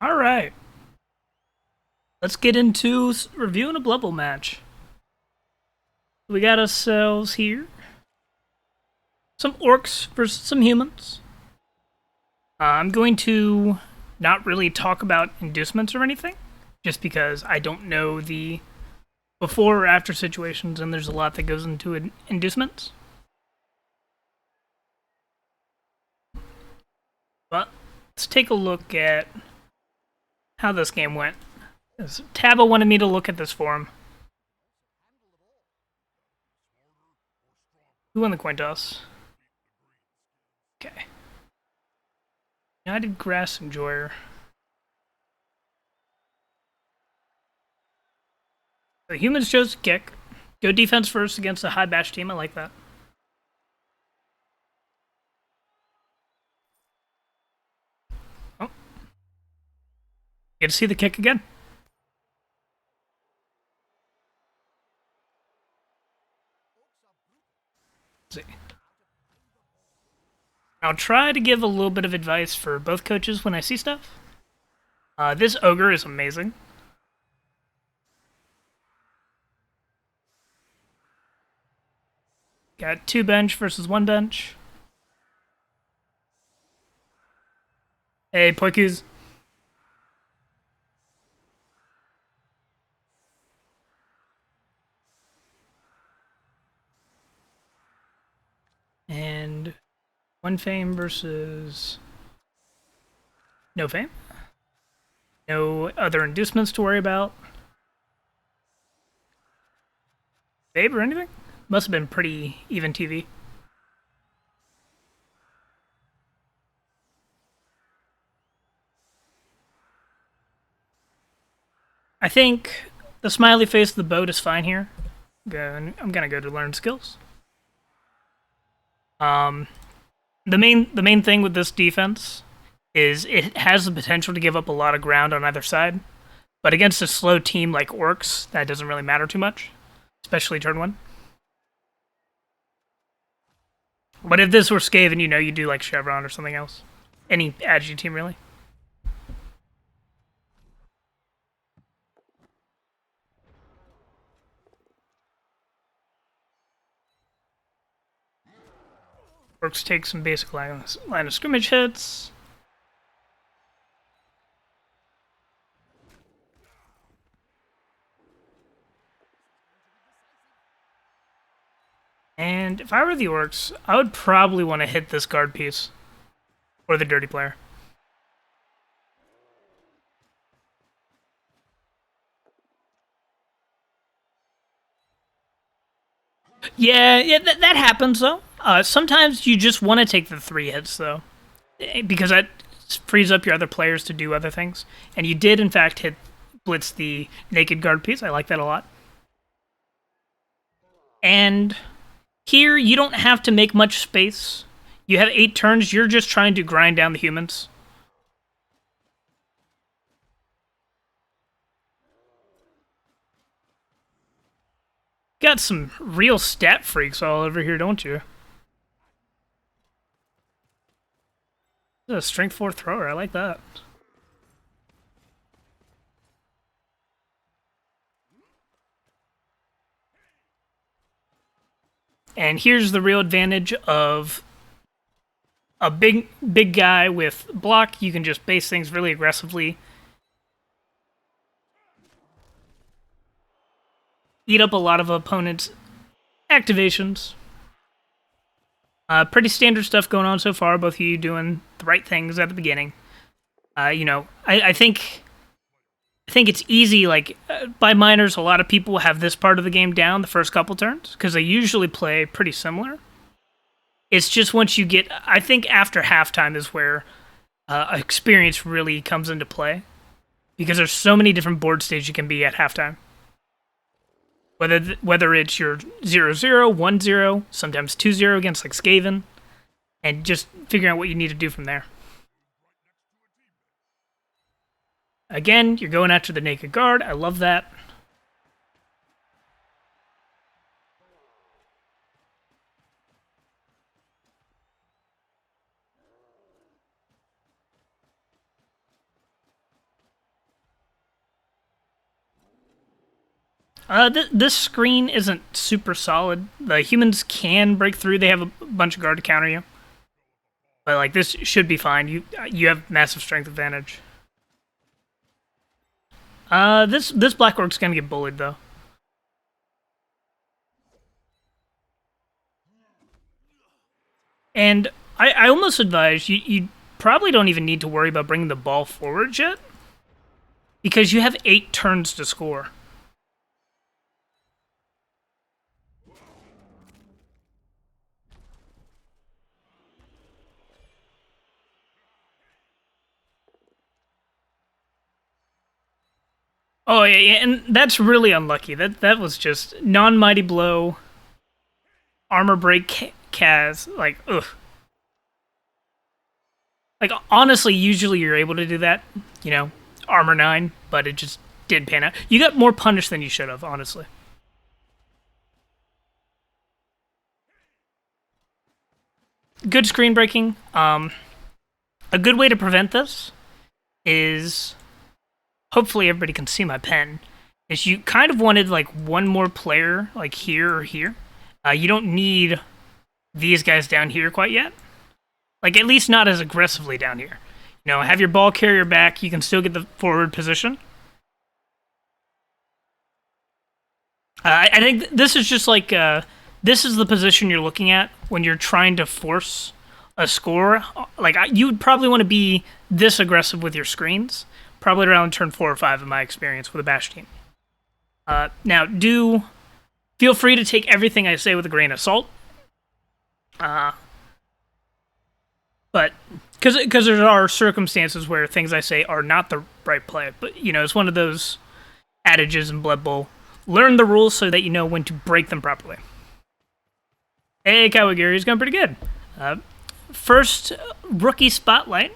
All right, let's get into reviewing a Rebbl match. We got ourselves here some orcs versus some humans. I'm going to not really talk about inducements or anything, just because I don't know the before or after situations, and there's a lot that goes into inducements. But let's take a look at how this game went. Taba wanted me to look at this for him. Who won the coin toss? Okay. United Grass Enjoyer. The humans chose to kick. Go defense first against a high bash team. I like that. Oh, get to see the kick again. Let's see. I'll try to give a little bit of advice for both coaches when I see stuff. This ogre is amazing. Got 2 bench versus 1 bench. Hey, Poikus. And 1 fame versus no fame. No other inducements to worry about. Babe or anything? Must have been pretty even TV. I think the smiley face of the boat is fine here. I'm gonna go to learn skills. The main thing with this defense is it has the potential to give up a lot of ground on either side, but against a slow team like Orcs, that doesn't really matter too much, especially turn 1. But if this were Skaven, you do like Chevron or something else. Any Agi team, really. Orcs take some basic line of scrimmage hits. And if I were the Orcs, I would probably want to hit this guard piece. Or the dirty player. Yeah, that happens, though. Sometimes you just want to take the 3 hits, though. Because that frees up your other players to do other things. And you did, in fact, blitz the naked guard piece. I like that a lot. And here, you don't have to make much space. You have 8 turns. You're just trying to grind down the humans. Got some real stat freaks all over here, don't you? A strength 4 thrower. I like that. And here's the real advantage of a big guy with block. You can just base things really aggressively. Eat up a lot of opponents' activations. Pretty standard stuff going on so far. Both of you doing the right things at the beginning. I think it's easy. Like by minors, a lot of people have this part of the game down the first couple turns because they usually play pretty similar. It's just once you get, I think after halftime is where experience really comes into play because there's so many different board stages you can be at halftime. Whether it's your 0-0, 1-0, sometimes 2-0 against like Skaven, and just figuring out what you need to do from there. Again, you're going after the naked guard. I love that. This screen isn't super solid. The humans can break through. They have a bunch of guard to counter you. But like this should be fine. You have massive strength advantage. This black orc's gonna get bullied though. And I almost advise you probably don't even need to worry about bringing the ball forward yet, because you have 8 turns to score. Oh yeah, and that's really unlucky. That was just non-mighty blow, armor break, Kaz. Like ugh. Like honestly, usually you're able to do that. You know, armor 9, but it just didn't pan out. You got more punished than you should have, honestly. Good screen breaking. A good way to prevent this is, hopefully everybody can see my pen, is you kind of wanted like one more player like here or here. You don't need these guys down here quite yet. Like at least not as aggressively down here. You know, have your ball carrier back, you can still get the forward position. I think this is just like, this is the position you're looking at when you're trying to force a score. Like, you would probably want to be this aggressive with your screens, probably around turn 4 or 5 in my experience with a bash team. Now, feel free to take everything I say with a grain of salt. But, because there are circumstances where things I say are not the right play. But, you know, it's one of those adages in Blood Bowl. Learn the rules so that you know when to break them properly. Hey, Kawagiri's going pretty good. First rookie spotlight.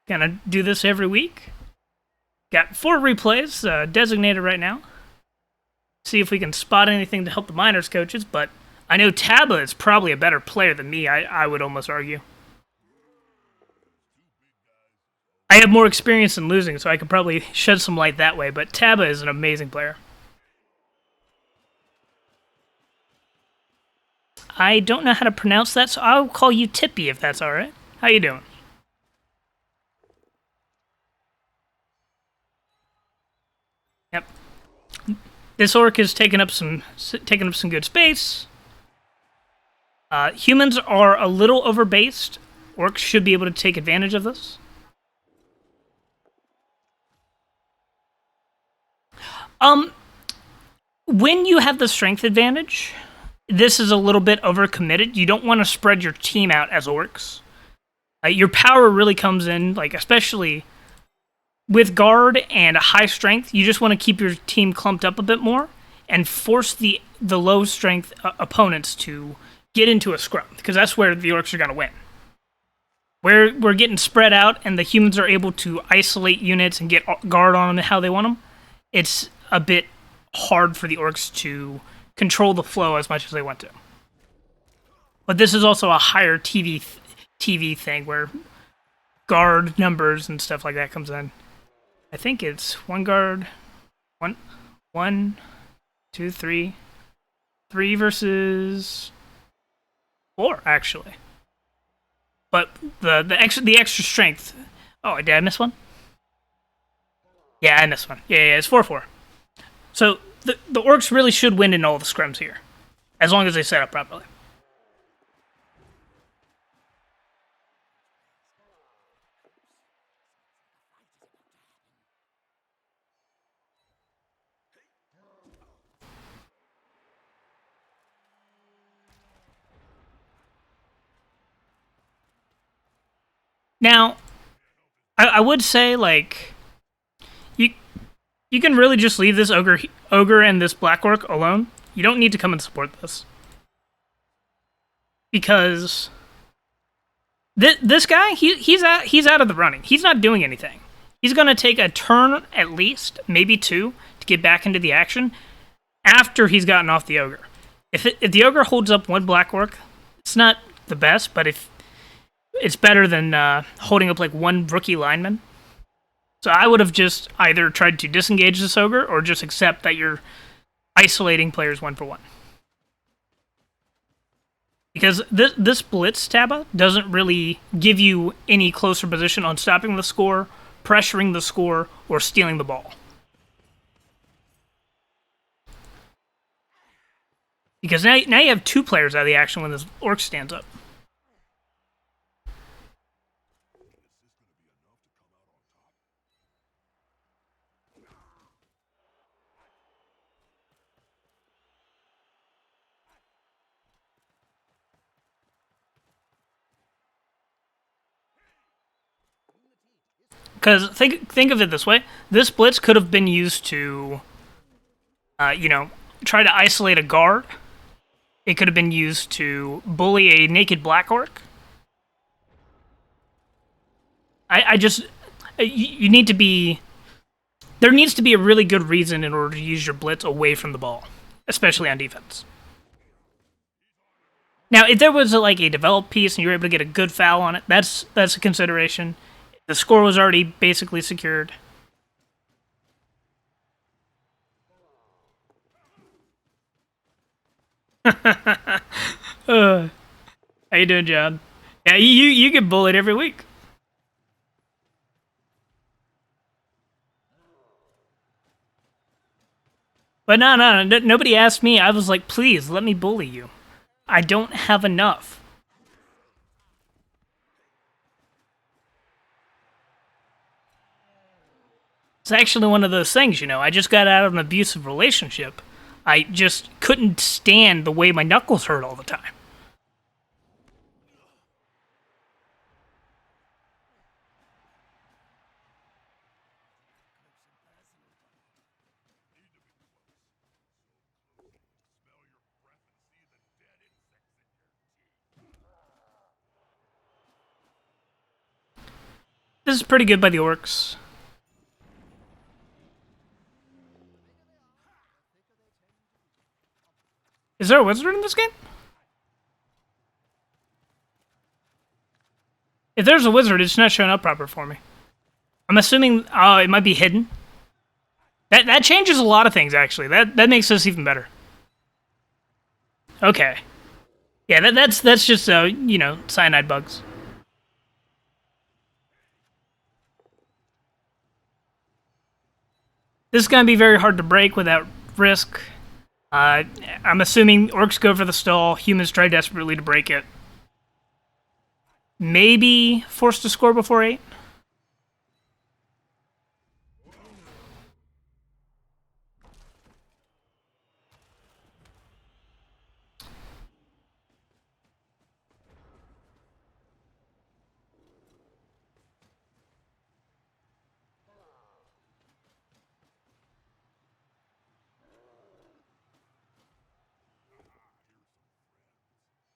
Gonna do this every week. Got 4 replays designated right now. See if we can spot anything to help the minors coaches, but I know Taba is probably a better player than me, I would almost argue. I have more experience in losing, so I could probably shed some light that way, but Taba is an amazing player. I don't know how to pronounce that, so I'll call you Tippy if that's alright. How you doing? Yep. This orc is taking up some good space. Humans are a little overbased. Orcs should be able to take advantage of this. When you have the strength advantage, this is a little bit overcommitted. You don't want to spread your team out as orcs. Your power really comes in, like especially with guard and high strength. You just want to keep your team clumped up a bit more and force the low strength opponents to get into a scrum, because that's where the orcs are going to win. Where we're getting spread out and the humans are able to isolate units and get guard on them how they want them, it's a bit hard for the orcs to control the flow as much as they want to. But this is also a higher TV thing where guard numbers and stuff like that comes in. I think it's 1 guard, 1, 2, 3 versus 4 actually. But the extra strength. Oh, did I miss one? Yeah, I missed one. Yeah, it's 4-4. So the orcs really should win in all the scrums here, as long as they set up properly. Now, I would say, like, you can really just leave this ogre and this black orc alone. You don't need to come and support this. Because this guy, he's out of the running. He's not doing anything. He's going to take a turn at least, maybe 2, to get back into the action after he's gotten off the ogre. If the ogre holds up 1 black orc, it's not the best, but if it's better than holding up like 1 rookie lineman. So I would have just either tried to disengage this ogre or just accept that you're isolating players one for one. Because this blitz Taba doesn't really give you any closer position on stopping the score, pressuring the score, or stealing the ball. Because now you have two players out of the action when this orc stands up. Because think of it this way: this blitz could have been used to, try to isolate a guard. It could have been used to bully a naked black orc. I just you need to be. There needs to be a really good reason in order to use your blitz away from the ball, especially on defense. Now, if there was a developed piece and you were able to get a good foul on it, that's a consideration. The score was already basically secured. How you doing, John? Yeah, you get bullied every week. But no, nobody asked me. I was like, please, let me bully you. I don't have enough. It's actually one of those things, I just got out of an abusive relationship. I just couldn't stand the way my knuckles hurt all the time. This is pretty good by the orcs. Is there a wizard in this game? If there's a wizard, it's not showing up proper for me. I'm assuming it might be hidden. That changes a lot of things, actually. That makes this even better. Okay. Yeah, that's just cyanide bugs. This is gonna be very hard to break without risk. I'm assuming orcs go for the stall, humans try desperately to break it. Maybe forced to score before 8?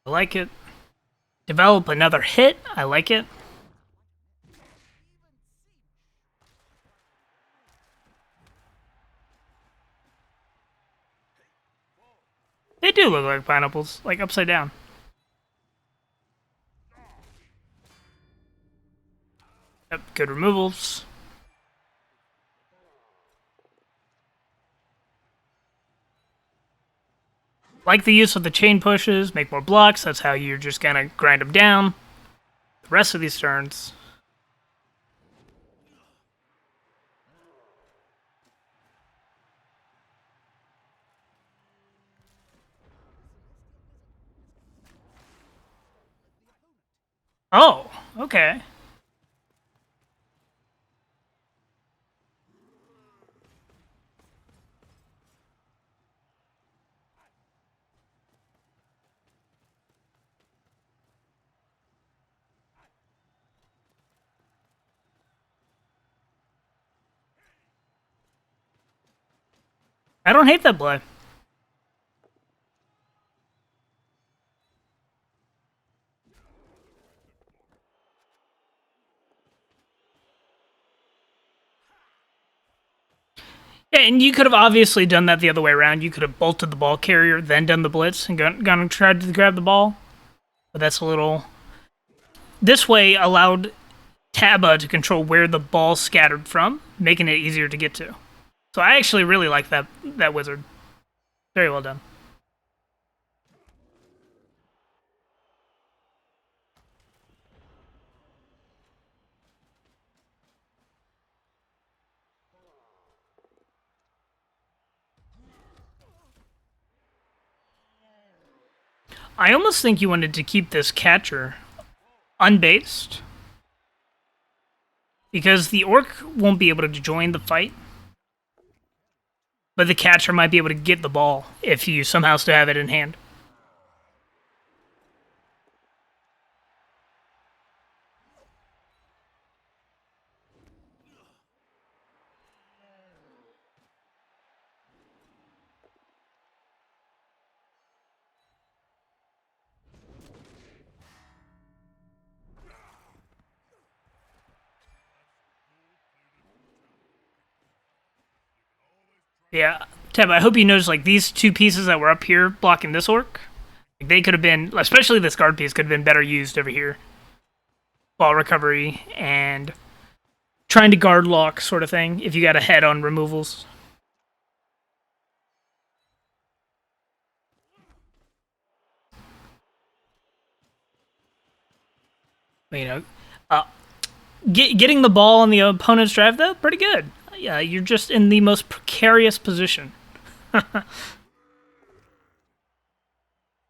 I like it. Develop another hit. I like it. They do look like pineapples, like upside down. Yep, good removals. Like the use of the chain pushes, make more blocks. That's how you're just gonna grind them down. The rest of these turns. Oh, okay. I don't hate that play. Yeah, and you could have obviously done that the other way around. You could have bolted the ball carrier, then done the blitz, and gone and tried to grab the ball. But that's a little... This way allowed Taba to control where the ball scattered from, making it easier to get to. So I actually really like that wizard. Very well done. I almost think you wanted to keep this catcher unbased because the orc won't be able to join the fight, but the catcher might be able to get the ball if you somehow still have it in hand. Yeah, Teb, I hope you noticed like these two pieces that were up here blocking this orc. They could have been, especially this guard piece, could have been better used over here. Ball recovery and trying to guard lock sort of thing if you got a head on removals. You know, getting the ball on the opponent's drive, though, pretty good. Yeah, you're just in the most precarious position.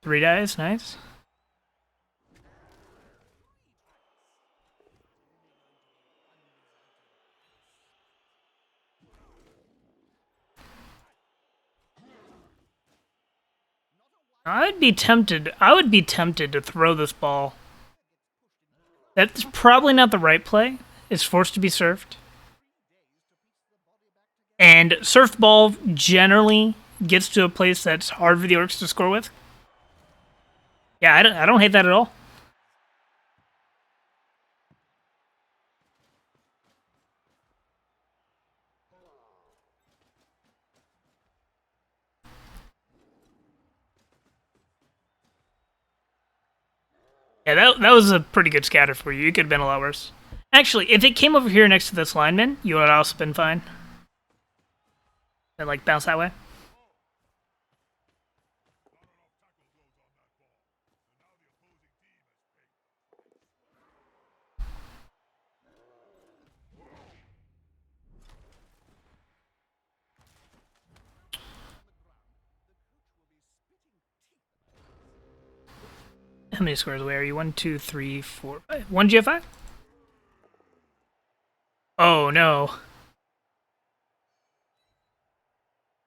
3 dice, nice. I'd be tempted. I would be tempted to throw this ball. That's probably not the right play. It's forced to be surfed. And surf ball generally gets to a place that's hard for the orcs to score with. Yeah, I don't hate that at all. Yeah, that was a pretty good scatter for you. It could have been a lot worse. Actually, if it came over here next to this lineman, you would have also been fine. And like bounce that way. How many squares away are you? 1, 2, 3, 4, 5. 1 GF5? Oh no.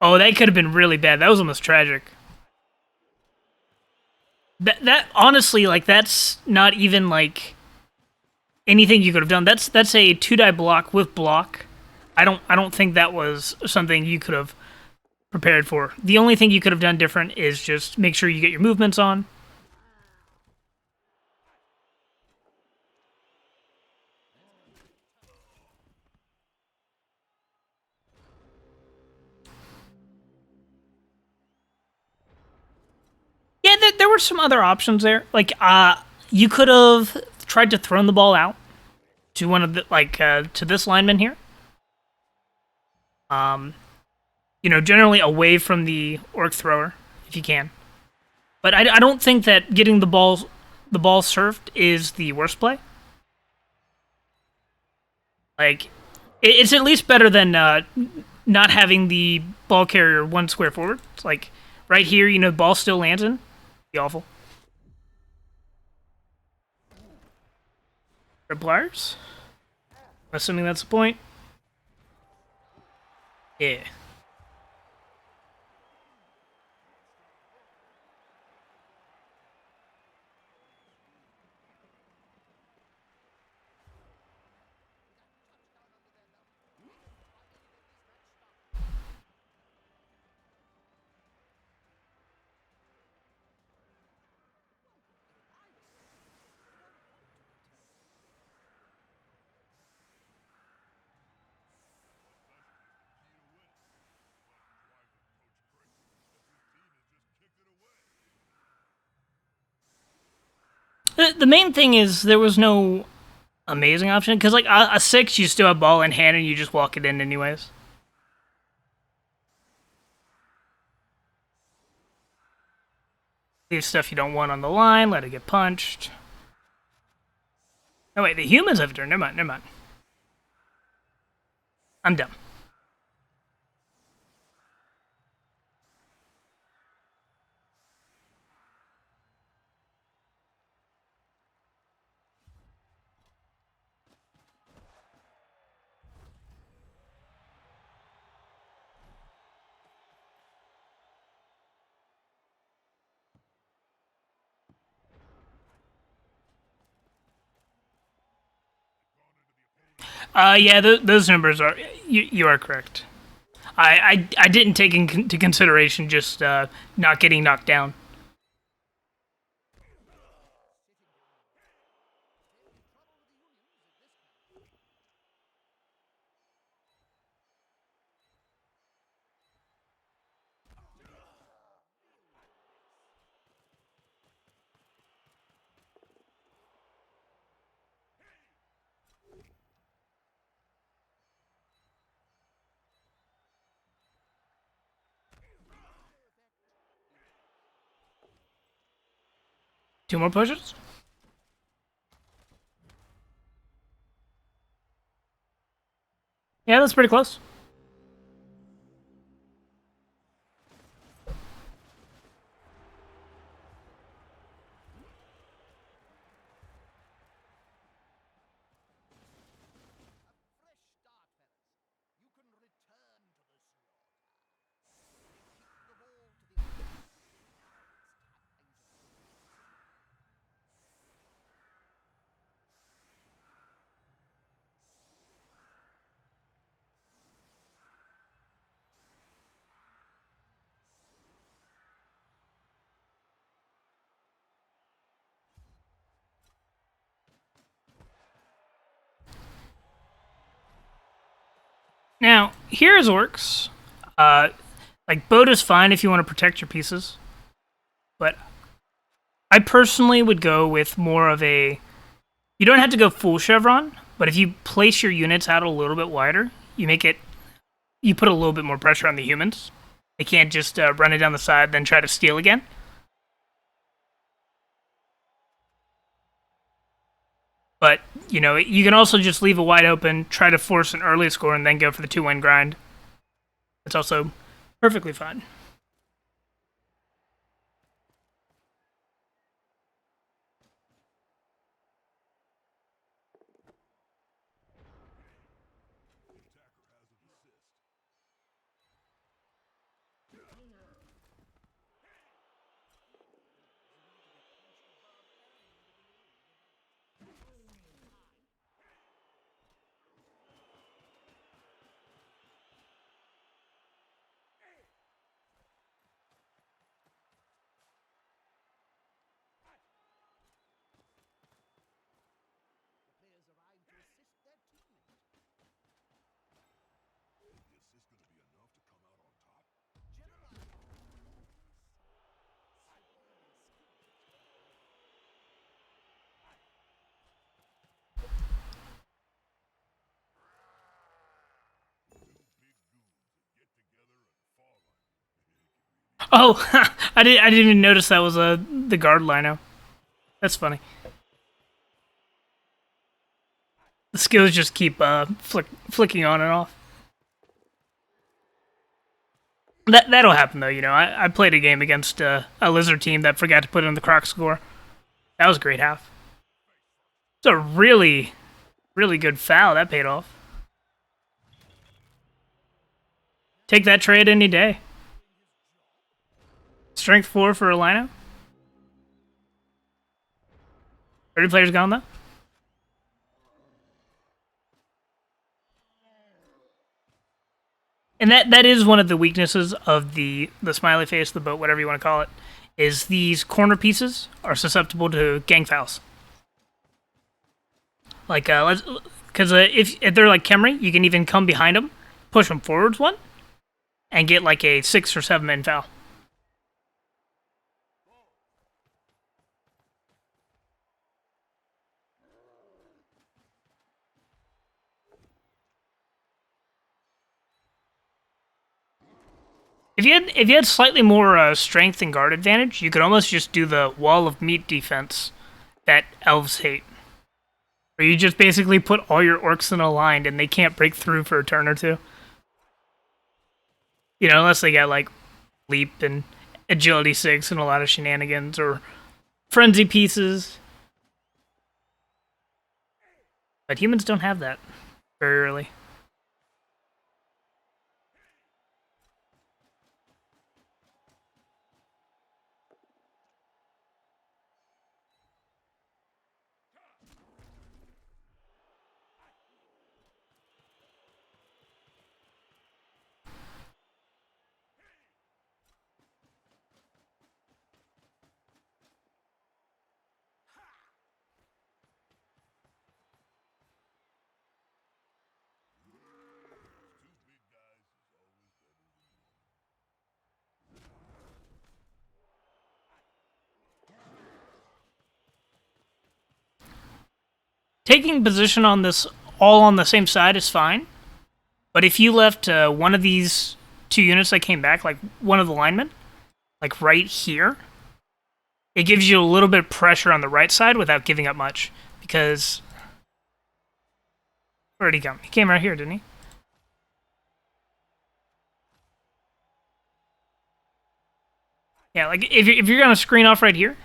Oh, that could have been really bad. That was almost tragic. That honestly, like, that's not even like anything you could have done. That's a 2-die block with block. I don't think that was something you could have prepared for. The only thing you could have done different is just make sure you get your movements on. Yeah, there were some other options there. Like, you could have tried to throw the ball out to one of the to this lineman here. Generally away from the orc thrower if you can. But I don't think that getting the ball surfed is the worst play. Like, it's at least better than not having the ball carrier 1 square forward. It's like right here, ball still lands in. Be awful. Pliers? Assuming that's the point. Yeah. The main thing is there was no amazing option because like a 6, you still have ball in hand and you just walk it in anyways. Leave stuff you don't want on the line. Let it get punched. Oh wait, the humans have a turn. Never mind. Never mind. I'm dumb. Yeah, those numbers are. You are correct. I didn't take into consideration just not getting knocked down. Two more pushes. Yeah, that's pretty close. Now, here's orcs. Like, boat is fine if you want to protect your pieces. But I personally would go with more of a... You don't have to go full chevron, but if you place your units out a little bit wider, you make it... You put a little bit more pressure on the humans. They can't just run it down the side, then try to steal again. But, you know, you can also just leave it wide open, try to force an early score, and then go for the 2-win grind. It's also perfectly fine. Oh, I didn't even notice that was the guard lino. That's funny. The skills just keep flicking on and off. That'll happen though, you know. I played a game against a lizard team that forgot to put in the croc score. That was a great half. It's a really, really good foul. That paid off. Take that trade any day. Strength 4 for a lino. 30 players gone though. And that is one of the weaknesses of the smiley face, the boat, whatever you want to call it, is these corner pieces are susceptible to gang fouls. Like, because if they're like Kemri, you can even come behind them, push them forwards one, and get like a 6 or 7 man foul. If you had slightly more strength and guard advantage, you could almost just do the wall of meat defense that elves hate, where you just basically put all your orcs in a line and they can't break through for a turn or two. You know, unless they get like leap and agility 6 and a lot of shenanigans or frenzy pieces. But humans don't have that very early. Taking position on this all on the same side is fine, but if you left one of these two units that came back, like one of the linemen, like right here, it gives you a little bit of pressure on the right side without giving up much. Because where'd he come? He came right here, didn't he? Yeah, like if you're gonna screen off right here,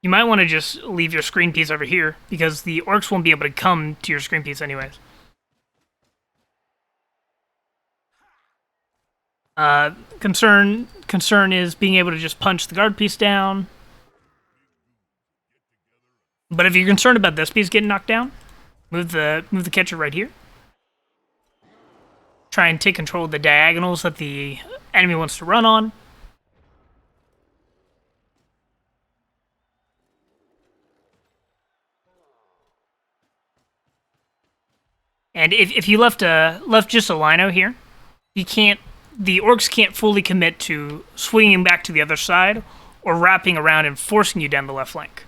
you might want to just leave your screen piece over here because the orcs won't be able to come to your screen piece anyways. Concern is being able to just punch the guard piece down. But if you're concerned about this piece getting knocked down, move the catcher right here. Try and take control of the diagonals that the enemy wants to run on. And if you left just a lino here, he can't. The orcs can't fully commit to swinging back to the other side or wrapping around and forcing you down the left flank.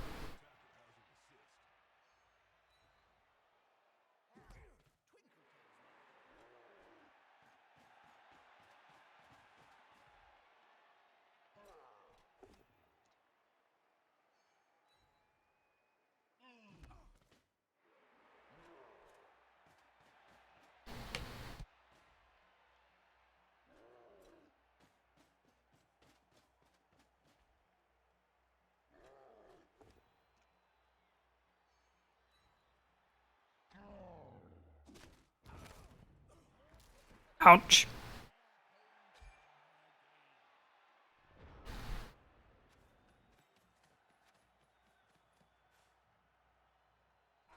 Ouch.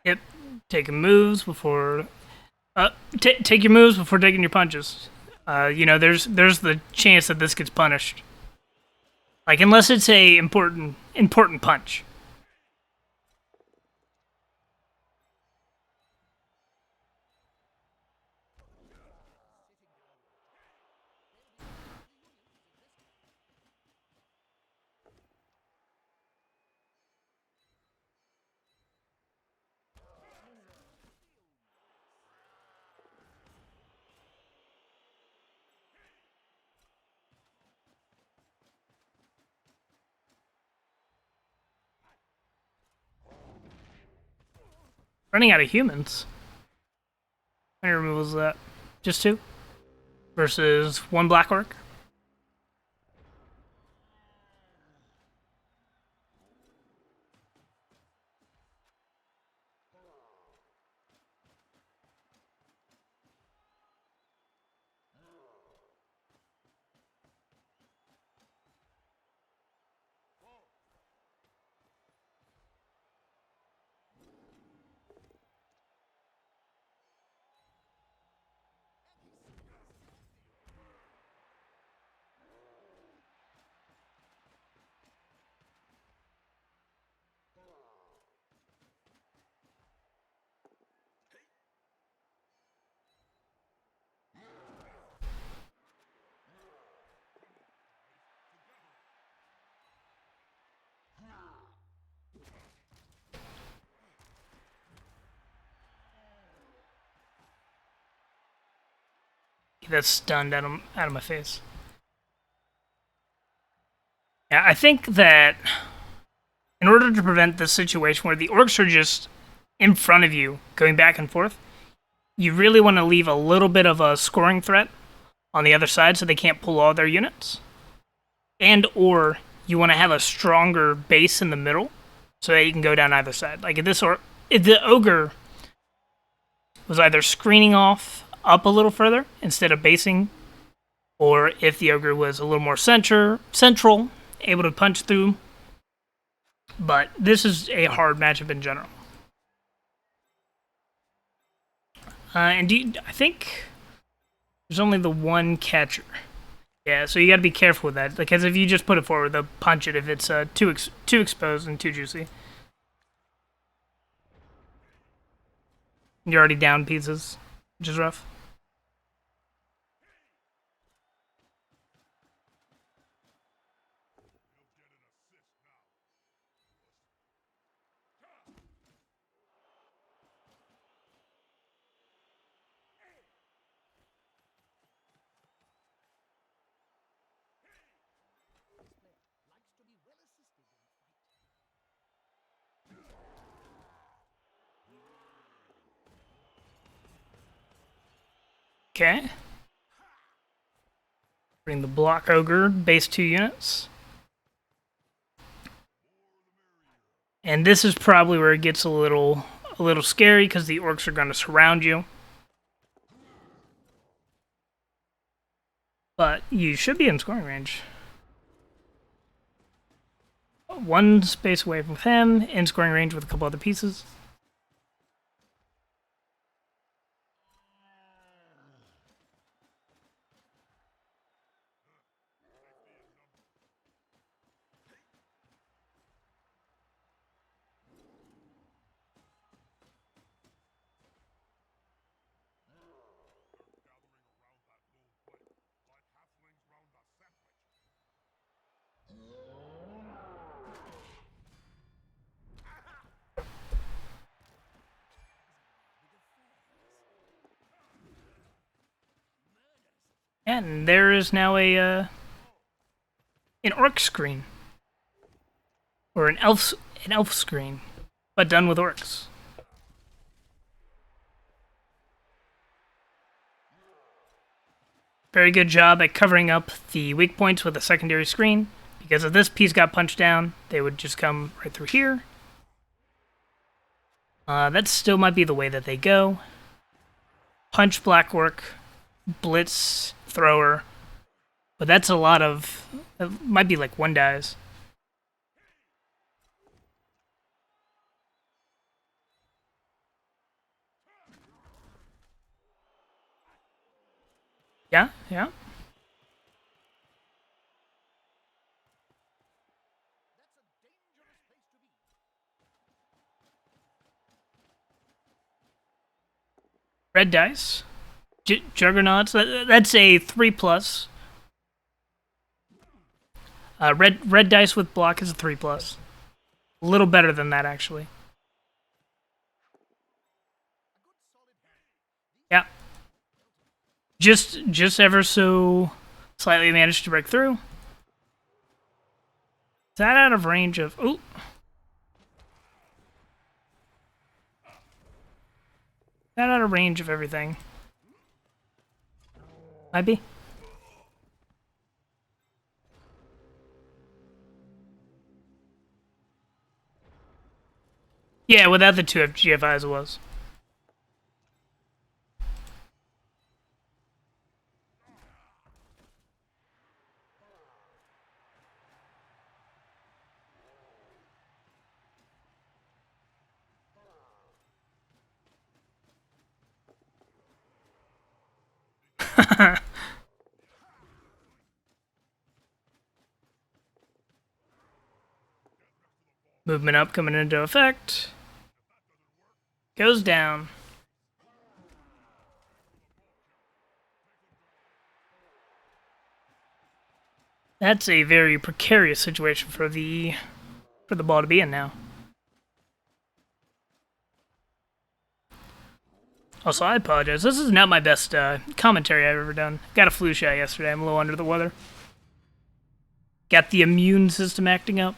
Yep. Taking moves before. Take your moves before taking your punches. You know, there's the chance that this gets punished. Like unless it's a important punch. Running out of humans. How many removals is that? Just two? Versus one black orc? That's stunned out of my face. Yeah, I think that in order to prevent this situation where the orcs are just in front of you, going back and forth, you really want to leave a little bit of a scoring threat on the other side so they can't pull all their units. And or you want to have a stronger base in the middle so that you can go down either side. Like if the ogre was either screening off up a little further instead of basing, or if the ogre was a little more central, able to punch through. But this is a hard matchup in general. I think there's only the one catcher. Yeah, so you got to be careful with that, because if you just put it forward, they'll punch it if it's too exposed and too juicy. You're already down pieces, which is rough. Okay. Bring the block ogre, base 2 units. And this is probably where it gets a little scary, because the orcs are going to surround you. But you should be in scoring range. One space away from him, in scoring range with a couple other pieces. And there is now an orc screen, or an elf screen, but done with orcs. Very good job at covering up the weak points with a secondary screen. Because if this piece got punched down, they would just come right through here. That still might be the way that they go. Punch black orc, blitz thrower, but that's a lot of. It might be like 1 dies. Yeah, yeah. Red dice. Juggernauts. That's a 3+. Red dice with block is a 3+. A little better than that, actually. Yeah. Just ever so slightly managed to break through. Is that out of range of... Ooh. That out of range of everything. Might be. Yeah, without the 2 GFIs it was. Movement up coming into effect. Goes down. That's a very precarious situation for the ball to be in now. Also, I apologize. This is not my best commentary I've ever done. Got a flu shot yesterday. I'm a little under the weather. Got the immune system acting up.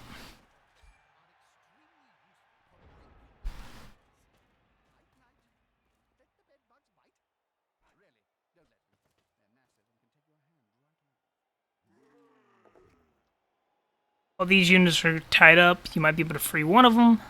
While these units are tied up, you might be able to free one of them.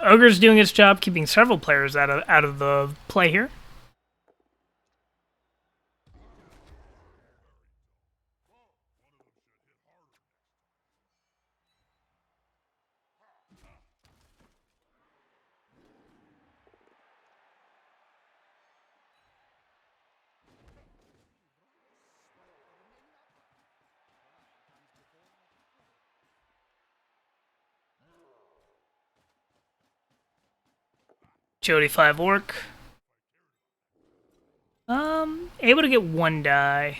Ogre's doing its job, keeping several players out of the play here. Jody 5 Orc. Able to get one die.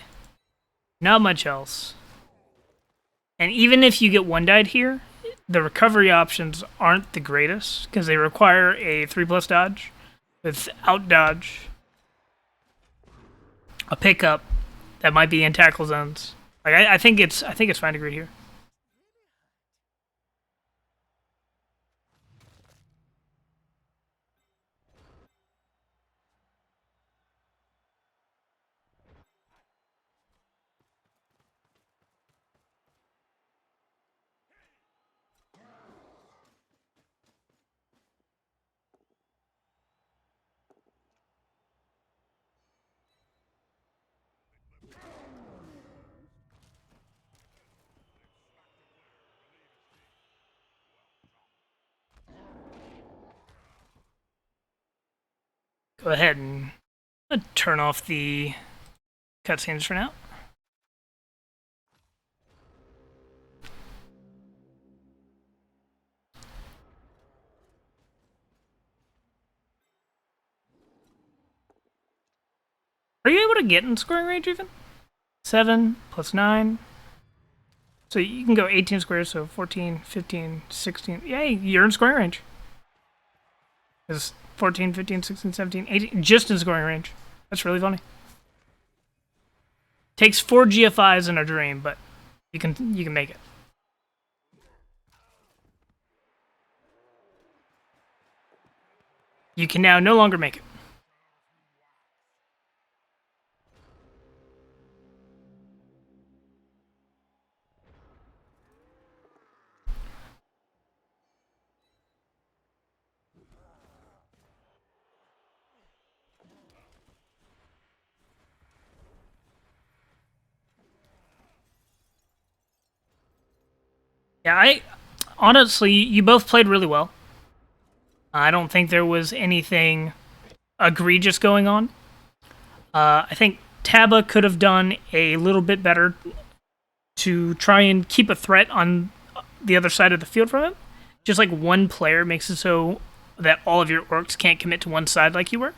Not much else. And even if you get one died here, the recovery options aren't the greatest, because they require a 3+ dodge. Without dodge, a pickup that might be in tackle zones. Like I think it's fine to greet here. Go ahead and turn off the cutscenes for now. Are you able to get in scoring range even? 7 plus 9. So you can go 18 squares, so 14, 15, 16. Yay, you're in scoring range. It's 14, 15, 16, 17, 18, just in scoring range. That's really funny. Takes 4 GFIs in a dream, but you can make it. You can now no longer make it. Yeah, honestly, you both played really well. I don't think there was anything egregious going on. I think Taba could have done a little bit better to try and keep a threat on the other side of the field from him. Just like one player makes it so that all of your orcs can't commit to one side like you were.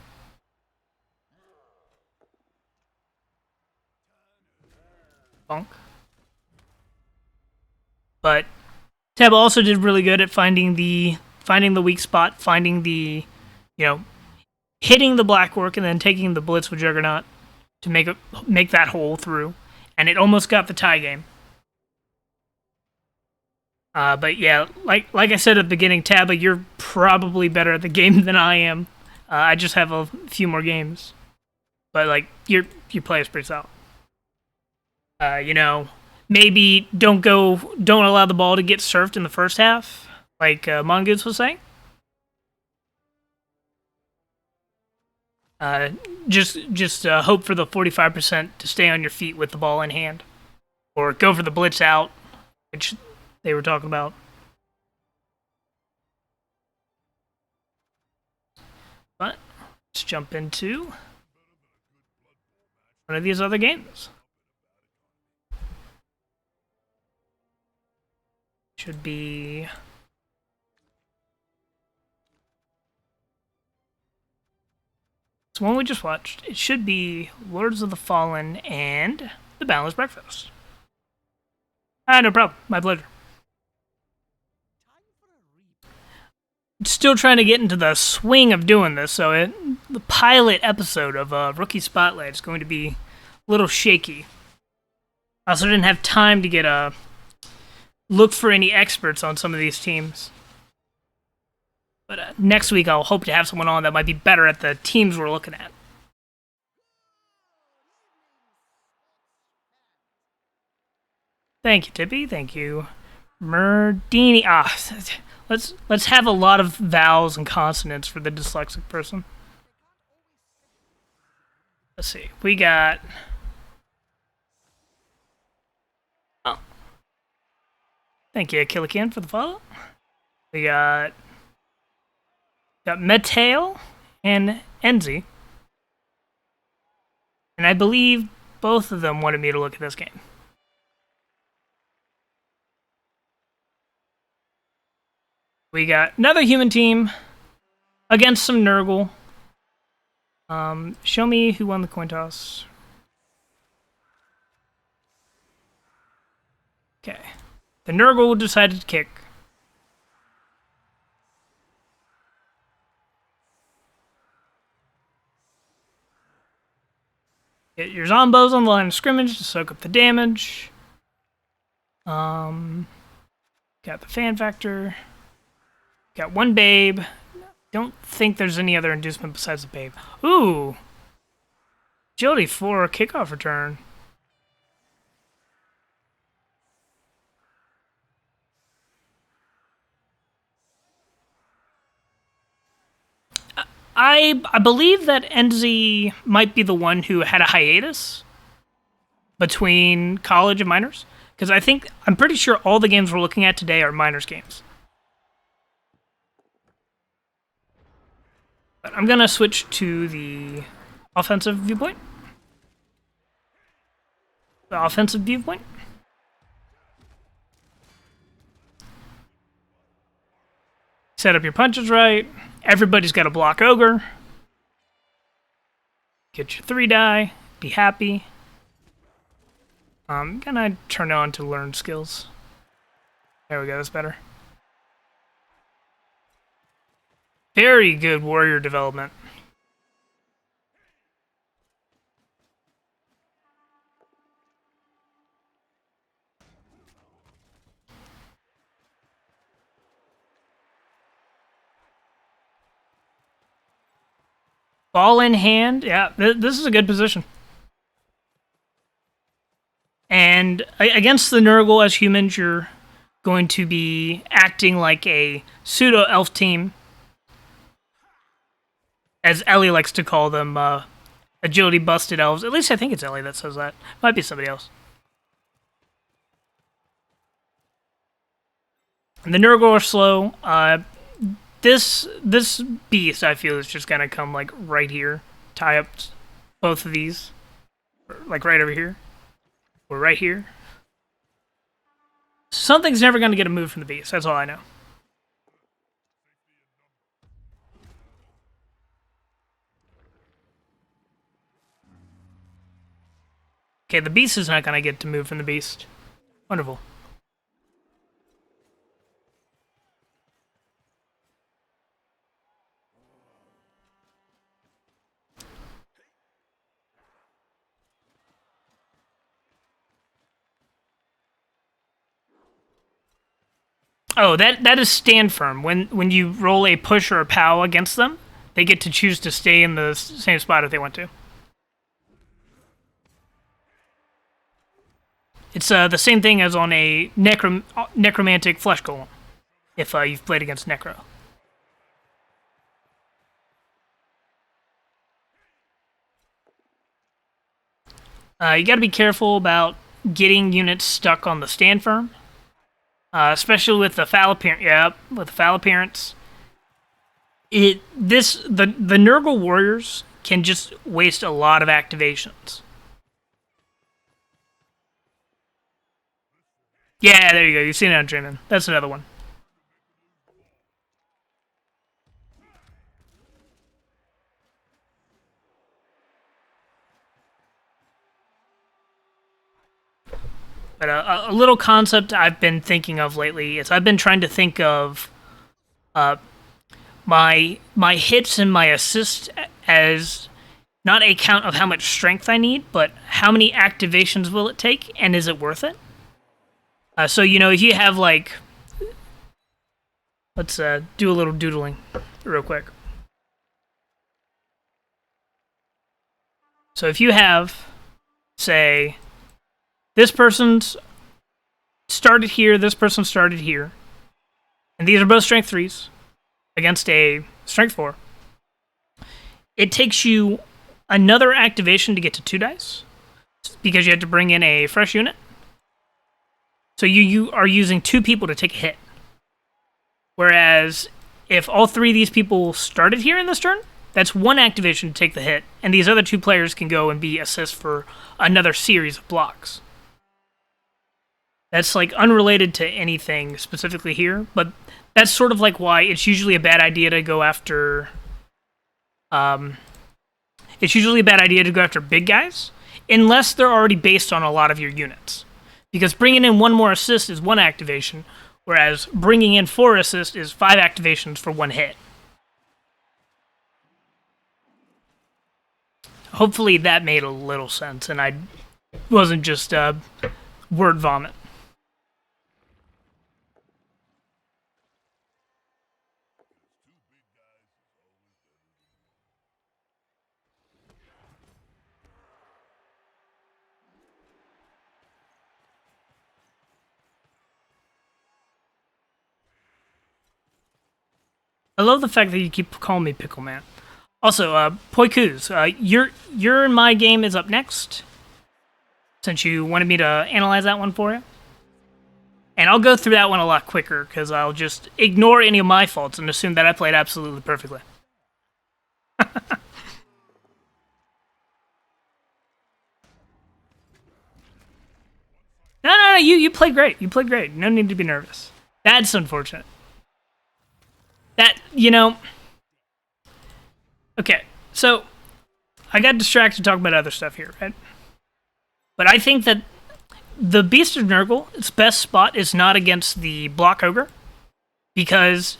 Bonk. But Tab also did really good at finding the weak spot, finding the, hitting the black orc and then taking the blitz with Juggernaut to make that hole through, and it almost got the tie game. But yeah, like I said at the beginning, Taba, you're probably better at the game than I am. I just have a few more games, but like your play is pretty solid. Maybe don't allow the ball to get surfed in the first half, like Mongoose was saying. Just hope for the 45% to stay on your feet with the ball in hand, or go for the blitz out, which they were talking about. But let's jump into one of these other games. Should be So one we just watched, it should be Lords of the Fallen and The Boundless Breakfast. No problem. My pleasure. Still trying to get into the swing of doing this, so the pilot episode of Rookie Spotlight is going to be a little shaky. I also didn't have time to get a look for any experts on some of these teams. But next week I'll hope to have someone on that might be better at the teams we're looking at. Thank you, Tippy. Thank you, Merdini. Let's have a lot of vowels and consonants for the dyslexic person. Let's see. We got. Oh. Thank you, Killican, for the follow. We got Metail and Enzi. And I believe both of them wanted me to look at this game. We got another human team against some Nurgle. Show me who won the coin toss. Okay. The Nurgle decided to kick. Get your Zombos on the line of scrimmage to soak up the damage. Got the fan factor. Got one Babe. Don't think there's any other inducement besides the Babe. Ooh! Agility 4 kickoff return. I believe that Enzi might be the one who had a hiatus between college and minors. Because I'm pretty sure all the games we're looking at today are minors games. But I'm going to switch to the offensive viewpoint. The offensive viewpoint. Set up your punches right. Everybody's got to block Ogre. Get your 3 die. Be happy. I'm gonna turn on to learn skills. There we go, that's better. Very good warrior development. Ball in hand. Yeah, this is a good position. And against the Nurgle as humans, you're going to be acting like a pseudo-elf team. As Ellie likes to call them, agility busted elves. At least I think it's Ellie that says that. Might be somebody else. And the Nurgle are slow. This beast, I feel, is just gonna come like right here, tie up both of these, like right over here, or right here. Something's never gonna get a move from the beast. That's all I know. Okay, the beast is not gonna get to move from the beast. Wonderful. Oh, that is stand firm. When you roll a push or a pow against them, they get to choose to stay in the same spot if they want to. It's the same thing as on a necromantic flesh golem, if you've played against Necro. You got to be careful about getting units stuck on the stand firm. Especially with the foul appearance. Yeah, with the foul appearance. The Nurgle warriors can just waste a lot of activations. Yeah, there you go. You've seen it on Dreamin'. That's another one. But a little concept I've been thinking of lately is I've been trying to think of my hits and my assists as not a count of how much strength I need, but how many activations will it take, and is it worth it? So, you know, if you have, like... Let's do a little doodling real quick. So if you have, say, this person's started here, this person started here, and these are both strength 3s against a strength 4, it takes you another activation to get to 2 dice, because you have to bring in a fresh unit. So you are using 2 people to take a hit. Whereas if all 3 of these people started here in this turn, that's 1 activation to take the hit, and these other 2 players can go and be assists for another series of blocks. That's like unrelated to anything specifically here, but that's sort of like why it's usually a bad idea to go after... it's usually a bad idea to go after big guys, unless they're already based on a lot of your units. Because bringing in 1 more assist is 1 activation, whereas bringing in 4 assists is 5 activations for 1 hit. Hopefully that made a little sense, and I wasn't just word vomit. I love the fact that you keep calling me Pickle Man. Also, Poikuz, your in my game is up next, since you wanted me to analyze that one for you. And I'll go through that one a lot quicker, because I'll just ignore any of my faults and assume that I played absolutely perfectly. No, you played great. You played great. No need to be nervous. That's unfortunate. That, you know... Okay, so I got distracted talking about other stuff here, right? But I think that the Beast of Nurgle, its best spot is not against the Block Ogre, because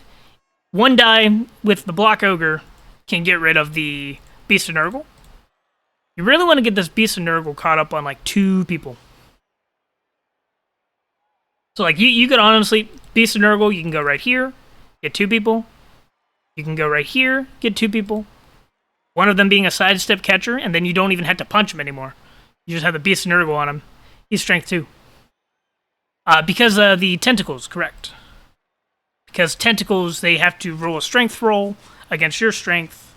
1 die with the Block Ogre can get rid of the Beast of Nurgle. You really want to get this Beast of Nurgle caught up on like 2 people. So like you could honestly, Beast of Nurgle, you can go right here, get 2 people. You can go right here, get 2 people. One of them being a sidestep catcher, and then you don't even have to punch him anymore. You just have the Beast of Nurgle on him. He's strength 2. Because the tentacles, correct. Because tentacles, they have to roll a strength roll against your strength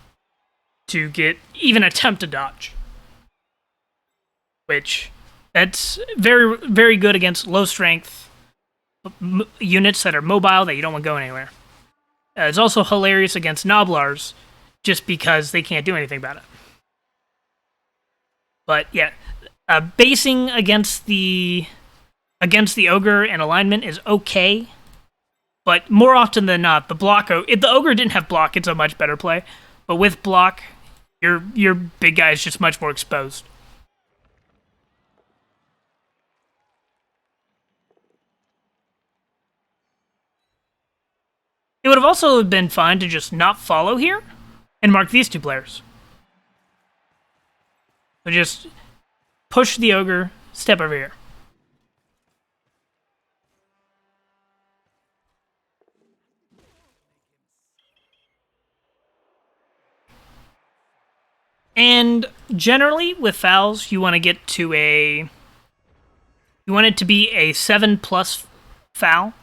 to get even attempt to dodge. Which, that's very, very good against low strength units that are mobile that you don't want to go anywhere. It's also hilarious against Noblars, just because they can't do anything about it. But yeah, basing against the ogre and alignment is okay, but more often than not, if the ogre didn't have block, it's a much better play. But with block, your big guy is just much more exposed. It would have also been fine to just not follow here and mark these 2 players. So just push the ogre, step over here. And generally, with fouls, you want to get to you want it to be a 7+ foul.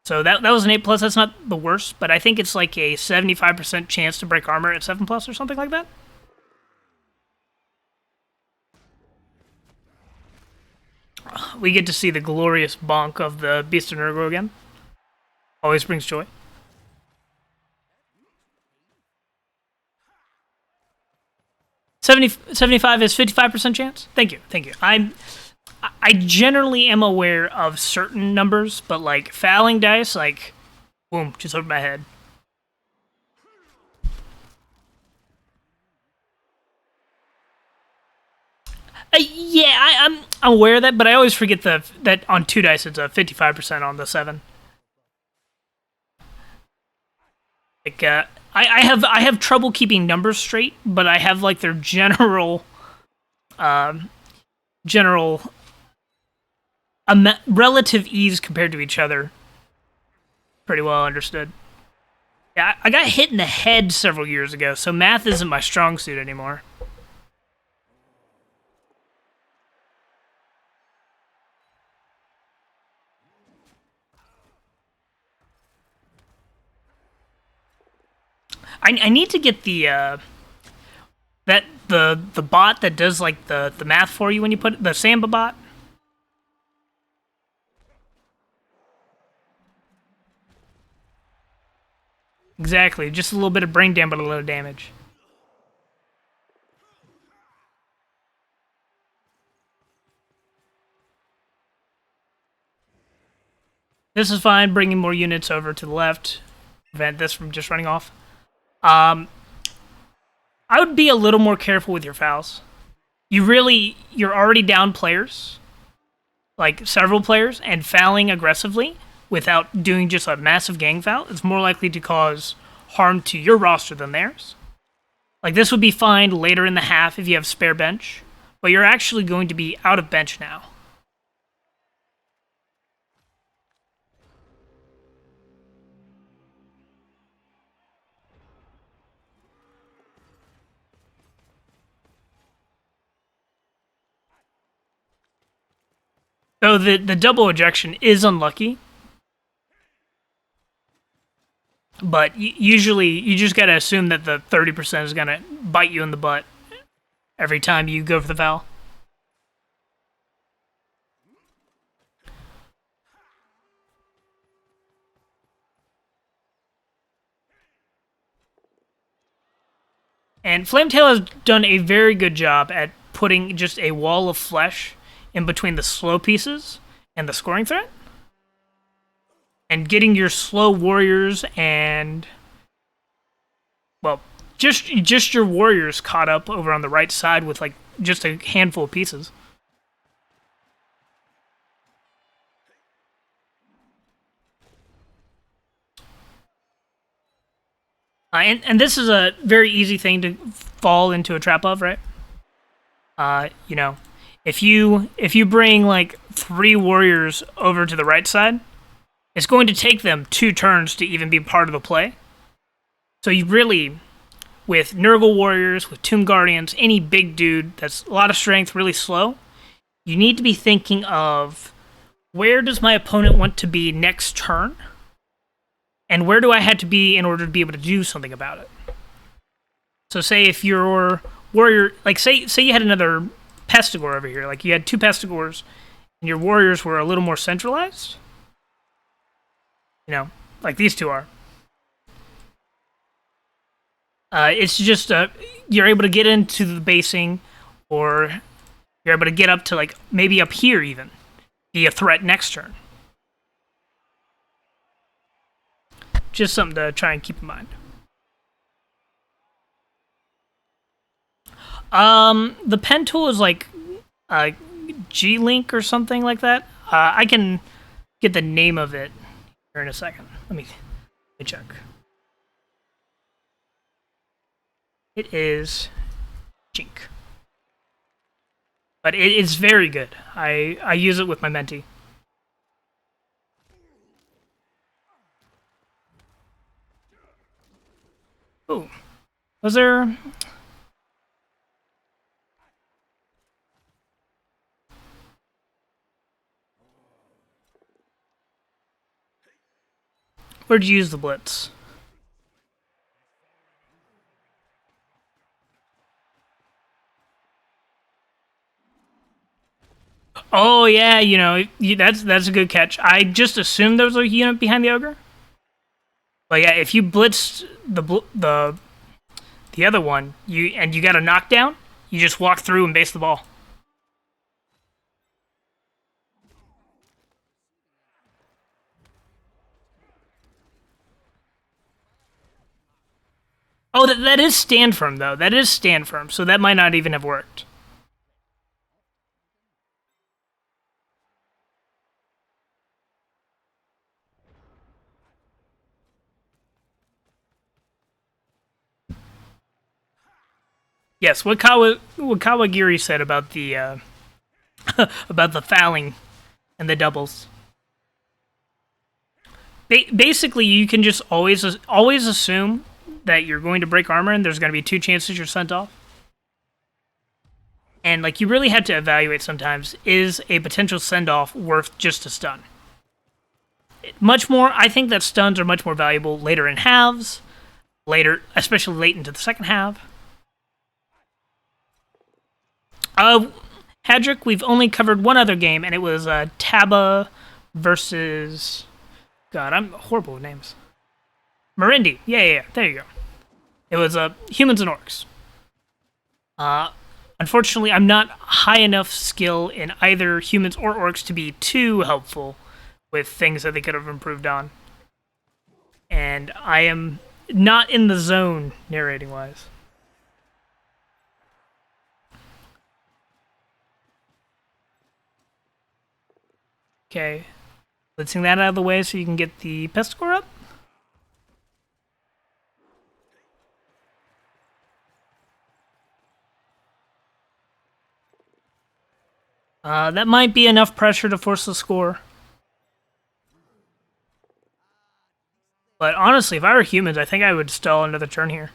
So that was an 8+, that's not the worst, but I think it's like a 75% chance to break armor at 7+ or something like that. We get to see the glorious bonk of the Beast of Nurgle again. Always brings joy. $75 is 55% chance? Thank you. I generally am aware of certain numbers, but like fouling dice, like, boom, just over my head. Yeah, I'm aware of that, but I always forget that on 2 dice it's a 55% on the 7. Like I have trouble keeping numbers straight, but I have like their um, general relative ease compared to each other pretty well understood. Yeah, I got hit in the head several years ago, so math isn't my strong suit anymore. I need to get the bot that does like the math for you when you put the Samba bot. Exactly, just a little bit of brain damage, but a little damage. This is fine. Bringing more units over to the left, prevent this from just running off. Um, I would be a little more careful with your fouls. You're already down players, like several players, and fouling aggressively without doing just a massive gang foul is more likely to cause harm to your roster than theirs. Like this would be fine later in the half if you have spare bench, but you're actually going to be out of bench now. So the double ejection is unlucky, but usually you just gotta assume that the 30% is gonna bite you in the butt every time you go for the foul. And Flametail has done a very good job at putting just a wall of flesh in between the slow pieces and the scoring threat. And getting your slow warriors and, well, just your warriors caught up over on the right side with like just a handful of pieces. And this is a very easy thing to fall into a trap of, right? You know, if you bring like 3 warriors over to the right side, it's going to take them 2 turns to even be part of the play. So you really, with Nurgle warriors, with Tomb Guardians, any big dude that's a lot of strength, really slow, you need to be thinking of where does my opponent want to be next turn? And where do I have to be in order to be able to do something about it? So say if your warrior, like say you had another Pestigore over here, like you had 2 Pestigores, and your warriors were a little more centralized, you know, like these 2 are. It's just you're able to get into the basing, or you're able to get up to like maybe up here even, be a threat next turn. Just something to try and keep in mind. The pen tool is like G-Link or something like that. I can get the name of it here in a second. Let me check. It is Jink. But it is very good. I use it with my mentee. Ooh. Was there... Where'd you use the blitz? Oh yeah, you know that's a good catch. I just assumed there was a unit behind the ogre. But yeah, if you blitzed the other one, you got a knockdown, you just walk through and base the ball. Oh, that is stand firm though. That is stand firm, so that might not even have worked. Yes, what Kawagiri said about the about the fouling and the doubles. Basically, you can just always assume that you're going to break armor, and there's going to be 2 chances you're sent off. And like you really have to evaluate sometimes: is a potential send off worth just a stun? Much more. I think that stuns are much more valuable later in halves, later, especially late into the second half. Hadrick, we've only covered one other game, and it was Taba versus. God, I'm horrible with names. Marindi. Yeah. There you go. It was humans and orcs. Unfortunately, I'm not high enough skill in either humans or orcs to be too helpful with things that they could have improved on. And I am not in the zone narrating-wise. Okay. Let's sing that out of the way so you can get the pest score up. That might be enough pressure to force the score. But honestly, if I were humans, I think I would stall another turn here.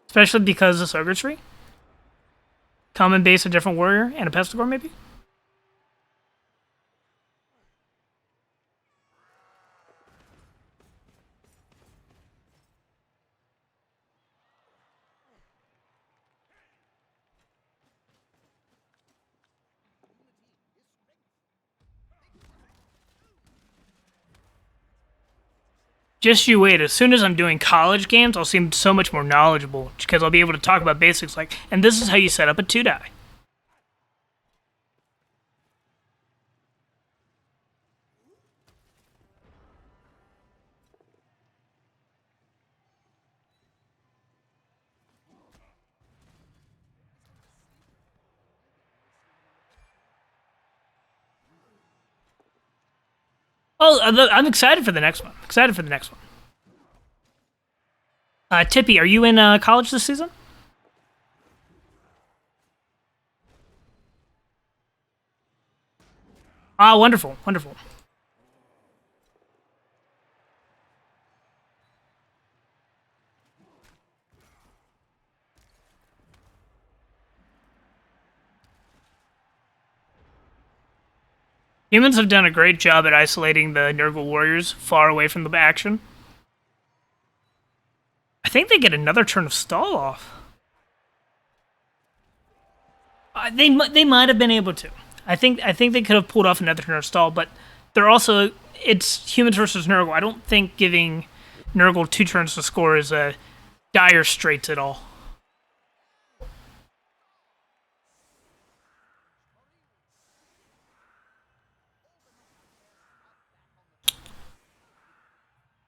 Especially because this ogre's free. Common base, a different warrior, and a pestigore maybe? Just you wait. As soon as I'm doing college games, I'll seem so much more knowledgeable because I'll be able to talk about basics like, and this is how you set up a 2-die. Oh, I'm excited for the next one. Tippy, are you in college this season? Ah, wonderful. Humans have done a great job at isolating the Nurgle warriors far away from the action. I think they get another turn of stall off. They might have been able to. I think they could have pulled off another turn of stall, but they're also it's humans versus Nurgle. I don't think giving Nurgle 2 turns to score is a dire straits at all.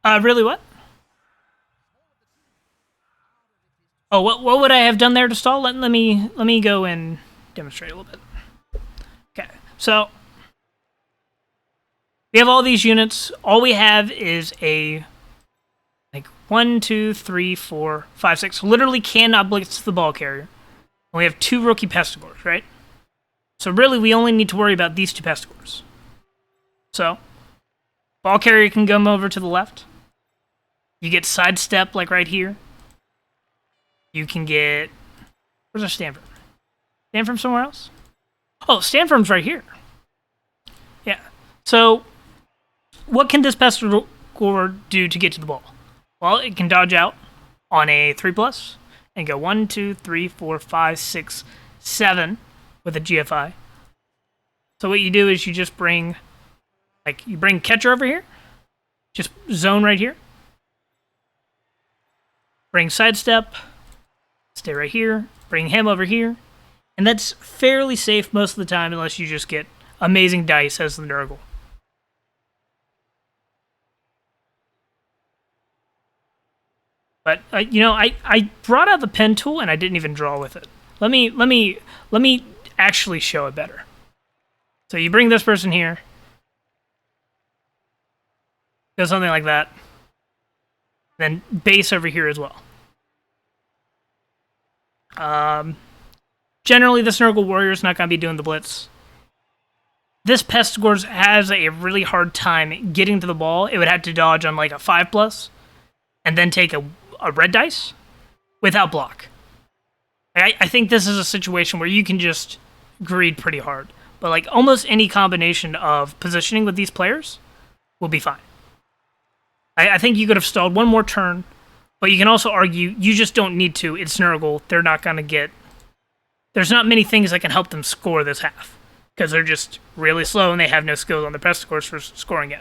Really what? Oh, what would I have done there to stall? Let me go and demonstrate a little bit. Okay, so we have all these units. All we have is a like 1, 2, 3, 4, 5, 6. Literally cannot blitz the ball carrier. And we have 2 rookie pestigores, right? So really, we only need to worry about these 2 pestigores. So ball carrier can come over to the left. You get sidestep like right here. You can get... Where's our stand from? Stand from somewhere else? Oh, stand from's right here. Yeah. So, what can this pestigore do to get to the ball? Well, it can dodge out on a 3+ and go 1, 2, 3, 4, 5, 6, 7 with a GFI. So what you do is you just bring... Like, you bring catcher over here. Just zone right here. Bring sidestep. Stay right here. Bring him over here. And that's fairly safe most of the time unless you just get amazing dice as the Nurgle. But, I brought out the pen tool and I didn't even draw with it. Let me actually show it better. So you bring this person here. Go something like that. Then base over here as well. Generally, the Snurgle Warrior is not going to be doing the blitz. This Pestigore has a really hard time getting to the ball. It would have to dodge on like a 5+, and then take a red dice without block. I think this is a situation where you can just greed pretty hard. But like almost any combination of positioning with these players will be fine. I think you could have stalled one more turn, but you can also argue you just don't need to. It's Nurgle. They're not going to get... There's not many things that can help them score this half, because they're just really slow and they have no skills on the Pestigores for scoring it.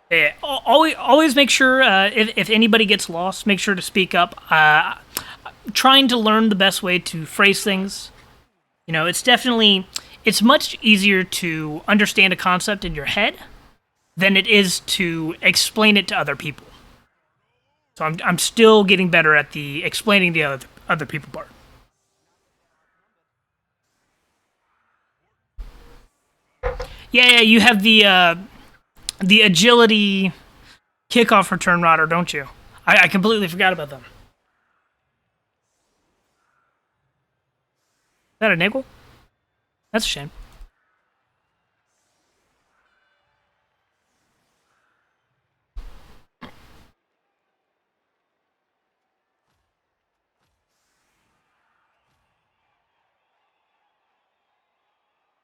Yeah, always make sure, if anybody gets lost, make sure to speak up. Trying to learn the best way to phrase things. You know, it's much easier to understand a concept in your head than it is to explain it to other people. So I'm still getting better at the explaining the other people part. Yeah, you have the agility kickoff return rodder, don't you? I completely forgot about them. Is that a niggle? That's a shame.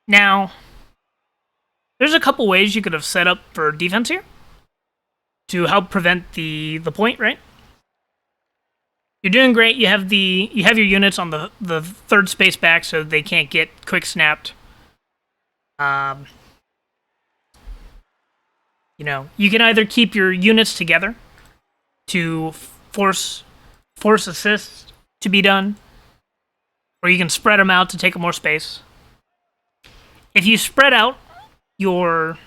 Now, there's a couple ways you could have set up for defense here to help prevent the point, right? You're doing great. You have your units on the third space back, so they can't get quick snapped. You know, you can either keep your units together to force assists to be done, or you can spread them out to take up more space. If you spread out your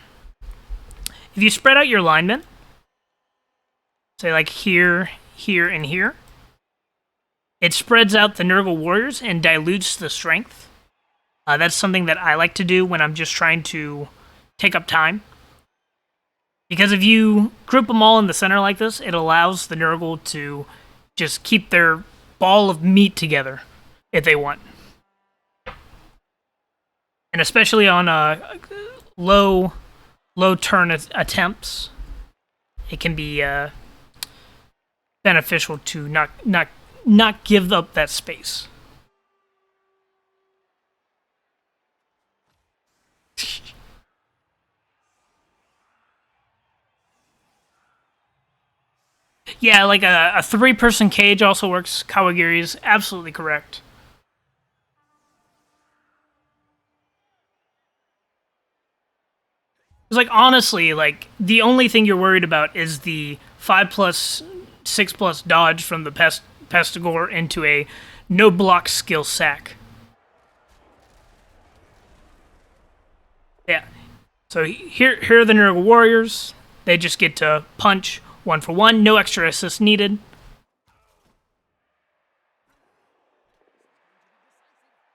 linemen, say like here, here, and here, it spreads out the Nurgle Warriors and dilutes the strength. That's something that I like to do when I'm just trying to take up time. Because if you group them all in the center like this, it allows the Nurgle to just keep their ball of meat together if they want. And especially on low turn attempts, it can be beneficial to not give up that space. Yeah, like a 3-person cage also works. Kawagiri's absolutely correct. It's like, honestly, like, the only thing you're worried about is the 5+, 6+ dodge from the Pestigore into a no block skill sack. Yeah. So here are the Nurgle Warriors. They just get to punch 1-for-1, no extra assist needed.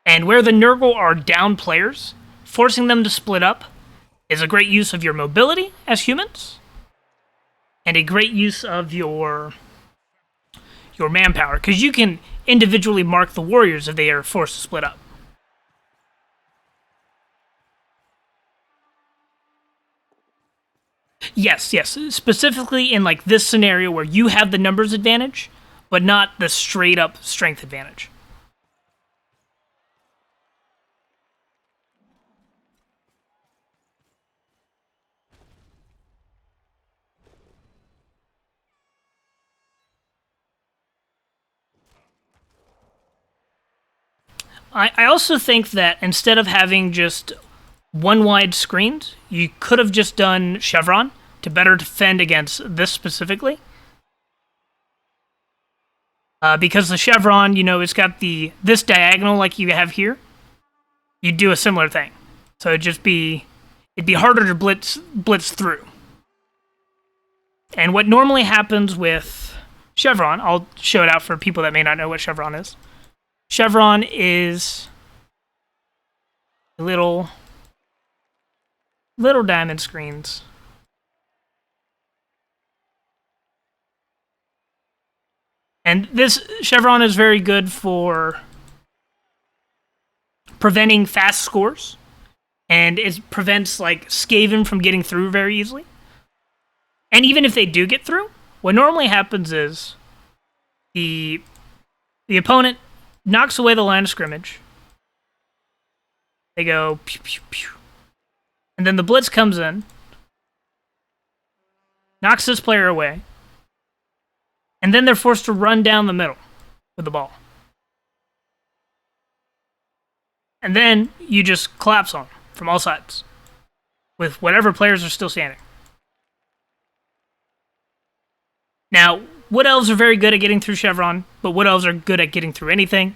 And where the Nurgle are down players, forcing them to split up is a great use of your mobility as humans, and a great use of your manpower, because you can individually mark the warriors if they are forced to split up. Yes, specifically in like this scenario where you have the numbers advantage, but not the straight up strength advantage. I also think that instead of having just one wide screens, you could have just done Chevron to better defend against this specifically. Because the Chevron, you know, it's got this diagonal like you have here. You'd do a similar thing. So it'd be harder to blitz through. And what normally happens with Chevron, I'll show it out for people that may not know what Chevron is. Chevron is little diamond screens. And this Chevron is very good for preventing fast scores, and it prevents like Skaven from getting through very easily. And even if they do get through, what normally happens is the opponent knocks away the line of scrimmage. They go pew pew pew, and then the blitz comes in, knocks this player away, and then they're forced to run down the middle with the ball. And then you just collapse on them from all sides with whatever players are still standing. Now, Wood Elves are very good at getting through Chevron, but Wood Elves are good at getting through anything.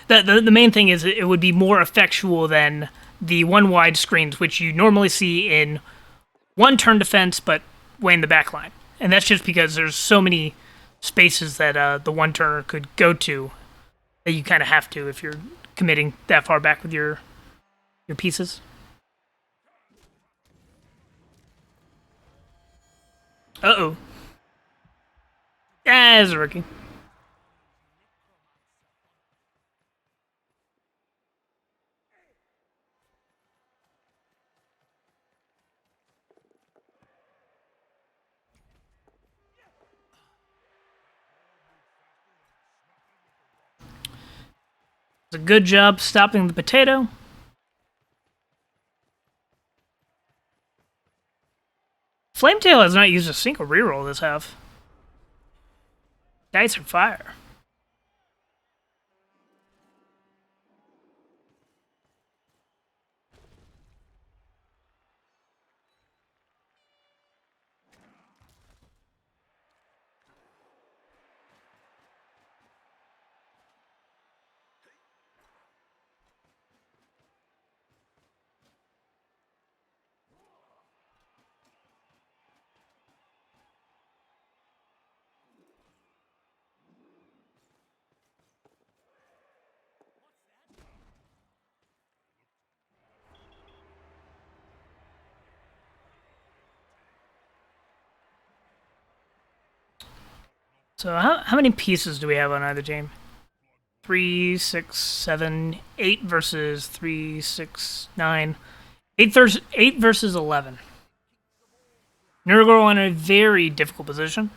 The main thing is it would be more effectual than the one wide screens, which you normally see in one turn defense, but way in the back line. And that's just because there's so many spaces that the one turner could go to that you kind of have to if you're committing that far back with your pieces. Uh-oh. That's a rookie. It's a good job stopping the potato. Flametail has not used a single reroll this half. Dice are fire. So how many pieces do we have on either team? 3, 6, 7, 8 versus 3, 6, 9. 8 versus 11. Nurgle in a very difficult position.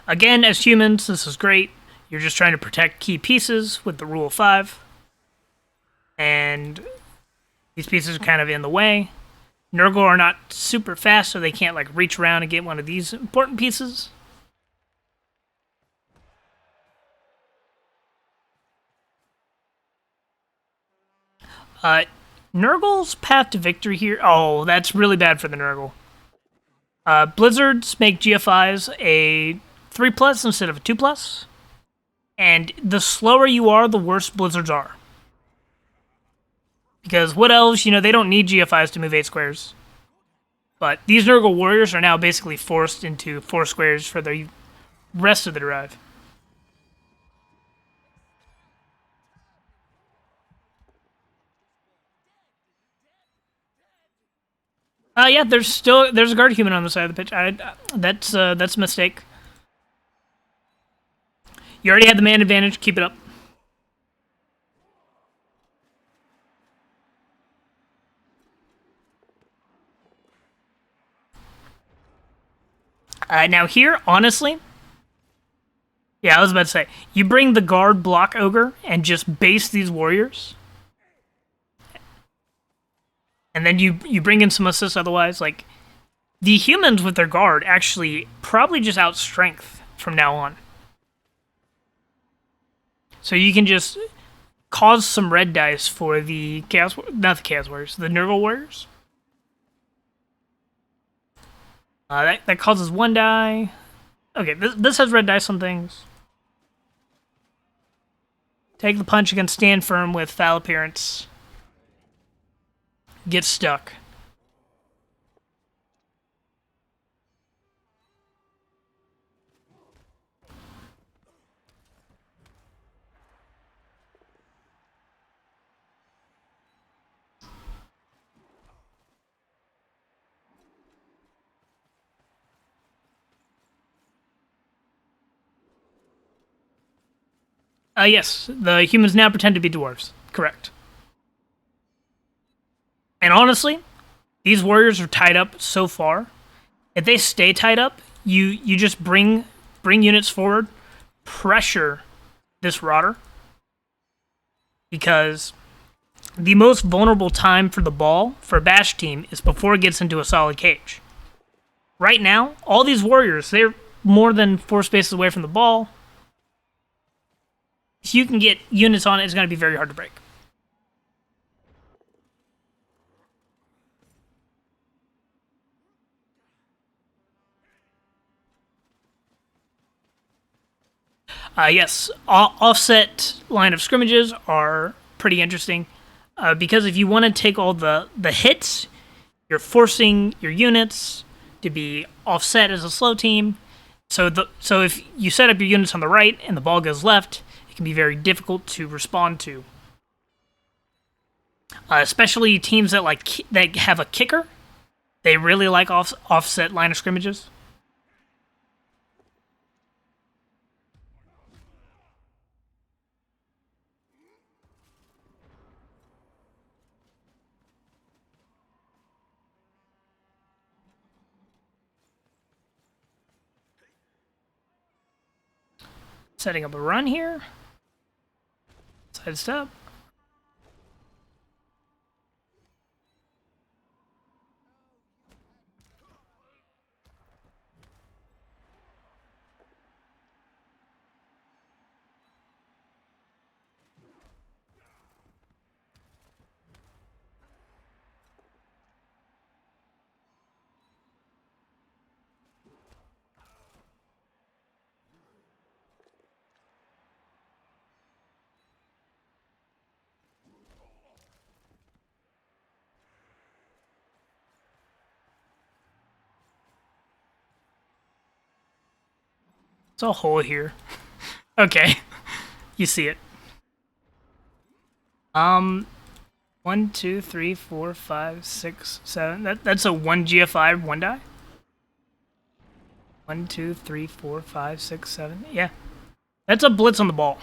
Again, as humans, this is great. You're just trying to protect key pieces with the rule of 5. And these pieces are kind of in the way. Nurgle are not super fast, so they can't like reach around and get one of these important pieces. Nurgle's path to victory here. Oh, that's really bad for the Nurgle. Blizzards make GFIs a 3+ instead of a 2+. And the slower you are, the worse Blizzards are. Because Wood Elves, they don't need GFIs to move 8 squares. But these Nurgle warriors are now basically forced into 4 squares for the rest of the drive. Yeah, there's a guard human on the side of the pitch. That's a mistake. You already had the man advantage. Keep it up. Now here, honestly, yeah, I was about to say, you bring the guard block ogre and just base these warriors. And then you bring in some assists otherwise. Like, the humans with their guard actually probably just outstrength from now on. So you can just cause some red dice for the not the Chaos Warriors, the Nurgle Warriors. That causes 1 die. Okay, this has red dice on things. Take the punch against Stand Firm with Foul Appearance. get stuck. Yes, the humans now pretend to be dwarves. Correct. And honestly, these warriors are tied up so far. If they stay tied up, you just bring units forward, pressure this rotter, because the most vulnerable time for the ball for a bash team is before it gets into a solid cage. Right now, all these warriors, they're more than 4 spaces away from the ball. If you can get units on it, it's going to be very hard to break. Yes, offset line of scrimmages are pretty interesting because if you want to take all the hits, you're forcing your units to be offset as a slow team. So if you set up your units on the right and the ball goes left, it can be very difficult to respond to. Especially teams that have a kicker, they really like offset line of scrimmages. Setting up a run here. Side step. It's a hole here. Okay. You see it. 1, 2, 3, 4, 5, 6, 7. That's a 1 GFI 1 die. 1, 2, 3, 4, 5, 6, 7. Yeah. That's a blitz on the ball.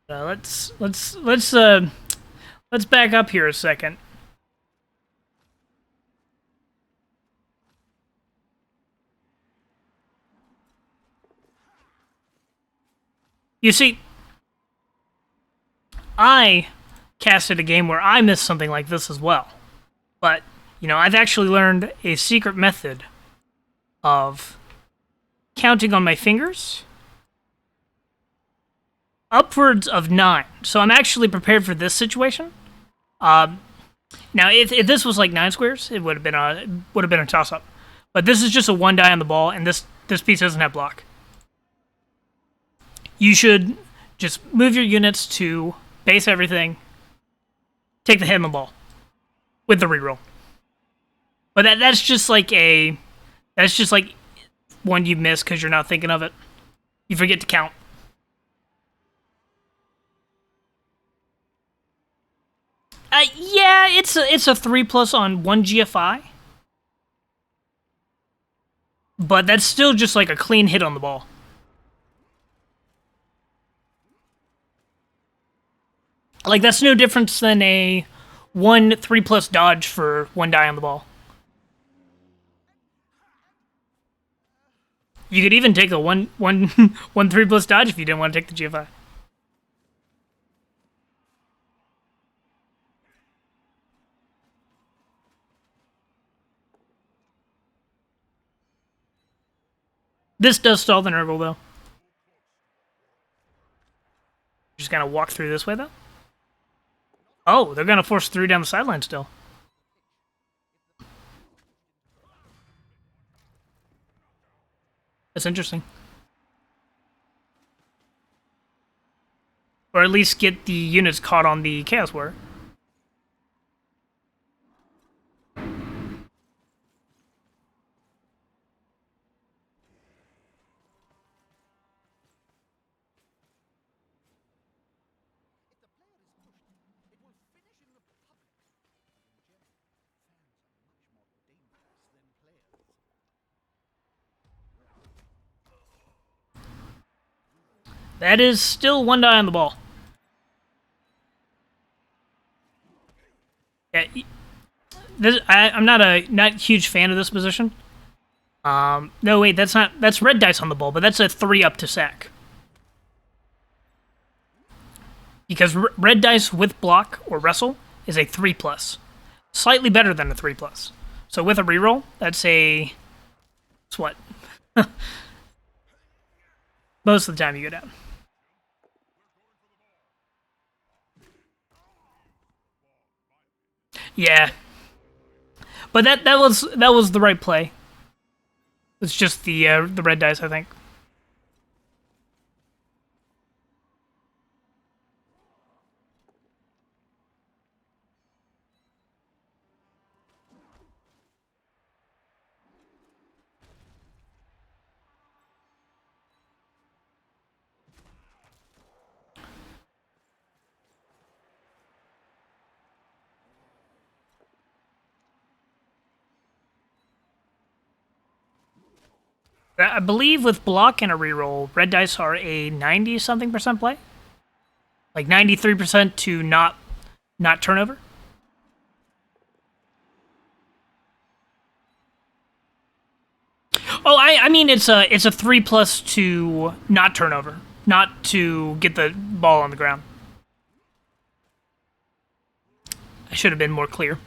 Let's back up here a second. You see, I casted a game where I missed something like this as well. But, I've actually learned a secret method of counting on my fingers upwards of 9. So I'm actually prepared for this situation. Now, if this was like 9 squares, it would have been a toss up. But this is just a 1 die on the ball, and this piece doesn't have block. You should just move your units to base everything, take the hit on the ball with the reroll. But that's just like one you miss because you're not thinking of it. You forget to count. Yeah, it's a 3+ on 1 GFI. But that's still just like a clean hit on the ball. Like, that's no difference than a 1 3+ dodge for 1 die on the ball. You could even take a 1 3+ dodge if you didn't want to take the GFI. This does stall the Nurgle, though. Just gonna walk through this way, though. Oh, they're gonna force through down the sideline still. That's interesting. Or at least get the units caught on the Chaos War. That is still one die on the ball. Yeah, I'm not a huge fan of this position. No, wait, that's red dice on the ball, but that's a 3 up to sack. Because red dice with block or wrestle is a 3+, slightly better than a 3+. So with a reroll, that's what? Most of the time you go down. Yeah, but that was the right play. It's just the red dice, I think. I believe with block and a reroll, red dice are a 90-something% play, like 93% to not turnover. Oh, I mean it's a 3+ to not turnover, not to get the ball on the ground. I should have been more clear.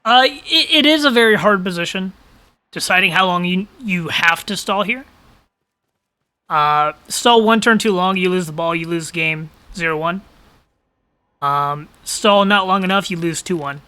It is a very hard position, deciding how long you have to stall here. Stall one turn too long, you lose the ball, you lose the game 0-1. Stall not long enough, you lose 2-1.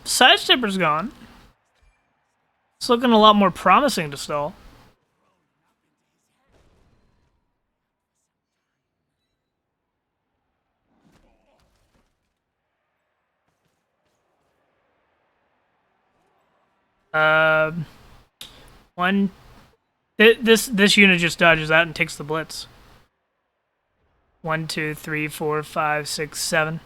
Sidestepper's gone. It's looking a lot more promising to stall. One. This unit just dodges out and takes the blitz. 1, 2, 3, 4, 5, 6, 7.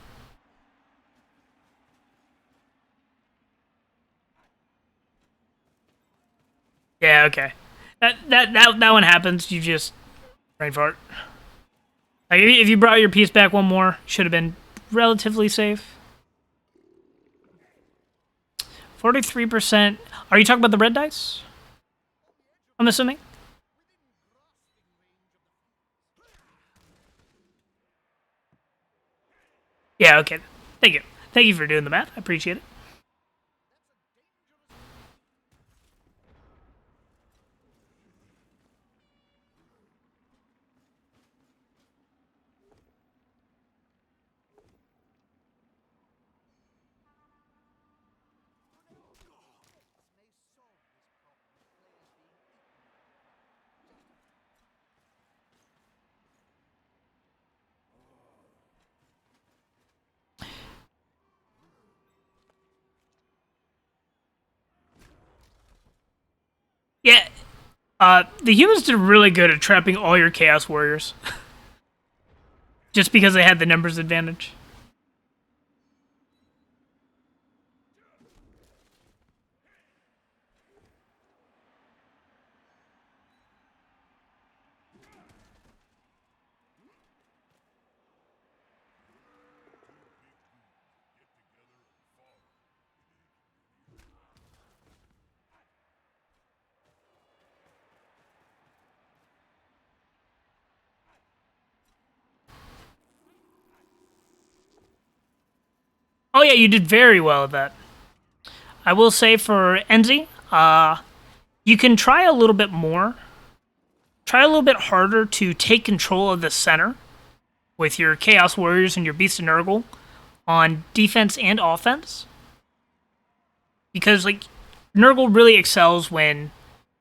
Yeah, okay. That one happens. You just brain fart. Like if you brought your piece back one more, should have been relatively safe. 43%. Are you talking about the red dice? I'm assuming. Yeah, okay. Thank you. Thank you for doing the math. I appreciate it. Yeah, the humans did really good at trapping all your Chaos Warriors. Just because they had the numbers advantage. Oh yeah, you did very well at that. I will say for Enzi, you can try a little bit more. Try a little bit harder to take control of the center with your Chaos Warriors and your Beast of Nurgle on defense and offense. Because like Nurgle really excels when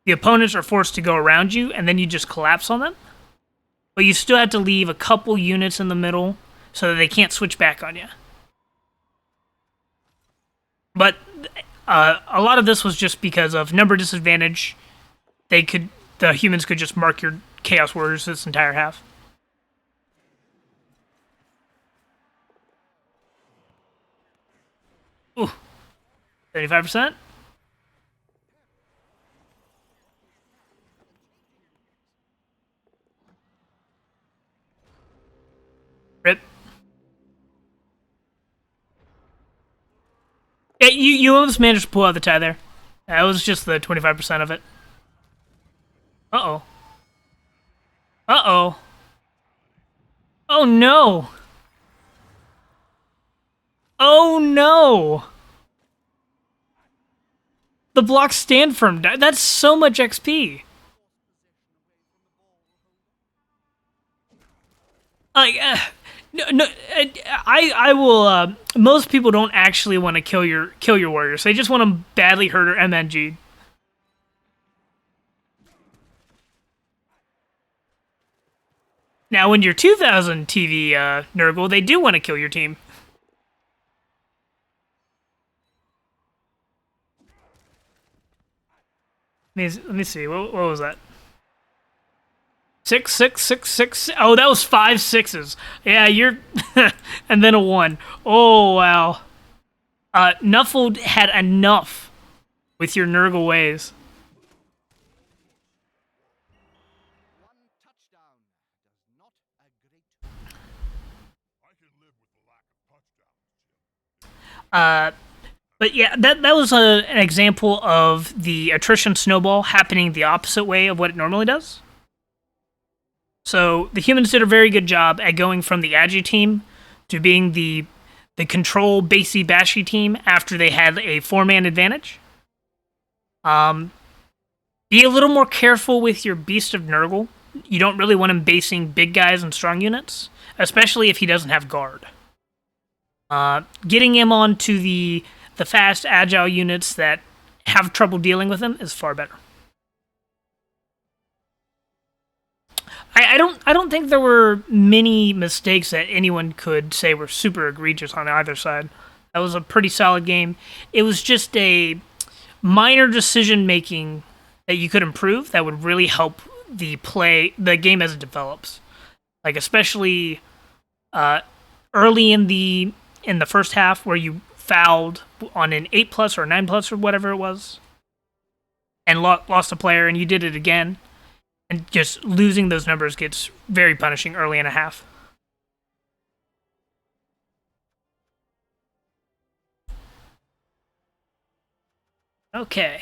the opponents are forced to go around you and then you just collapse on them. But you still have to leave a couple units in the middle so that they can't switch back on you. But a lot of this was just because of number disadvantage. The humans could just mark your Chaos Warriors this entire half. Ooh, 35%. Rip. Yeah, you almost managed to pull out the tie there. That was just the 25% of it. Uh-oh. Uh-oh. Oh, no. Oh, no. The blocks stand firm. That's so much XP. Like, no, I will. Most people don't actually want to kill your warriors. They just want to badly hurt or MNG. Now, when you're 2000 TV Nurgle, they do want to kill your team. Let me see. What was that? 6, 6, 6, 6. Oh, that was 5 sixes. Yeah, you're... and then a 1. Oh, wow. Nuffled had enough with your Nurgle ways. But yeah, that was an example of the attrition snowball happening the opposite way of what it normally does. So the humans did a very good job at going from the Agi team to being the control basey bashy team after they had a 4-man advantage. Be a little more careful with your Beast of Nurgle. You don't really want him basing big guys and strong units, especially if he doesn't have guard. Getting him onto the fast, agile units that have trouble dealing with him is far better. I don't think there were many mistakes that anyone could say were super egregious on either side. That was a pretty solid game. It was just a minor decision making that you could improve that would really help the game as it develops. Like especially early in the first half where you fouled on an 8+ or 9+ or whatever it was, and lost a player, and you did it again. And just losing those numbers gets very punishing early in a half. Okay.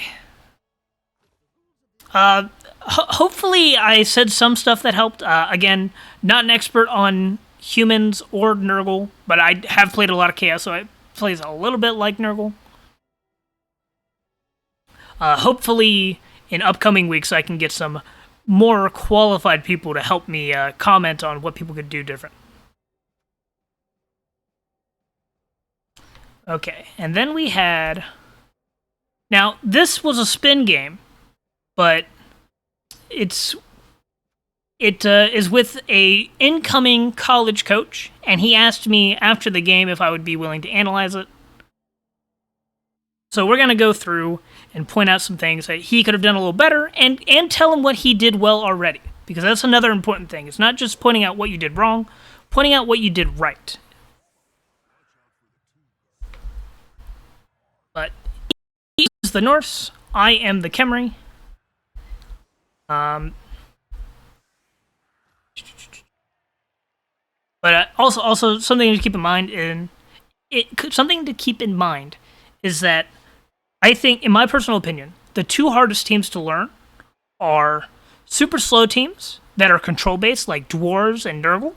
Hopefully I said some stuff that helped. Again, not an expert on humans or Nurgle, but I have played a lot of Chaos, so it plays a little bit like Nurgle. Hopefully in upcoming weeks I can get some more qualified people to help me comment on what people could do different. Okay, and then we had... Now, this was a spin game, but it is with a incoming college coach, and he asked me after the game if I would be willing to analyze it. So we're going to go through and point out some things that he could have done a little better, and tell him what he did well already, because that's another important thing. It's not just pointing out what you did wrong, pointing out what you did right. But he is the Norse, I am the Khemri. But also something to keep in mind is that I think, in my personal opinion, the two hardest teams to learn are super slow teams that are control-based, like Dwarves and Nurgle,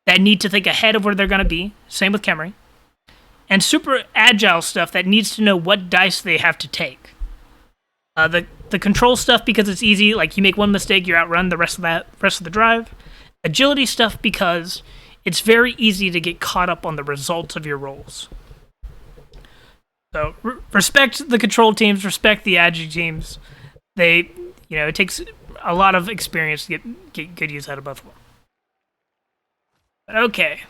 that need to think ahead of where they're going to be. Same with Khemri. and super agile stuff that needs to know what dice they have to take. The control stuff, because it's easy, like you make one mistake, you outrun the rest of the drive. Agility stuff, because it's very easy to get caught up on the results of your rolls. So respect the control teams, respect the agi teams. It takes a lot of experience to get good use out of both of them. But okay.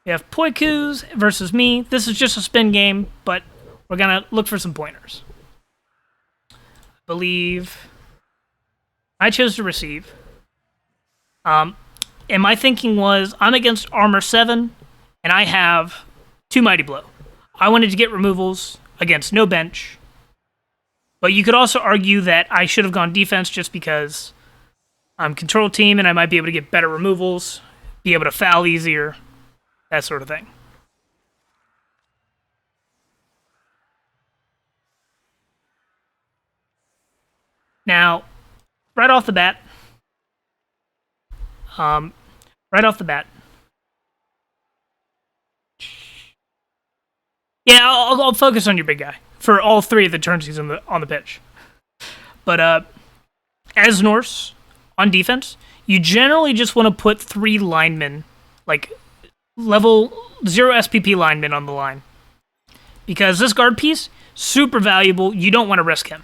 We have Poikus versus me. This is just a spin game, but we're going to look for some pointers. I believe I chose to receive. And my thinking was, I'm against Armor 7, and I have 2 Mighty Blow. I wanted to get removals against no bench. But you could also argue that I should have gone defense just because I'm control team and I might be able to get better removals, be able to foul easier, that sort of thing. Now, right off the bat, yeah, I'll focus on your big guy for all 3 of the turns he's on the pitch. But as Norse on defense, you generally just want to put 3 linemen, like level 0 SPP linemen on the line, because this guard piece super valuable. You don't want to risk him.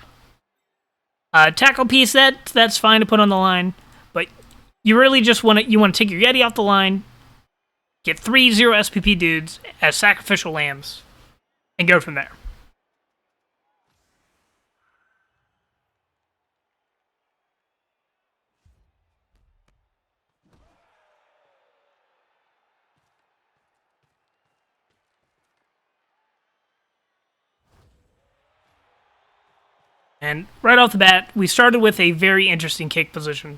Tackle piece that's fine to put on the line, but you really just want to take your Yeti off the line, get 3 0 SPP dudes as sacrificial lambs, and go from there. And right off the bat, we started with a very interesting kick position.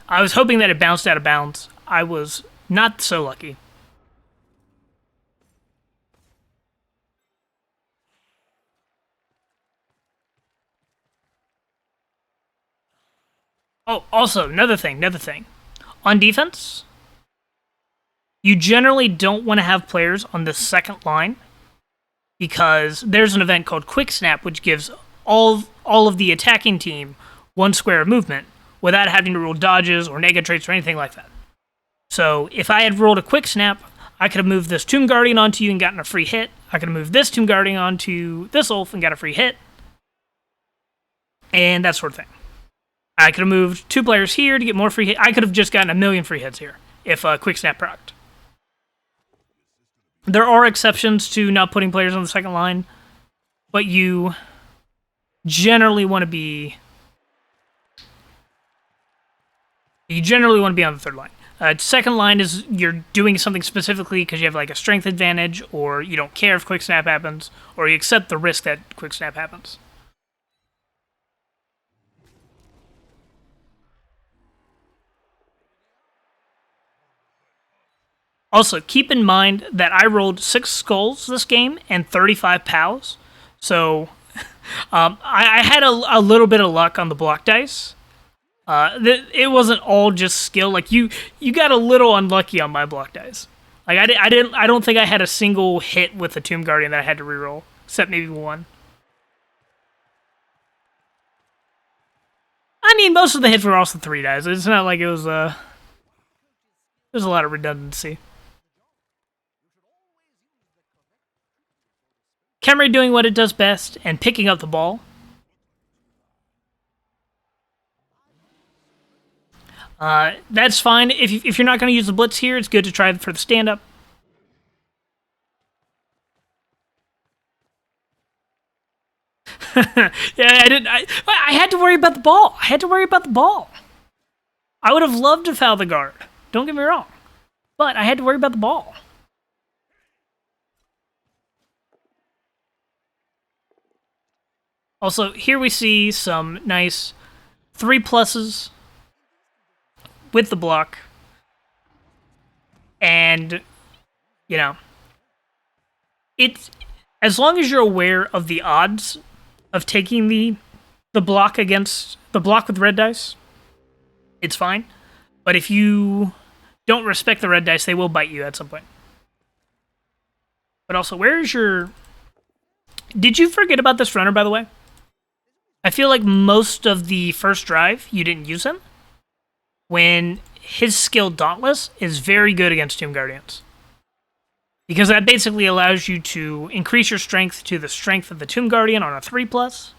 I was hoping that it bounced out of bounds. I was not so lucky. Oh, also, another thing. On defense, you generally don't want to have players on the second line, because there's an event called Quick Snap, which gives all of the attacking team 1 square of movement without having to roll dodges or nega traits or anything like that. So if I had rolled a Quick Snap, I could have moved this Tomb Guardian onto you and gotten a free hit. I could have moved this Tomb Guardian onto this Ulf and got a free hit. And that sort of thing. I could have moved 2 players here to get more free hits. I could have just gotten a million free hits here if Quick Snap procced. There are exceptions to not putting players on the second line, but you generally want to be on the third line. Second line is you're doing something specifically because you have like a strength advantage, or you don't care if Quick Snap happens, or you accept the risk that Quick Snap happens. Also, keep in mind that I rolled 6 skulls this game and 35 POWs, so I had a little bit of luck on the block dice. It wasn't all just skill. Like you got a little unlucky on my block dice. Like I don't think I had a single hit with the Tomb Guardian that I had to reroll, except maybe 1. I mean, most of the hits were also 3 dice. It's not like it was there's a lot of redundancy. Camry doing what it does best and picking up the ball. That's fine. If you're not going to use the blitz here, it's good to try for the stand-up. Yeah, I had to worry about the ball. I would have loved to foul the guard. Don't get me wrong. But I had to worry about the ball. Also, here we see some nice 3 pluses with the block. And, it's as long as you're aware of the odds of taking the block with red dice, it's fine. But if you don't respect the red dice, they will bite you at some point. But also, where is your... Did you forget about this runner, by the way? I feel like most of the first drive, you didn't use him. When his skill Dauntless is very good against Tomb Guardians. Because that basically allows you to increase your strength to the strength of the Tomb Guardian on a 3+,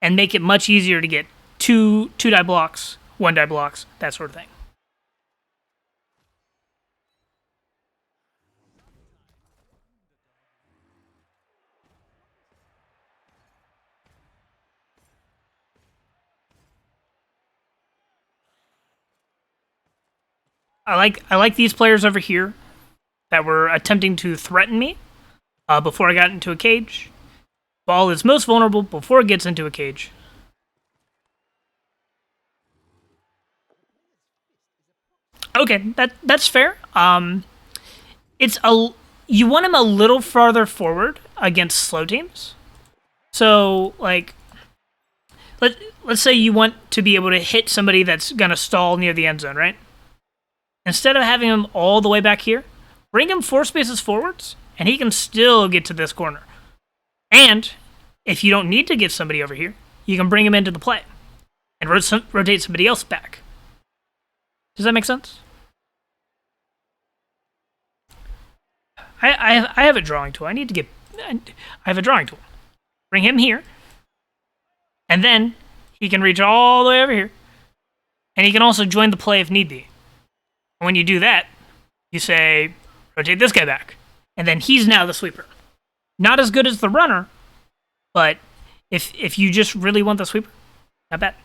and make it much easier to get two die blocks, 1 die blocks, that sort of thing. I like these players over here that were attempting to threaten me before I got into a cage. Ball is most vulnerable before it gets into a cage. Okay, that's fair. It's a you want him a little farther forward against slow teams. So like, let's say you want to be able to hit somebody that's gonna stall near the end zone, right? Instead of having him all the way back here, bring him 4 spaces forwards, and he can still get to this corner. And if you don't need to get somebody over here, you can bring him into the play and rotate somebody else back. Does that make sense? I have a drawing tool. I have a drawing tool. Bring him here, and then he can reach all the way over here, and he can also join the play if need be. And when you do that, you say, rotate this guy back, and then he's now the sweeper. Not as good as the runner, but if you just really want the sweeper, not bad.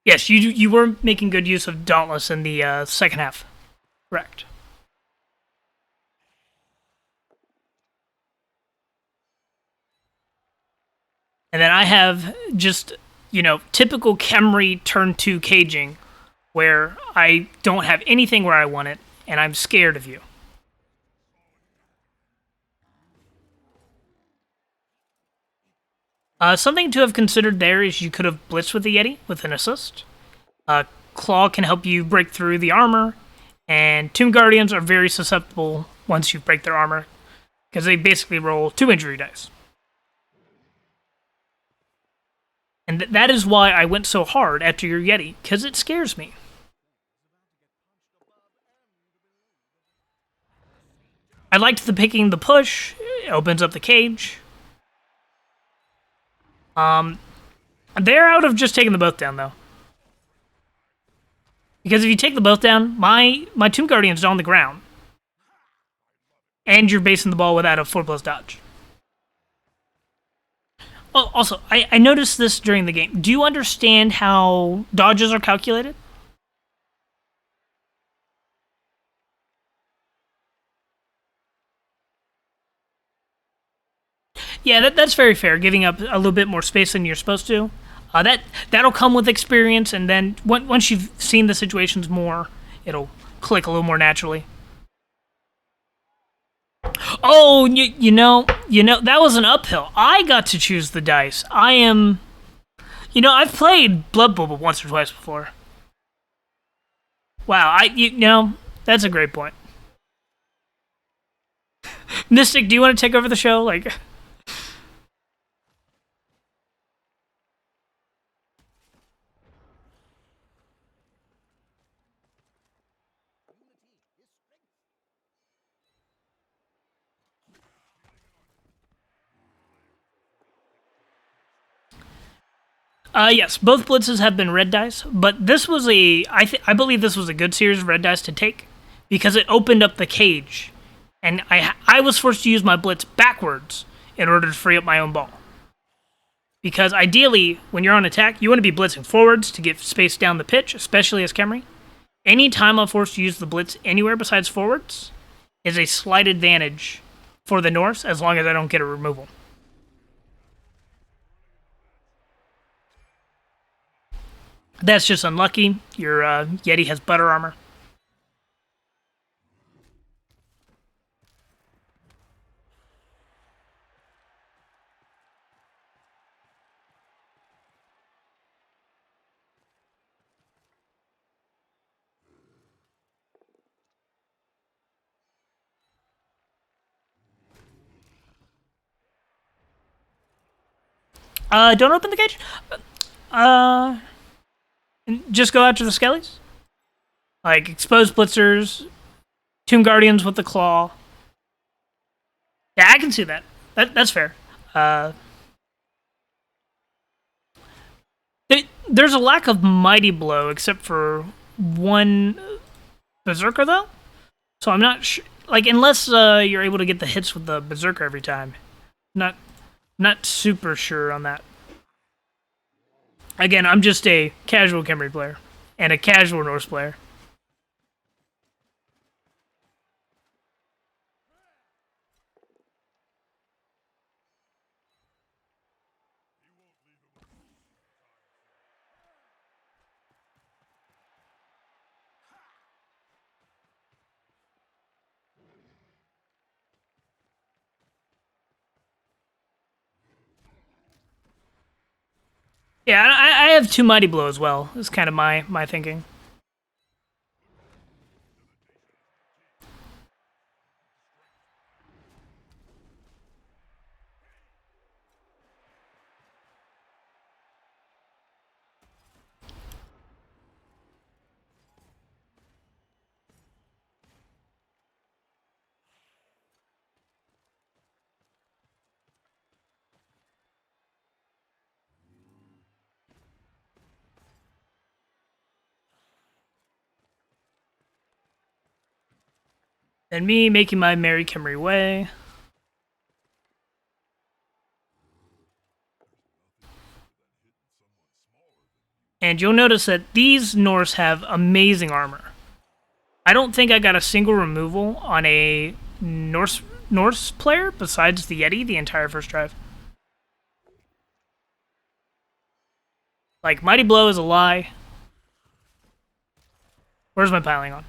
Yes, you were making good use of Dauntless in the second half. Correct. And then I have just, typical Khemri turn 2 caging, where I don't have anything where I want it, and I'm scared of you. Something to have considered there is you could have blitzed with the Yeti with an assist. Claw can help you break through the armor, and Tomb Guardians are very susceptible once you break their armor, because they basically roll 2 injury dice. And that is why I went so hard after your Yeti, because it scares me. I liked the picking the push. It opens up the cage. They're out of just taking the both down, though. Because if you take the both down, my Tomb Guardian's on the ground. And you're basing the ball without a 4+ dodge. Oh, also, I noticed this during the game. Do you understand how dodges are calculated? Yeah, that's very fair, giving up a little bit more space than you're supposed to. That'll come with experience, and then once you've seen the situations more, it'll click a little more naturally. Oh, you know, that was an uphill. I got to choose the dice. I've played Blood Bowl once or twice before. Wow, that's a great point. Mystic, do you want to take over the show? Yes, both blitzes have been red dice, but this was I believe this was a good series of red dice to take because it opened up the cage, and I was forced to use my blitz backwards in order to free up my own ball. Because ideally, when you're on attack, you want to be blitzing forwards to get space down the pitch, especially as Khemri. Anytime I'm forced to use the blitz anywhere besides forwards is a slight advantage for the Norse as long as I don't get a removal. That's just unlucky. Your Yeti has butter armor. Don't open the cage. Uh, just go after the skellies. Like exposed blitzers, Tomb Guardians with the claw. Yeah, I can see that. That's fair. Uh, there's a lack of Mighty Blow except for one Berserker though. So I'm not sure. Like unless you're able to get the hits with the Berserker every time. Not super sure on that. Again, I'm just a casual Khemri player and a casual Norse player. Yeah, I have two Mighty Blow as well. Is kind of my thinking. And me making my merry Khemri way. And you'll notice that these Norse have amazing armor. I don't think I got a single removal on a Norse player besides the Yeti the entire first drive. Like, Mighty Blow is a lie. Where's my piling on?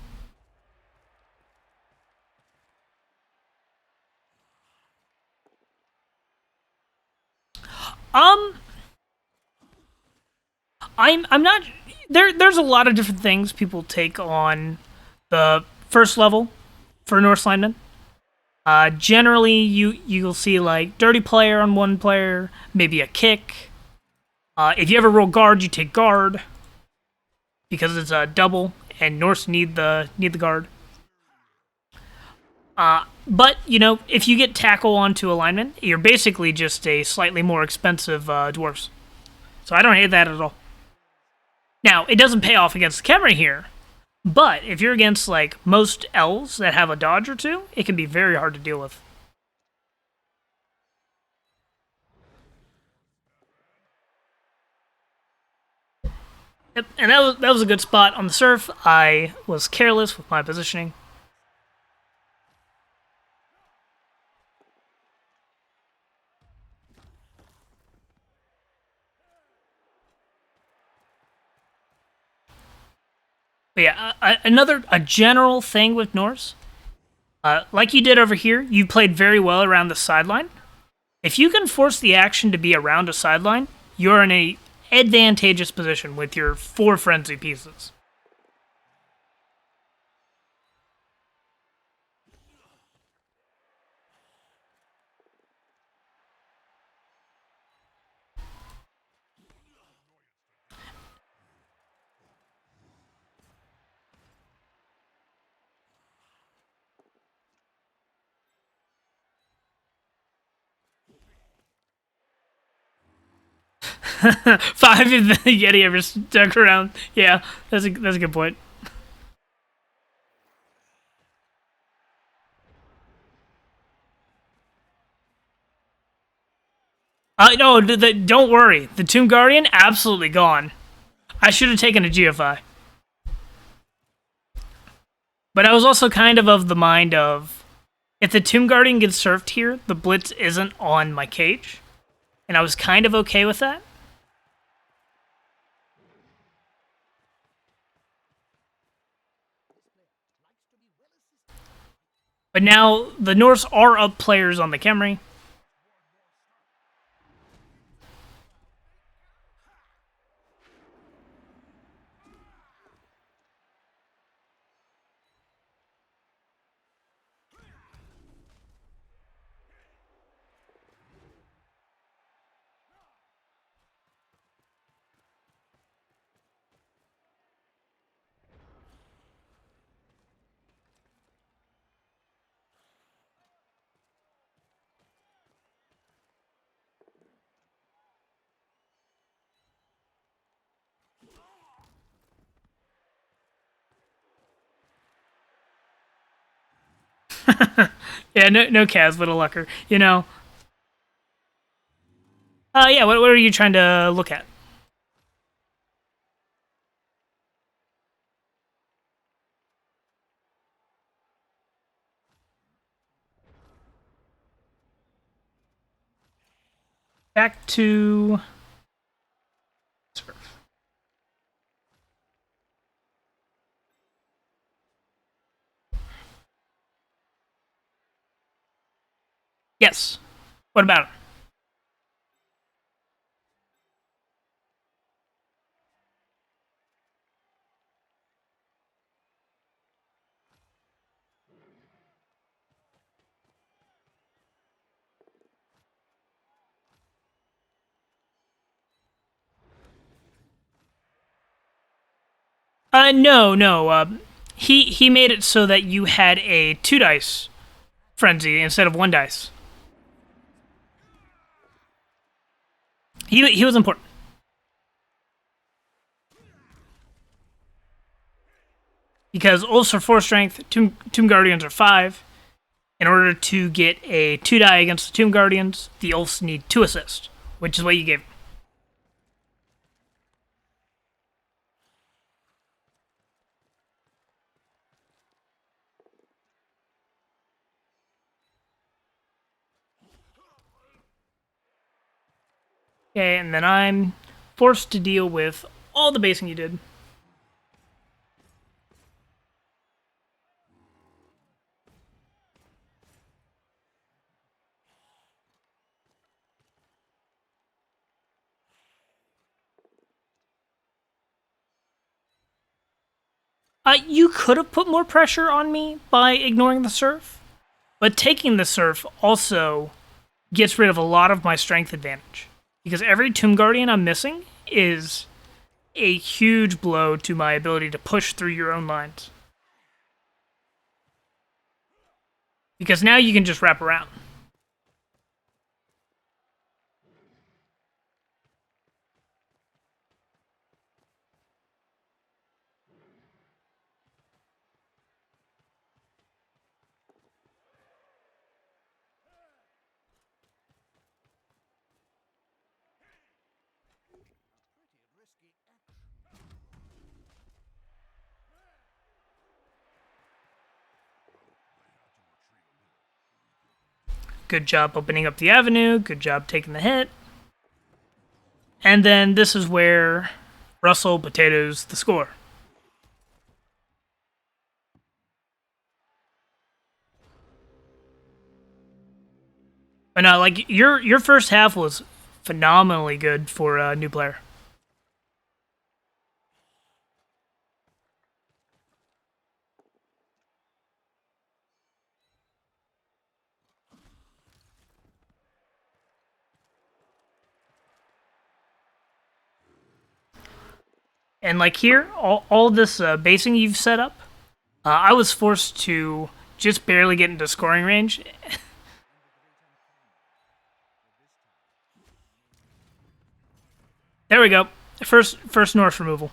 Um, I'm not there's a lot of different things people take on the first level for Norse linemen. Generally you'll see like dirty player on one player, maybe a kick. If you ever roll guard, you take guard because it's a double, and Norse need the guard. But you know, if you get tackle onto a lineman, you're basically just a slightly more expensive dwarves. So I don't hate that at all. Now, it doesn't pay off against the Khemri here, but if you're against like most elves that have a dodge or two, it can be very hard to deal with. Yep, and that was a good spot on the surf. I was careless with my positioning. But yeah, a general thing with Norse, like you did over here, you played very well around the sideline. If you can force the action to be around a sideline, you're in a advantageous position with your 4 frenzy pieces. Five if the Yeti ever stuck around. Yeah, that's a good point. No, don't worry. The Tomb Guardian absolutely gone. I should have taken a GFI, but I was also kind of the mind of if the Tomb Guardian gets surfed here, the Blitz isn't on my cage, and I was kind of okay with that. But now the Norse are up players on the Khemri. Yeah, no Kaz, but a Lucker. You know. Yeah. What are you trying to look at? Back to. Yes. What about it? No, no. He made it so that you had a 2 dice frenzy instead of 1 dice. He was important. Because Ulfs are 4 strength, Tomb Guardians are 5. In order to get a 2 die against the Tomb Guardians, the Ulfs need 2 assists, which is what you gave. Okay, and then I'm forced to deal with all the basing you did. You could have put more pressure on me by ignoring the surf, but taking the surf also gets rid of a lot of my strength advantage. Because every Tomb Guardian I'm missing is a huge blow to my ability to push through your own lines. Because now you can just wrap around. Good job opening up the avenue. Good job taking the hit. And then this is where Russell potatoes the score. But no, like your first half was phenomenally good for a new player. And like here, all this basing you've set up, I was forced to just barely get into scoring range. There we go. First Norse removal.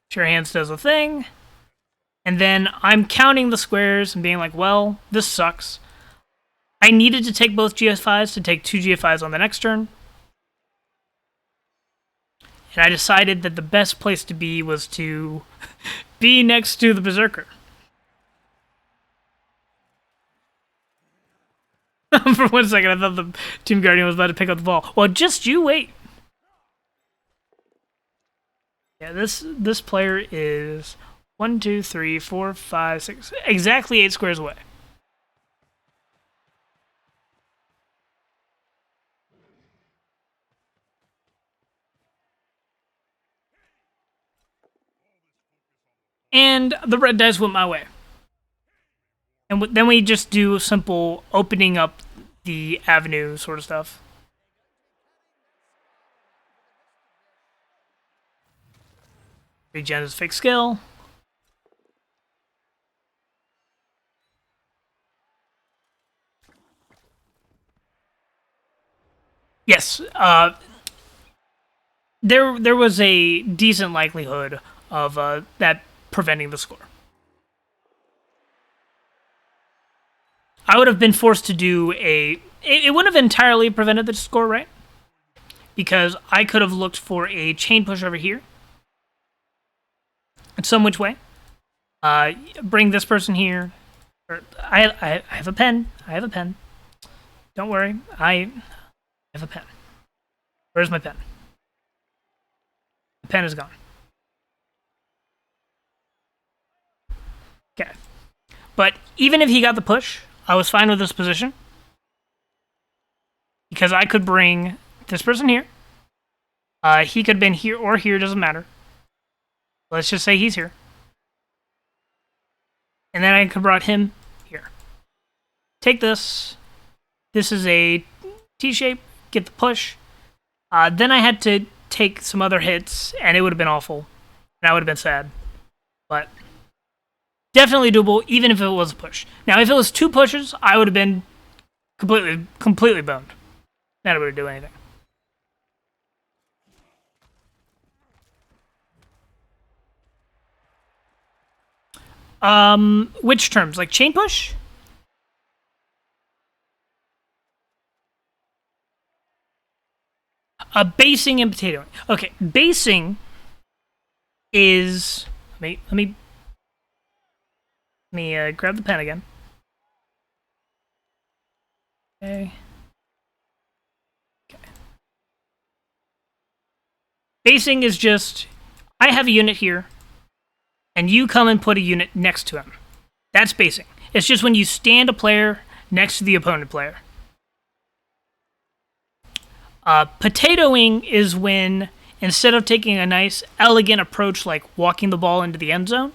Sure Hands does a thing. And then I'm counting the squares and being like, well, this sucks. I needed to take both GF5s to take 2 GF5s on the next turn. And I decided that the best place to be was to be next to the Berserker. For 1 second, I thought the Tomb Guardian was about to pick up the ball. Well, just you wait. Yeah, this player is 1, 2, 3, 4, 5, 6, exactly 8 squares away. And the red dice went my way. And then we just do simple opening up the avenue sort of stuff. Regen is fixed skill. Yes. There was a decent likelihood of that preventing the score. I would have been forced to do it wouldn't have entirely prevented the score, right? Because I could have looked for a chain push over here in some which way. Bring this person here. I have a pen. I have a pen. Don't worry. I have a pen. Where's my pen? The pen is gone. Okay. But even if he got the push, I was fine with this position. Because I could bring this person here. He could have been here or here, doesn't matter. Let's just say he's here. And then I could have brought him here. Take this. This is a T-shape. Get the push. Then I had to take some other hits, and it would have been awful. And I would have been sad. But definitely doable, even if it was a push. Now, if it was 2 pushes, I would have been completely boned. Not able to do anything. Which terms? Like chain push? Basing and potatoing. Okay, basing is... Let me grab the pen again. Okay. Basing is just, I have a unit here, and you come and put a unit next to him. That's basing. It's just when you stand a player next to the opponent player. Potatoing is when, instead of taking a nice, elegant approach like walking the ball into the end zone,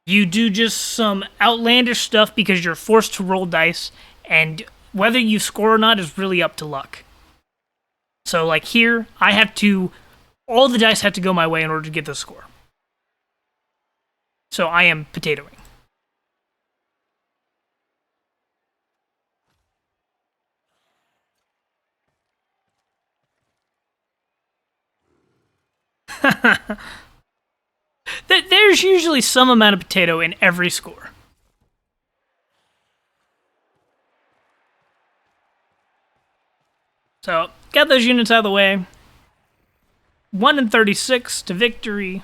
you do just some outlandish stuff because you're forced to roll dice, and whether you score or not is really up to luck. So, like here, all the dice have to go my way in order to get the score. So I am potatoing. There's usually some amount of potato in every score. So, got those units out of the way. 1-36 to victory.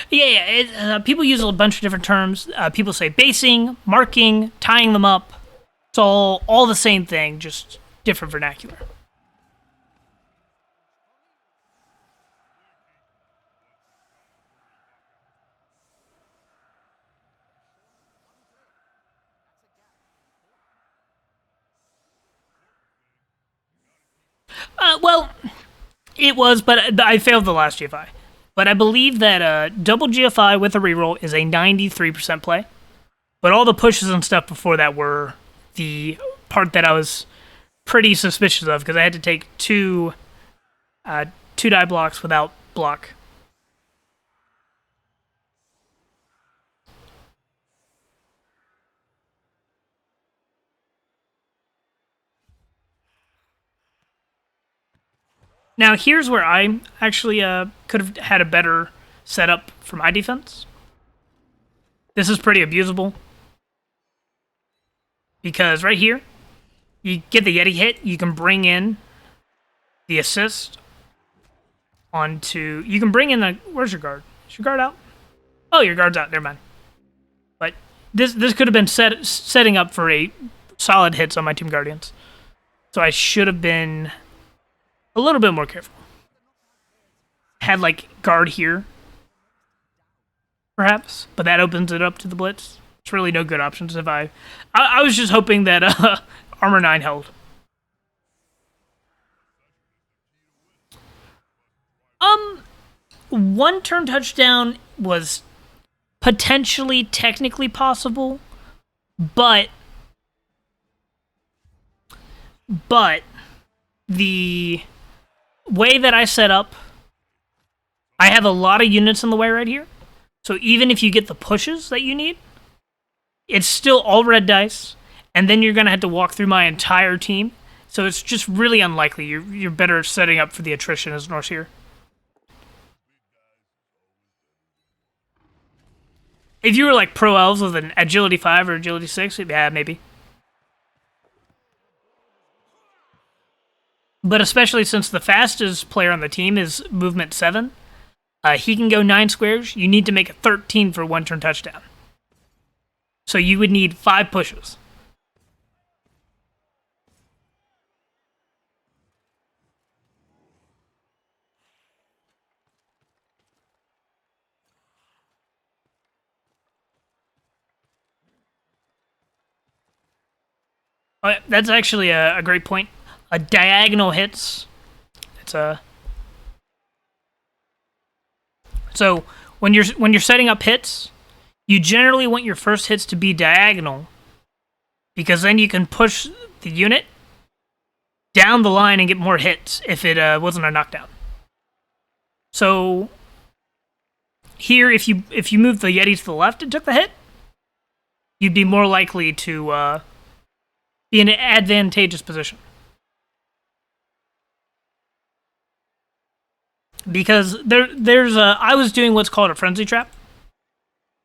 Yeah. People use a bunch of different terms. People say basing, marking, tying them up. It's all the same thing, just different vernacular. Well, it was, but I failed the last GFI. But I believe that double GFI with a reroll is a 93% play. But all the pushes and stuff before that were the part that I was pretty suspicious of, because I had to take two die blocks without block. Now, here's where I actually could have had a better setup for my defense. This is pretty abusable. Because right here, you get the Yeti hit, you can bring in the assist onto... You can bring in the... Where's your guard? Is your guard out? Oh, your guard's out. Never mind. But this could have been setting up for a solid hits on my Tomb Guardians. So I should have been a little bit more careful. Had, like, guard here, perhaps, but that opens it up to the blitz. It's really no good options if I was just hoping that Armor 9 held. One turn touchdown was potentially technically possible, but the way that I set up, I have a lot of units in the way right here. So even if you get the pushes that you need, it's still all red dice, and then you're going to have to walk through my entire team. So it's just really unlikely. You're better setting up for the attrition as Norse here. If you were like pro elves with an agility 5 or agility 6, yeah, maybe. But especially since the fastest player on the team is movement 7, he can go 9 squares. You need to make it 13 for 1 turn touchdown. So you would need 5 pushes. Oh, yeah, that's actually a great point. A diagonal hits. It's a so when you're setting up hits, you generally want your first hits to be diagonal, because then you can push the unit down the line and get more hits if it wasn't a knockdown. So here, if you move the Yeti to the left and took the hit, you'd be more likely to be in an advantageous position. Because I was doing what's called a frenzy trap,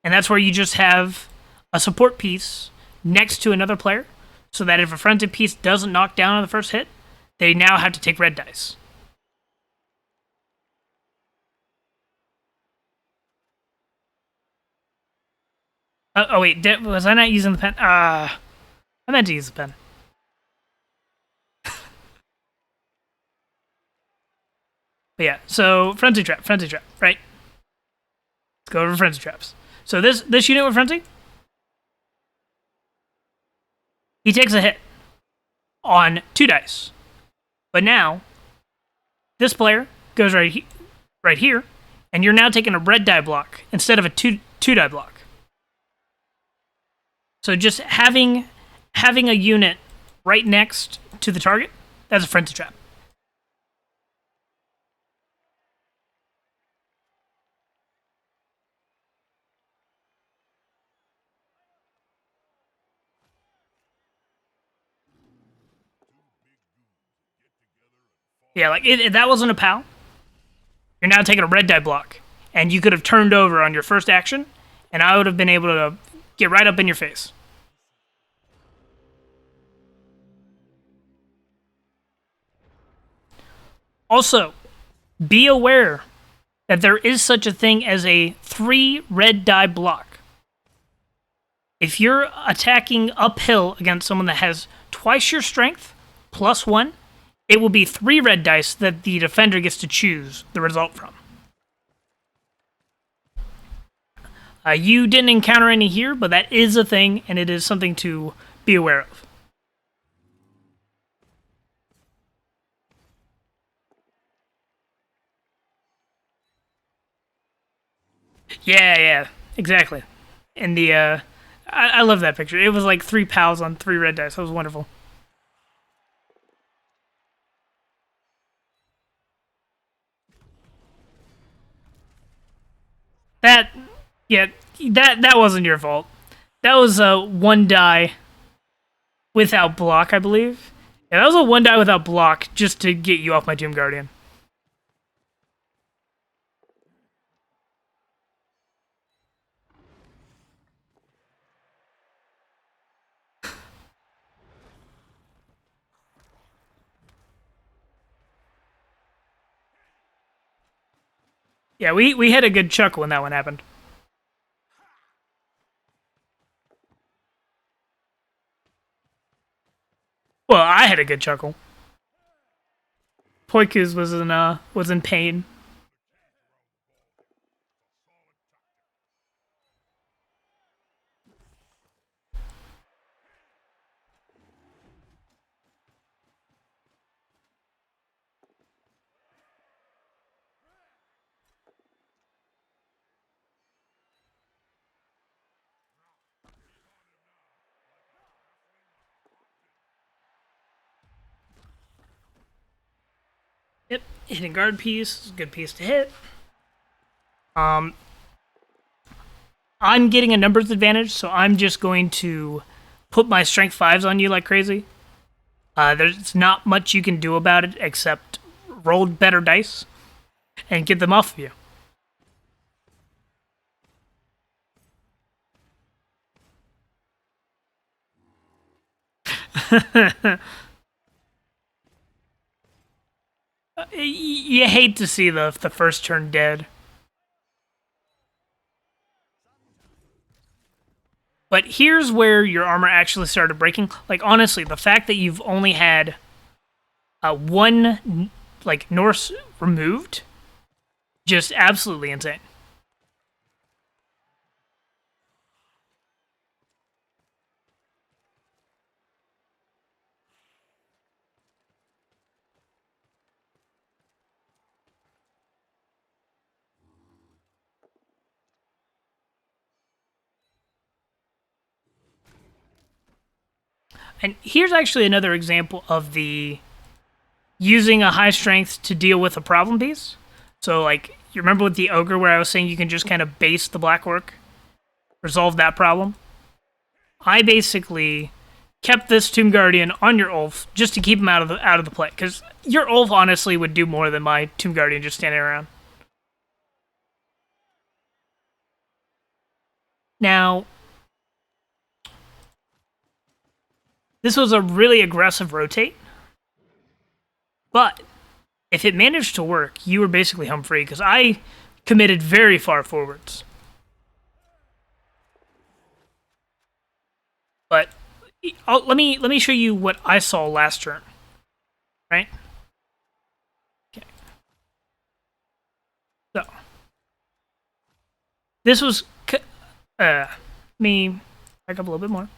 and that's where you just have a support piece next to another player, so that if a frenzy piece doesn't knock down on the first hit, they now have to take red dice. Oh wait, was I not using the pen? I meant to use the pen. But yeah, so frenzy trap, right? Let's go over frenzy traps. So this unit with frenzy, he takes a hit on 2 dice. But now, this player goes right here, and you're now taking a red die block instead of a two die block. So just having a unit right next to the target, that's a frenzy trap. Yeah, like if that wasn't a POW, you're now taking a red die block, and you could have turned over on your first action, and I would have been able to get right up in your face. Also, be aware that there is such a thing as a 3 red die block. If you're attacking uphill against someone that has twice your strength, +1, it will be 3 red dice that the defender gets to choose the result from. You didn't encounter any here, but that is a thing, and it is something to be aware of. Yeah, exactly. And I love that picture. It was like 3 POWs on 3 red dice. That was wonderful. That wasn't your fault. That was a 1 die without block, I believe. Yeah, that was a 1 die without block just to get you off my Doom Guardian. Yeah, we had a good chuckle when that one happened. Well, I had a good chuckle. Poikuz was in pain. Yep, hitting guard piece is a good piece to hit. I'm getting a numbers advantage, so I'm just going to put my strength 5s on you like crazy. There's not much you can do about it except roll better dice and get them off of you. You hate to see the first turn dead. But here's where your armor actually started breaking. Like, honestly, the fact that you've only had one, like, Norse removed, just absolutely insane. And here's actually another example of the using a high strength to deal with a problem piece. So, like, you remember with the ogre where I was saying you can just kind of base the black orc, resolve that problem? I basically kept this Tomb Guardian on your Ulf just to keep him out of the play, because your Ulf honestly would do more than my Tomb Guardian just standing around. Now, this was a really aggressive rotate, but if it managed to work, you were basically home free, because I committed very far forwards. But let me show you what I saw last turn, right? Okay. So this was me back up a little bit more.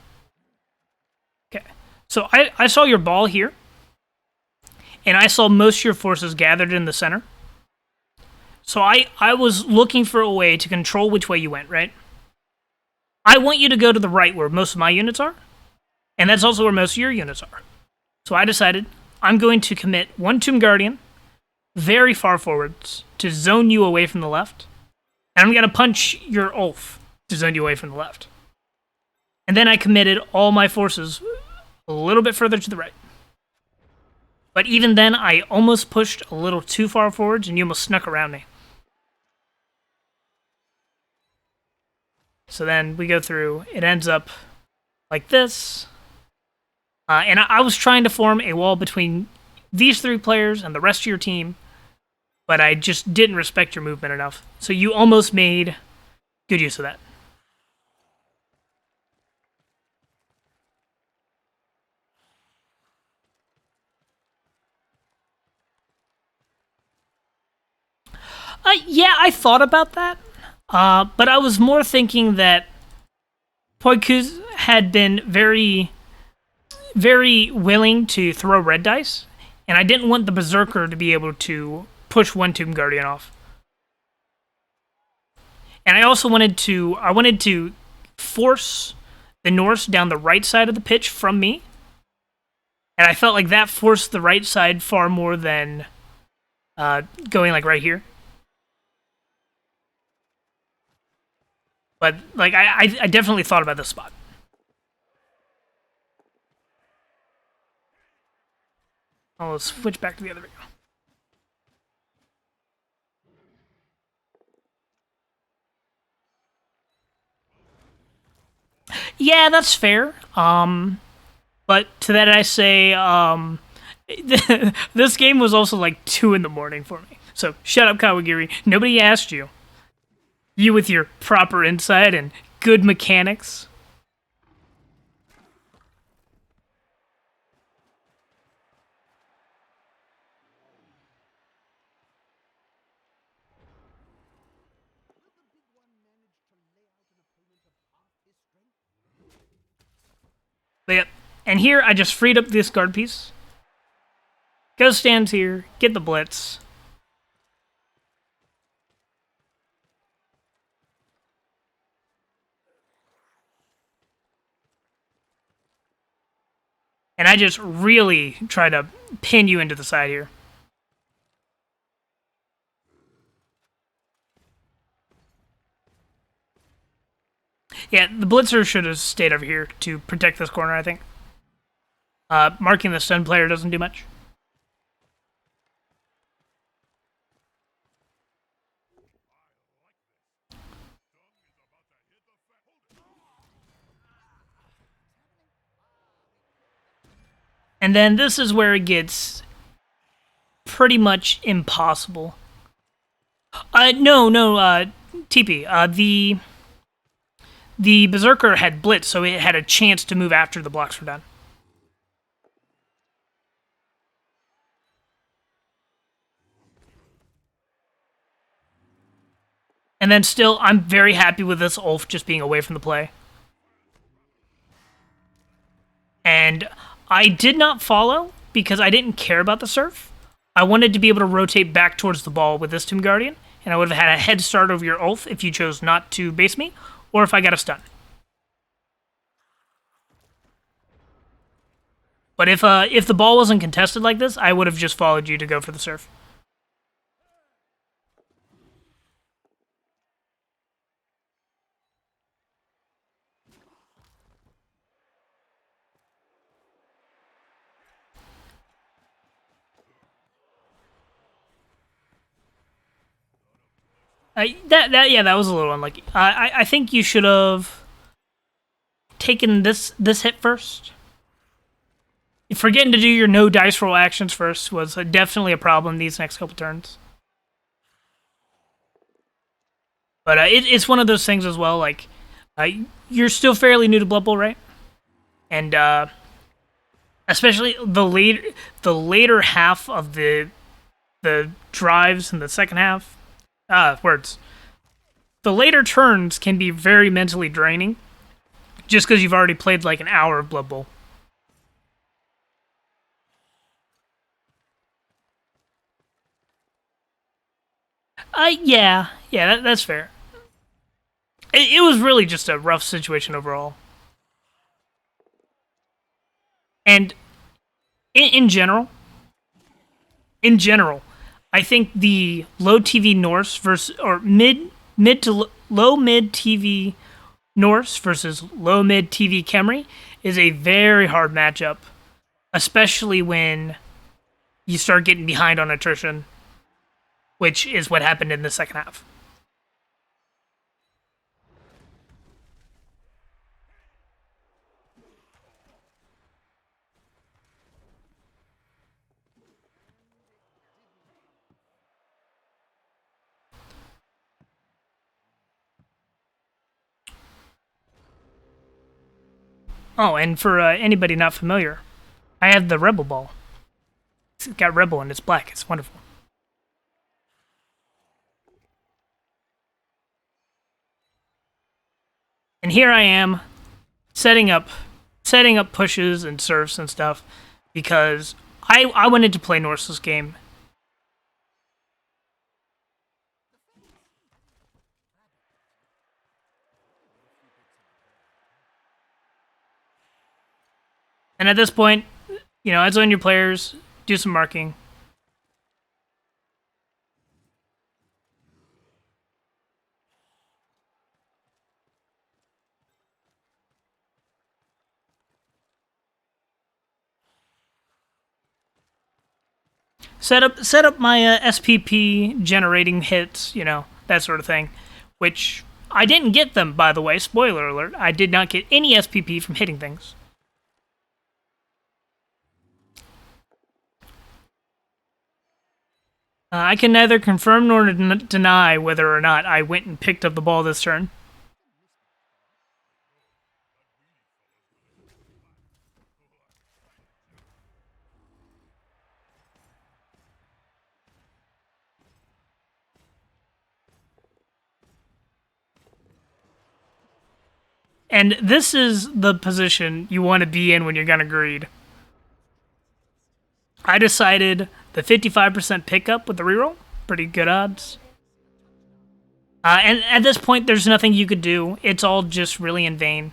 Okay. So I saw your ball here, and I saw most of your forces gathered in the center. So I was looking for a way to control which way you went, right? I want you to go to the right where most of my units are, and that's also where most of your units are. So I decided I'm going to commit one Tomb Guardian very far forwards to zone you away from the left, and I'm going to punch your Ulf to zone you away from the left. And then I committed all my forces a little bit further to the right. But even then, I almost pushed a little too far forwards, and you almost snuck around me. So then we go through, it ends up like this. And I was trying to form a wall between these three players and the rest of your team, but I just didn't respect your movement enough. So you almost made good use of that. Yeah, I thought about that. But I was more thinking that Poikuz had been very, very willing to throw red dice, and I didn't want the Berserker to be able to push one Tomb Guardian off. And I also wanted to force the Norse down the right side of the pitch from me, and I felt like that forced the right side far more than going like right here. But, like, I definitely thought about this spot. I'll switch back to the other video. Yeah, that's fair. But to that I say, this game was also like 2 in the morning for me. So, shut up, Kawagiri. Nobody asked you. You with your proper insight and good mechanics. But yep. And here I just freed up this guard piece. Go stand here, get the blitz. And I just really try to pin you into the side here. Yeah, the blitzer should have stayed over here to protect this corner, I think. Marking the stun player doesn't do much. And then this is where it gets pretty much impossible. No, TP. The Berserker had blitz, so it had a chance to move after the blocks were done. And then still, I'm very happy with this Ulf just being away from the play. And I did not follow because I didn't care about the surf. I wanted to be able to rotate back towards the ball with this Tomb Guardian, and I would have had a head start over your Ulf if you chose not to base me, or if I got a stun. But if the ball wasn't contested like this, I would have just followed you to go for the surf. That was a little unlucky. I think you should have taken this hit first. Forgetting to do your no dice roll actions first was definitely a problem these next couple turns. But it's one of those things as well. Like you're still fairly new to Blood Bowl, right? And especially the later half of the drives in the second half. Words. The later turns can be very mentally draining, just because you've already played like an hour of Blood Bowl. That's fair. It was really just a rough situation overall. And in general, I think the low TV Norse versus or mid to low mid TV Norse versus low mid TV Khemri is a very hard matchup, especially when you start getting behind on attrition, which is what happened in the second half. Oh, and for anybody not familiar, I have the Rebbl ball. It's got Rebbl and it's black. It's wonderful. And here I am, setting up pushes and surfs and stuff because I wanted to play Norse this game. And at this point, as on your players, do some marking. Set up my SPP generating hits, that sort of thing, which I didn't get them, by the way. Spoiler alert, I did not get any SPP from hitting things. I can neither confirm nor deny whether or not I went and picked up the ball this turn. And this is the position you want to be in when you're gonna greed. I decided the 55% pickup with the reroll, pretty good odds. And at this point, there's nothing you could do. It's all just really in vain.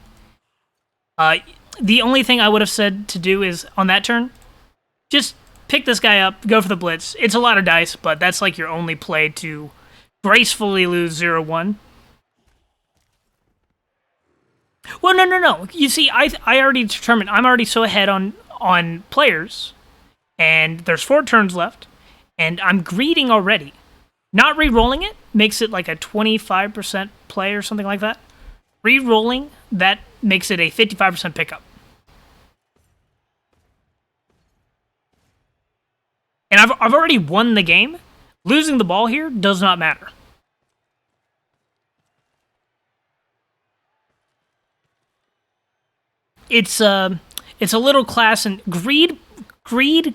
The only thing I would have said to do is, on that turn, just pick this guy up, go for the blitz. It's a lot of dice, but that's like your only play to gracefully lose 0-1. Well, no. You see, I already determined. I'm already so ahead on players, and there's 4 turns left, and I'm greeting already. Not re-rolling it makes it like a 25% play or something like that. Re-rolling, that makes it a 55% pickup. And I've already won the game. Losing the ball here does not matter. It's a little class and greed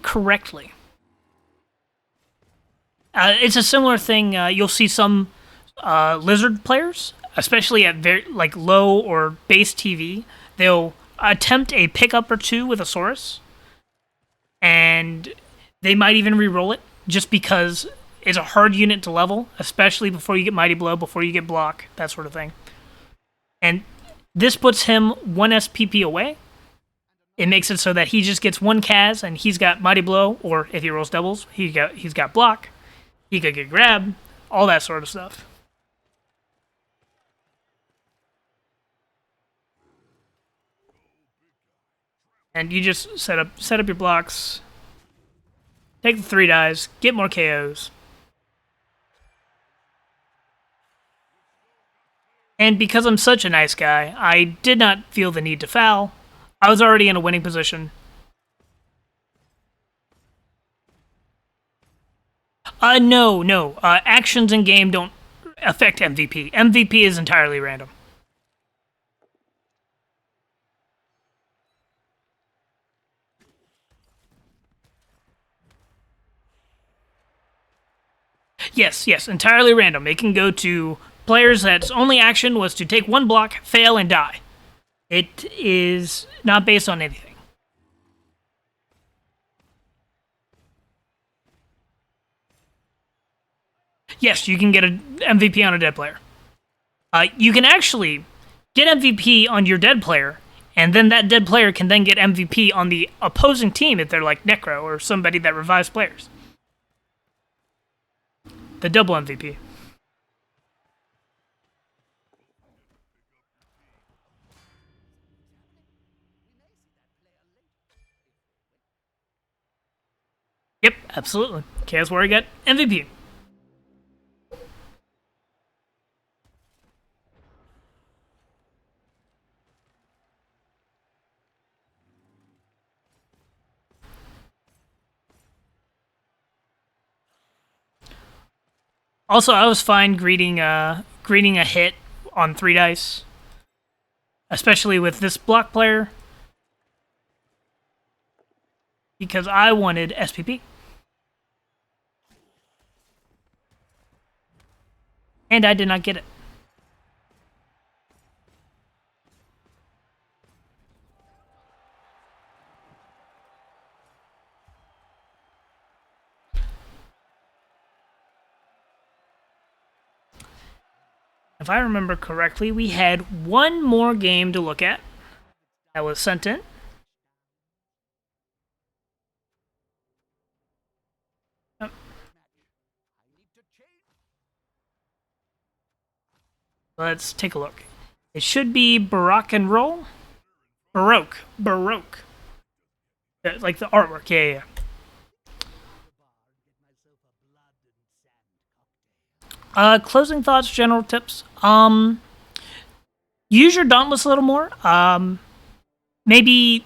correctly. It's a similar thing. You'll see some lizard players, especially at very like low or base TV. They'll attempt a pickup or two with a Saurus, and they might even re-roll it just because it's a hard unit to level, especially before you get Mighty Blow, before you get Block, that sort of thing. And this puts him 1 SPP away. It makes it so that he just gets 1 Kaz, and he's got Mighty Blow, or if he rolls doubles, he's got Block. He could get Grab, all that sort of stuff. And you just set up your blocks, take the 3 dies, get more KOs. And because I'm such a nice guy, I did not feel the need to foul. I was already in a winning position. No. Actions in game don't affect MVP. MVP is entirely random. Yes, entirely random. It can go to players that's only action was to take 1 block, fail, and die. It is not based on anything. Yes, you can get an MVP on a dead player. You can actually get MVP on your dead player, and then that dead player can then get MVP on the opposing team if they're like Necro or somebody that revives players. The double MVP. Yep, absolutely. Chaos Warrior got MVP. Also, I was fine greeting a hit on 3 dice, especially with this block player, because I wanted SPP. And I did not get it. If I remember correctly, we had 1 more game to look at that was sent in. Let's take a look. It should be Baroque and Roll. Baroque. Like the artwork, yeah. Closing thoughts, general tips. Use your Dauntless a little more. Maybe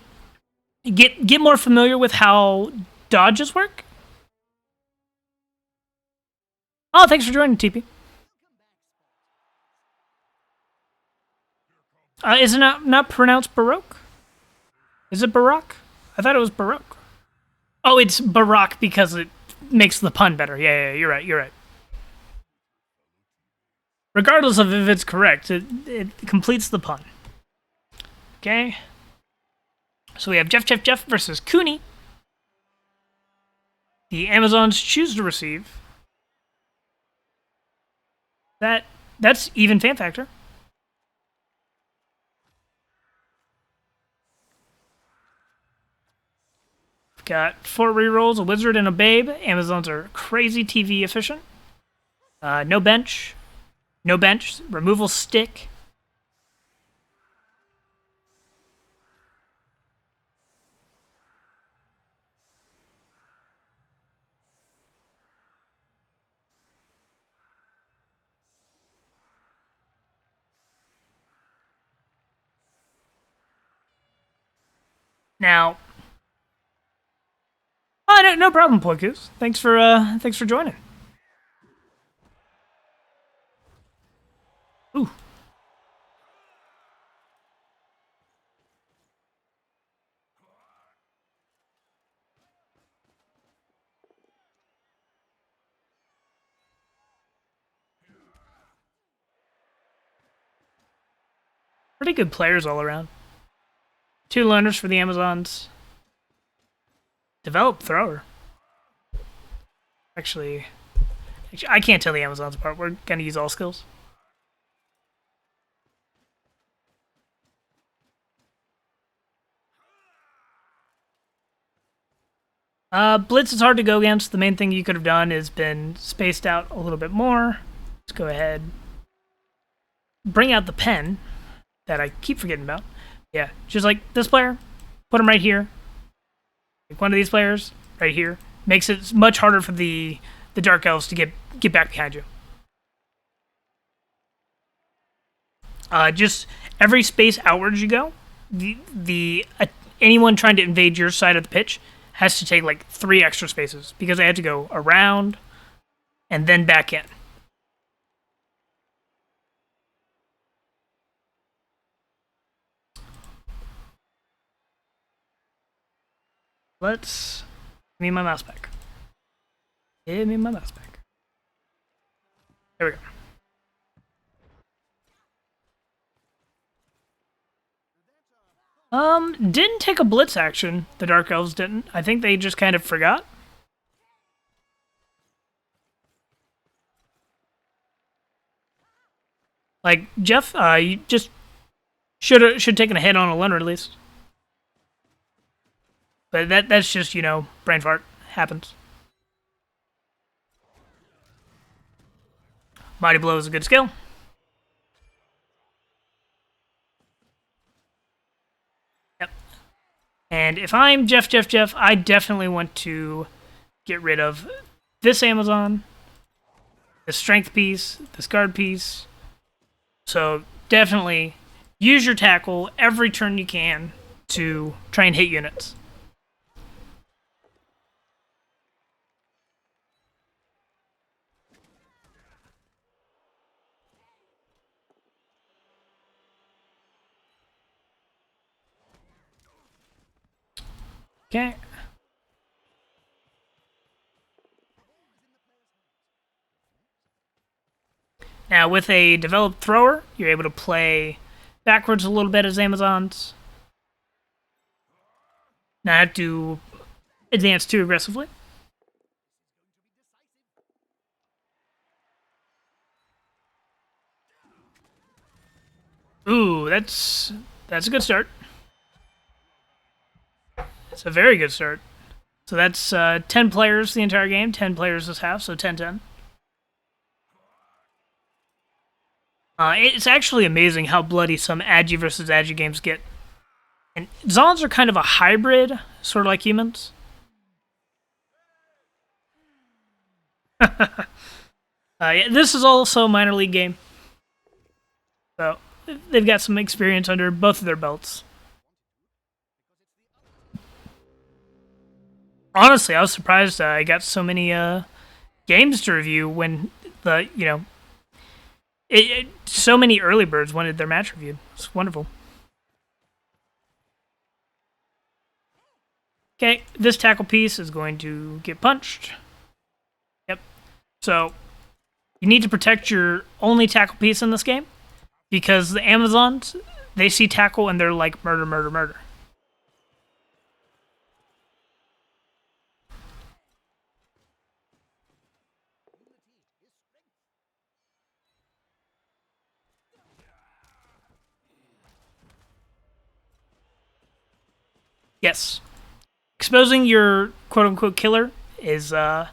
get more familiar with how dodges work. Oh, thanks for joining, TP. Is it not pronounced Baroque? Is it Baroque? I thought it was Baroque. Oh, it's Baroque because it makes the pun better. Yeah, you're right. Regardless of if it's correct, it completes the pun. Okay. So we have Jeff versus Cooney. The Amazons choose to receive. That's even fan factor. Got 4 rerolls, a wizard and a babe. Amazons are crazy TV efficient. No bench. Removal stick. Now, no problem, Poikus. Thanks for joining. Ooh. Pretty good players all around. 2 learners for the Amazons. Develop thrower. Actually, I can't tell the Amazons apart. We're gonna use all skills. Blitz is hard to go against. The main thing you could have done is been spaced out a little bit more. Let's go ahead. Bring out the pen that I keep forgetting about. Yeah, just like this player. Put him right here. Like one of these players right here. Makes it much harder for the Dark Elves to get back behind you. Just every space outwards you go, anyone trying to invade your side of the pitch has to take like 3 extra spaces because they have to go around and then back in. Let's give me my mouse back. Give me my mouse back. There we go. Didn't take a blitz action. The Dark Elves didn't. I think they just kind of forgot. Like Jeff, you just should taken a hit on a Leonard at least. But that's just, you know, brain fart. Happens. Mighty Blow is a good skill. Yep. And if I'm Jeff, I definitely want to get rid of this Amazon, this strength piece, this guard piece. So definitely use your tackle every turn you can to try and hit units. Okay. Now, with a developed thrower, you're able to play backwards a little bit as Amazons. Not have to advance too aggressively. Ooh, that's a good start. It's a very good start. So that's 10 players the entire game, 10 players this half, so 10-10. It's actually amazing how bloody some Agi versus Agi games get. And Zons are kind of a hybrid, sort of like humans. Yeah, this is also a minor league game. So they've got some experience under both of their belts. Honestly, I was surprised I got so many games to review when so many early birds wanted their match reviewed. It's wonderful. Okay, this tackle piece is going to get punched. Yep. So you need to protect your only tackle piece in this game because the Amazons, they see tackle and they're like murder, murder, murder. Yes. Exposing your quote-unquote killer is a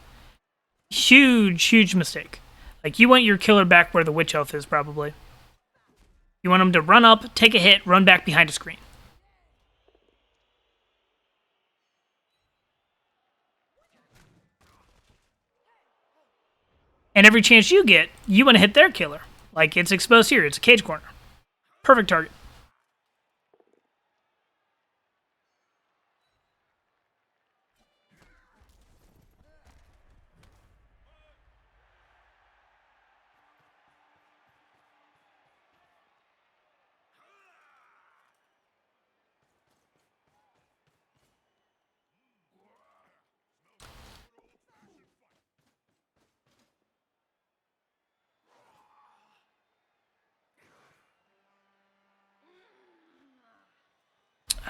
huge mistake. Like, you want your killer back where the witch elf is, probably. You want him to run up, take a hit, run back behind a screen. And every chance you get, you want to hit their killer. Like, it's exposed here. It's a cage corner. Perfect target.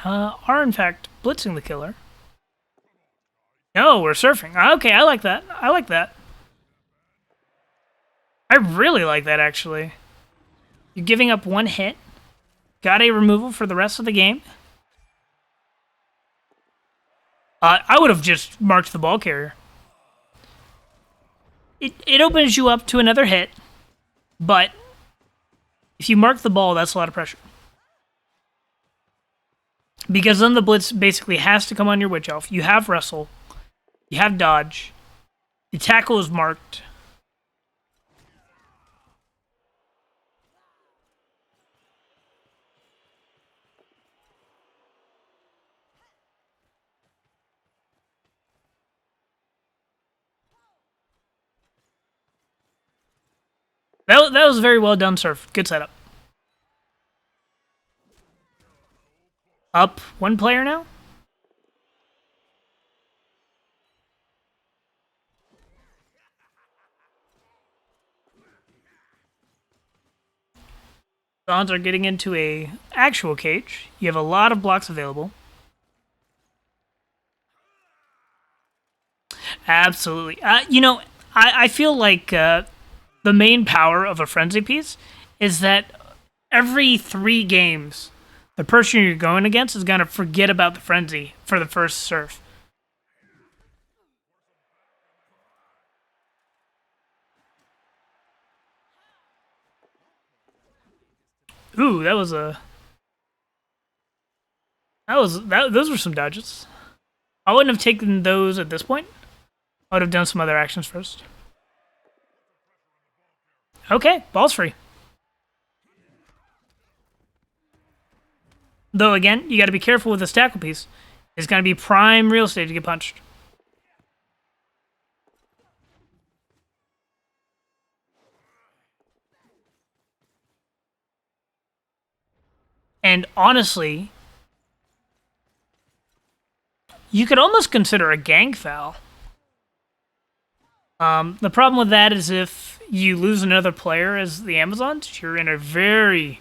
are in fact blitzing the killer. No, we're surfing. Okay, I like that. I like that. I really like that, actually. You're giving up one hit. Got a removal for the rest of the game. I would have just marked the ball carrier. It opens you up to another hit, but if you mark the ball, that's a lot of pressure. Because then the blitz basically has to come on your Witch Elf. You have wrestle. You have dodge. The tackle is marked. That was very well done, Surf. Good setup. Up one player now? Dons are getting into a actual cage. You have a lot of blocks available. Absolutely. I feel like the main power of a frenzy piece is that every 3 games, the person you're going against is going to forget about the frenzy for the first surf. Ooh, that was a... Those were some dodges. I wouldn't have taken those at this point. I would have done some other actions first. Okay, ball's free. Though, again, you got to be careful with this tackle piece. It's going to be prime real estate to get punched. And honestly, you could almost consider a gang foul. The problem with that is if you lose another player as the Amazons, you're in a very,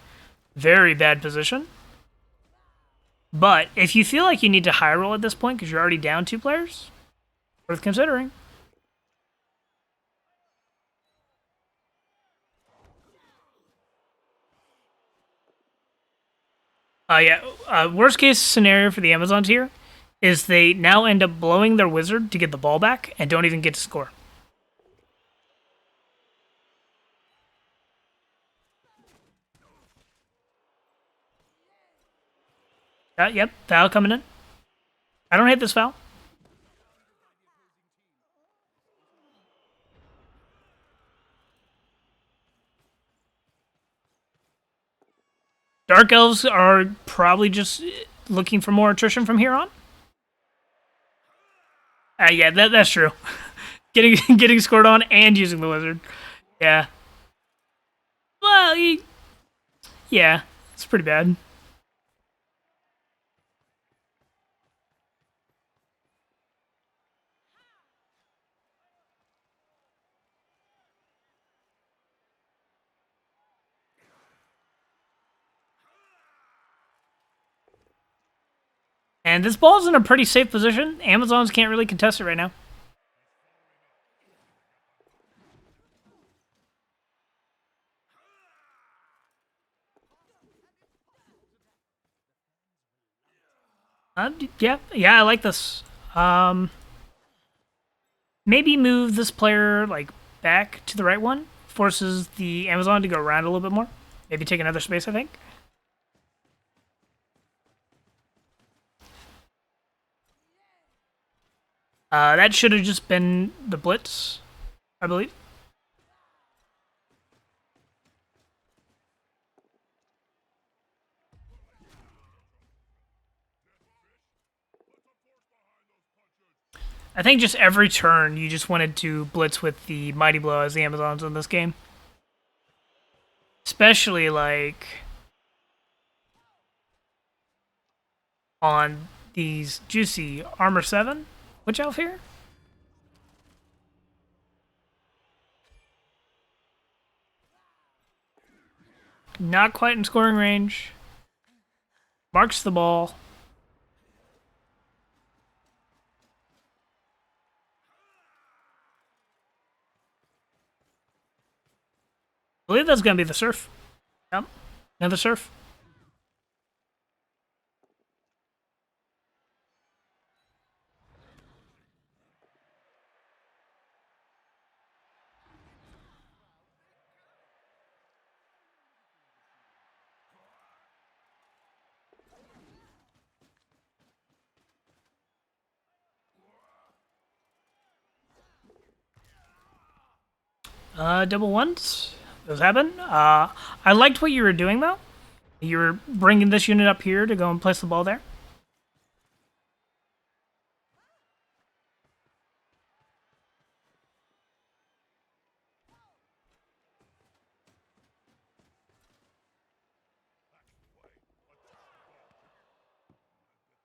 very bad position. But if you feel like you need to high roll at this point because you're already down 2 players, worth considering. Worst case scenario for the Amazons here is they now end up blowing their wizard to get the ball back and don't even get to score. Yep, foul coming in. I don't hate this foul. Dark Elves are probably just looking for more attrition from here on. Yeah, that's true. getting scored on and using the wizard. Yeah. Well, yeah, it's pretty bad. And this ball's in a pretty safe position. Amazons can't really contest it right now. Yeah, I like this. Maybe move this player like back to the right one. Forces the Amazon to go around a little bit more. Maybe take another space, I think. That should have just been the blitz, I believe. I think just every turn you just wanted to blitz with the Mighty Blow as the Amazons in this game. Especially like on these juicy Armor 7 Witch Elf here. Not quite in scoring range. Marks the ball. believe that's gonna be the surf. Yep, another surf. Double ones. Those happen. I liked what you were doing though. You were bringing this unit up here to go and place the ball there.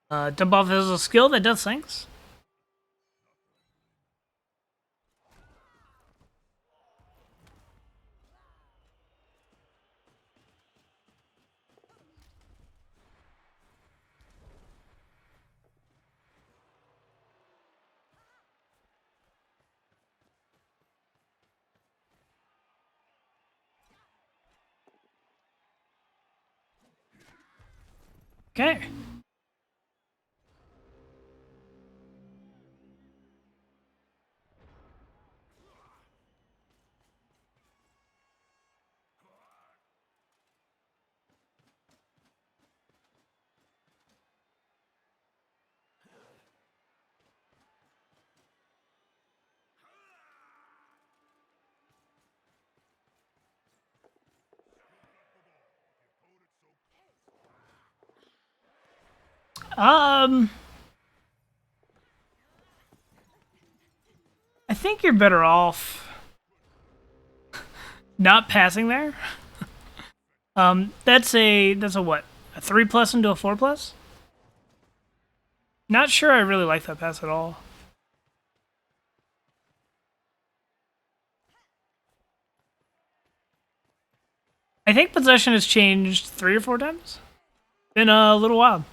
Dump off is a skill that does things. Okay. I think you're better off not passing there. That's a what? A 3+ into a 4+? Not sure I really like that pass at all. I think possession has changed 3 or 4 times. Been a little while.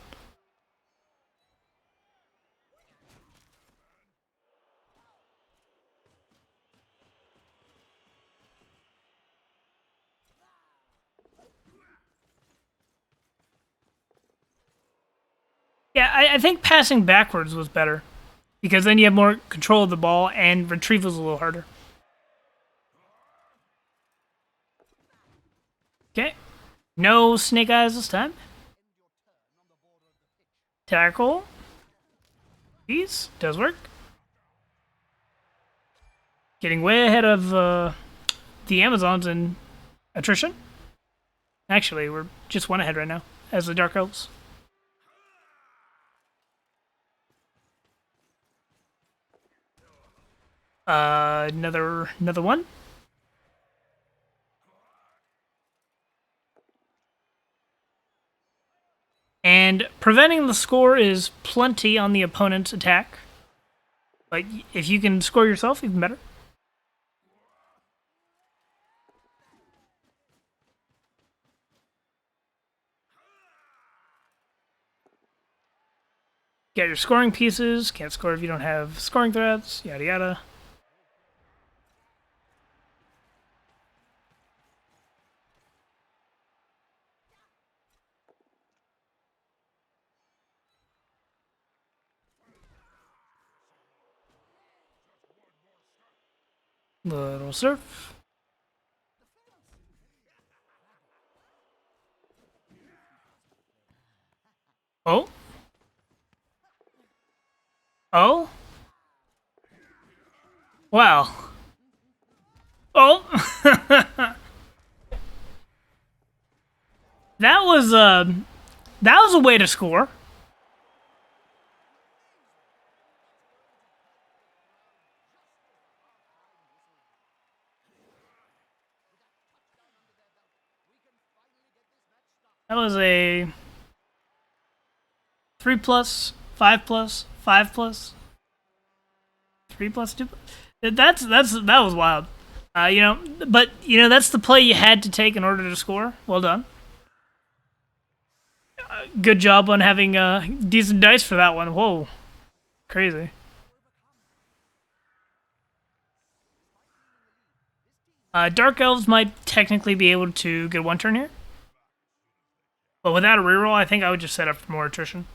Yeah, I think passing backwards was better. Because then you have more control of the ball and retrieval's a little harder. Okay. No snake eyes this time. Tackle. These does work. Getting way ahead of the Amazons in attrition. Actually, we're just 1 ahead right now as the Dark Elves. Another one. And preventing the score is plenty on the opponent's attack. But if you can score yourself, even better. Get your scoring pieces. Can't score if you don't have scoring threats. Yada yada. Little surf. Oh. Oh. Wow. Oh. That was a way to score. That was a 3+, 5+, 5+, 3+, 2+. That was wild. But that's the play you had to take in order to score. Well done. Good job on having decent dice for that one. Whoa, crazy. Dark Elves might technically be able to get one turn here. But without a reroll, I think I would just set up for more attrition.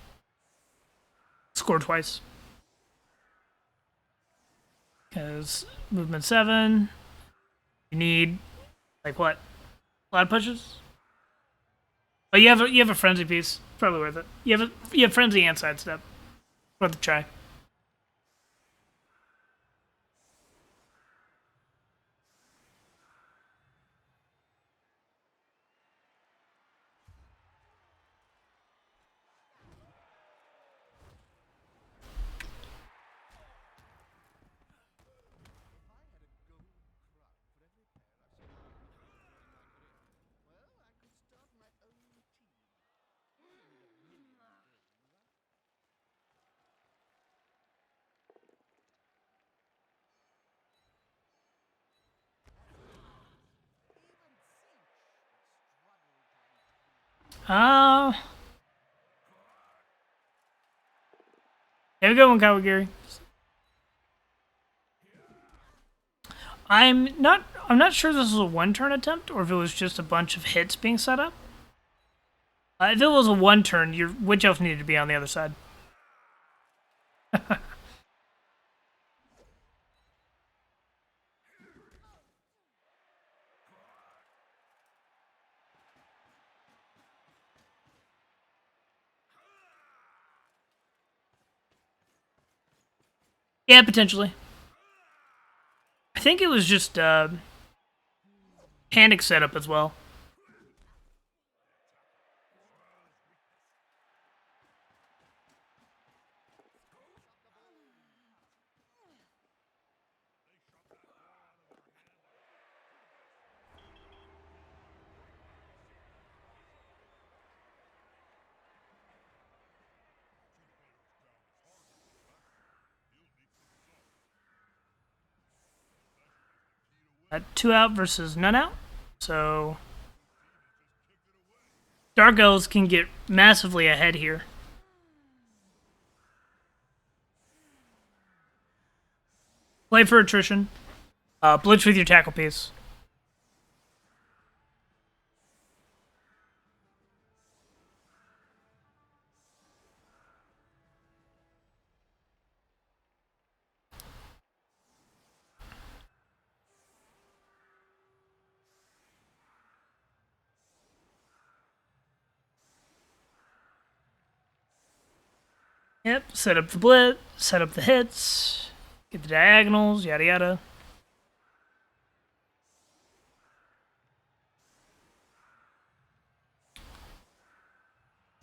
Score twice. Because movement 7. You need, like, what? Cloud pushes? But you have a frenzy piece. Probably worth it. You have frenzy and sidestep. Worth a try. Have a good one, Kawagiri. I'm not sure this was a one-turn attempt or if it was just a bunch of hits being set up. If it was a one-turn, your Witch Elf needed to be on the other side. Yeah, potentially. I think it was just panic setup as well. Two out versus none out. So Dark Elves can get massively ahead here. Play for attrition. Blitz with your tackle piece. Yep, set up the blitz, set up the hits, get the diagonals, yada yada.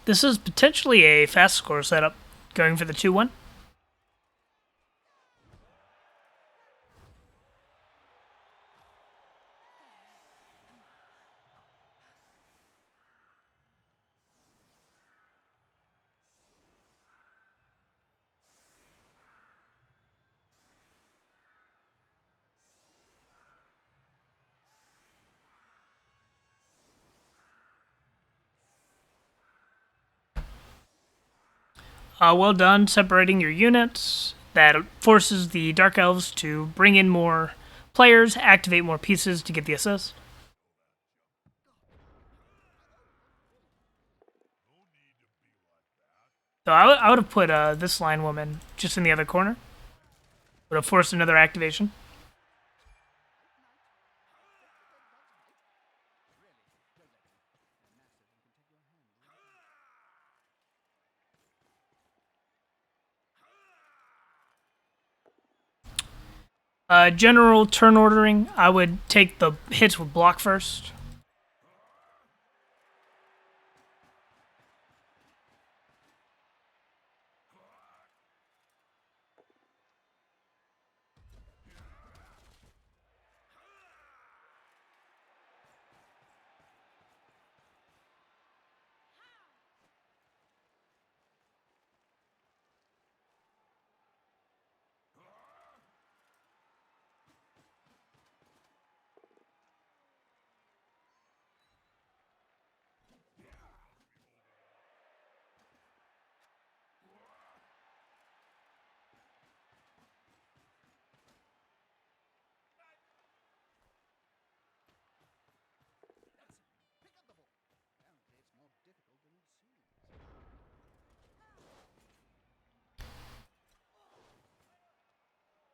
This is potentially a fast score setup, going for the 2-1. Well done separating your units. That forces the Dark Elves to bring in more players, activate more pieces to get the assist. So I would have put this line woman just in the other corner. Would have forced another activation. General turn ordering, I would take the hits with block first.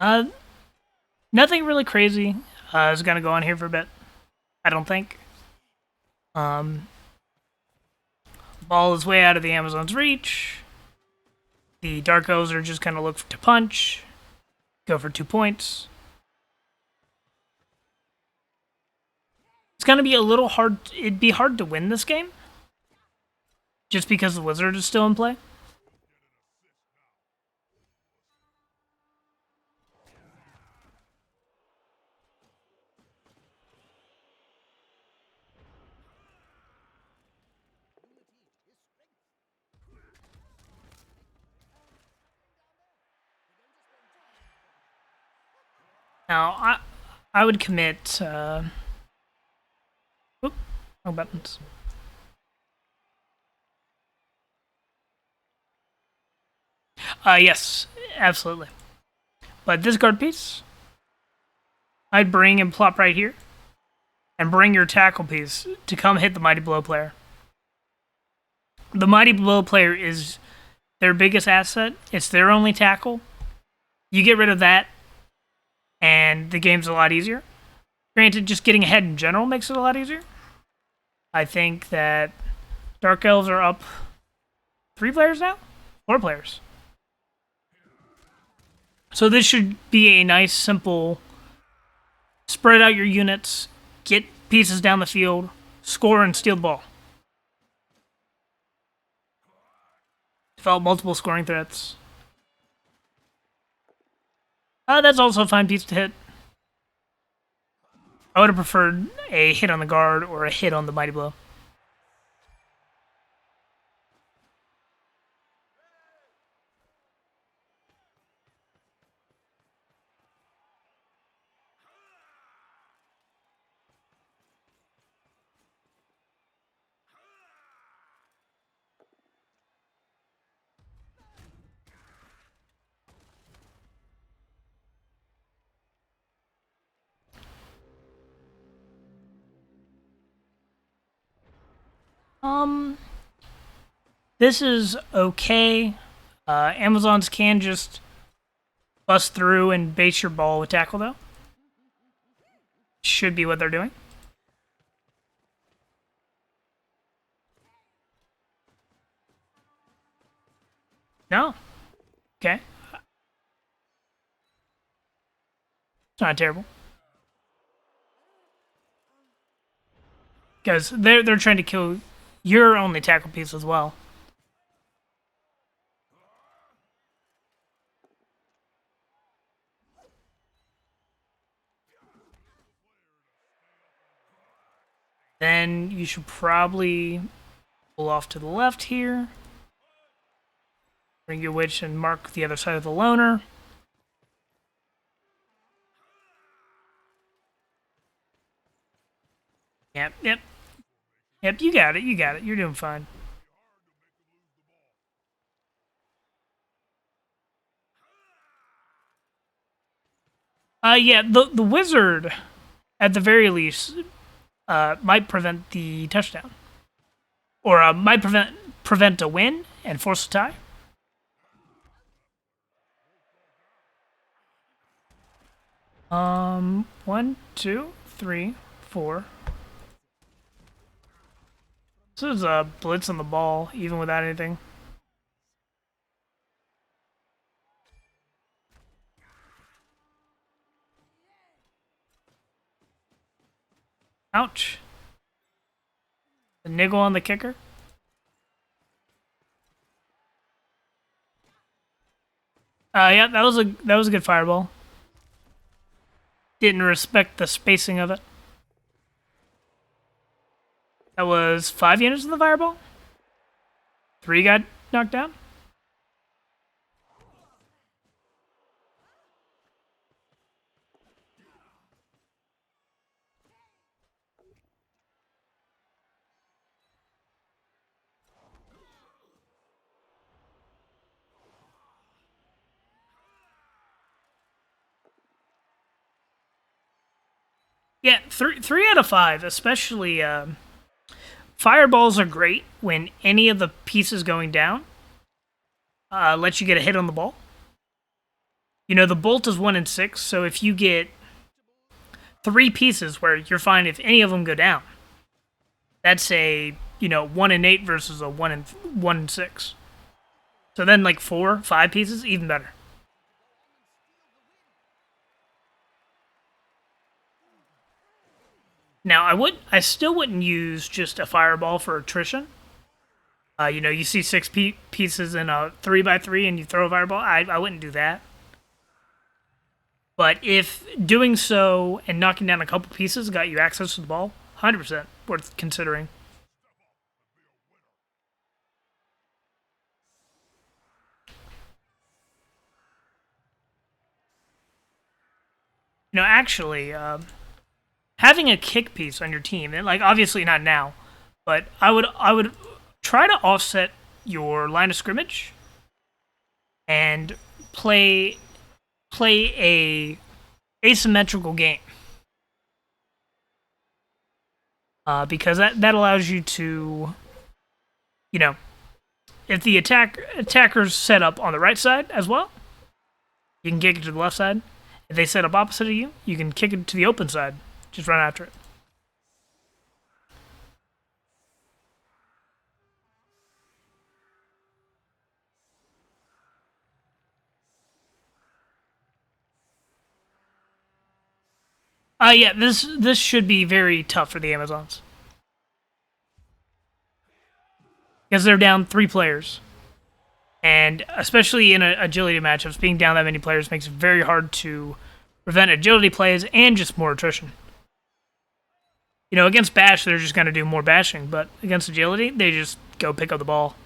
Uh, Nothing really crazy is gonna go on here for a bit. I don't think. Um, Ball is way out of the Amazon's reach. The Dark Elves are just gonna look to punch, go for 2 points. It's gonna be a little hard. It'd be hard to win this game, just because the Wizard is still in play. Now, I would commit. Whoop, wrong buttons. Yes, absolutely. But this card piece, I'd bring and plop right here, and bring your tackle piece to come hit the Mighty Blow player. The Mighty Blow player is their biggest asset. It's their only tackle. You get rid of that, and the game's a lot easier. Granted, just getting ahead in general makes it a lot easier. I think that Dark Elves are up 3 players now? 4 players. So this should be a nice, simple, spread out your units, get pieces down the field, score, and steal the ball. Develop multiple scoring threats. That's also a fine piece to hit. I would have preferred a hit on the guard or a hit on the Mighty Blow. This is okay. Amazons can just bust through and base your ball with tackle, though. Should be what they're doing. No? Okay. It's not terrible. Because they're trying to kill your only tackle piece as well. Then you should probably pull off to the left here. Bring your witch and mark the other side of the loner. Yep, you got it, you're doing fine. Yeah, the wizard, at the very least, might prevent the touchdown. Or might prevent a win and force a tie. One, two, three, four. This is a blitz on the ball, even without anything. Ouch. The niggle on the kicker. Yeah, that was a good fireball. Didn't respect the spacing of it. That was 5 units in the fireball. 3 got knocked down. Yeah, three out of 5, especially fireballs are great when any of the pieces going down lets you get a hit on the ball. You know, the bolt is 1 in 6, so if you get 3 pieces where you're fine if any of them go down, that's a, 1 in 8 versus a 1 in 6. So then like 4, 5 pieces, even better. Now I still wouldn't use just a fireball for attrition. You see 6 pieces in a 3x3 and you throw a fireball. I wouldn't do that. But if doing so and knocking down a couple pieces got you access to the ball, 100% worth considering. Actually, having a kick piece on your team, and like obviously not now, but I would try to offset your line of scrimmage and play a asymmetrical game. Because that allows you to, you know, if the attackers set up on the right side as well, you can kick it to the left side. If they set up opposite of you, you can kick it to the open side. Just run after it. Yeah, this should be very tough for the Amazons because they're down 3 players, and especially in agility matchups, being down that many players makes it very hard to prevent agility plays and just more attrition. Against bash, they're just going to do more bashing, but against agility, they just go pick up the ball.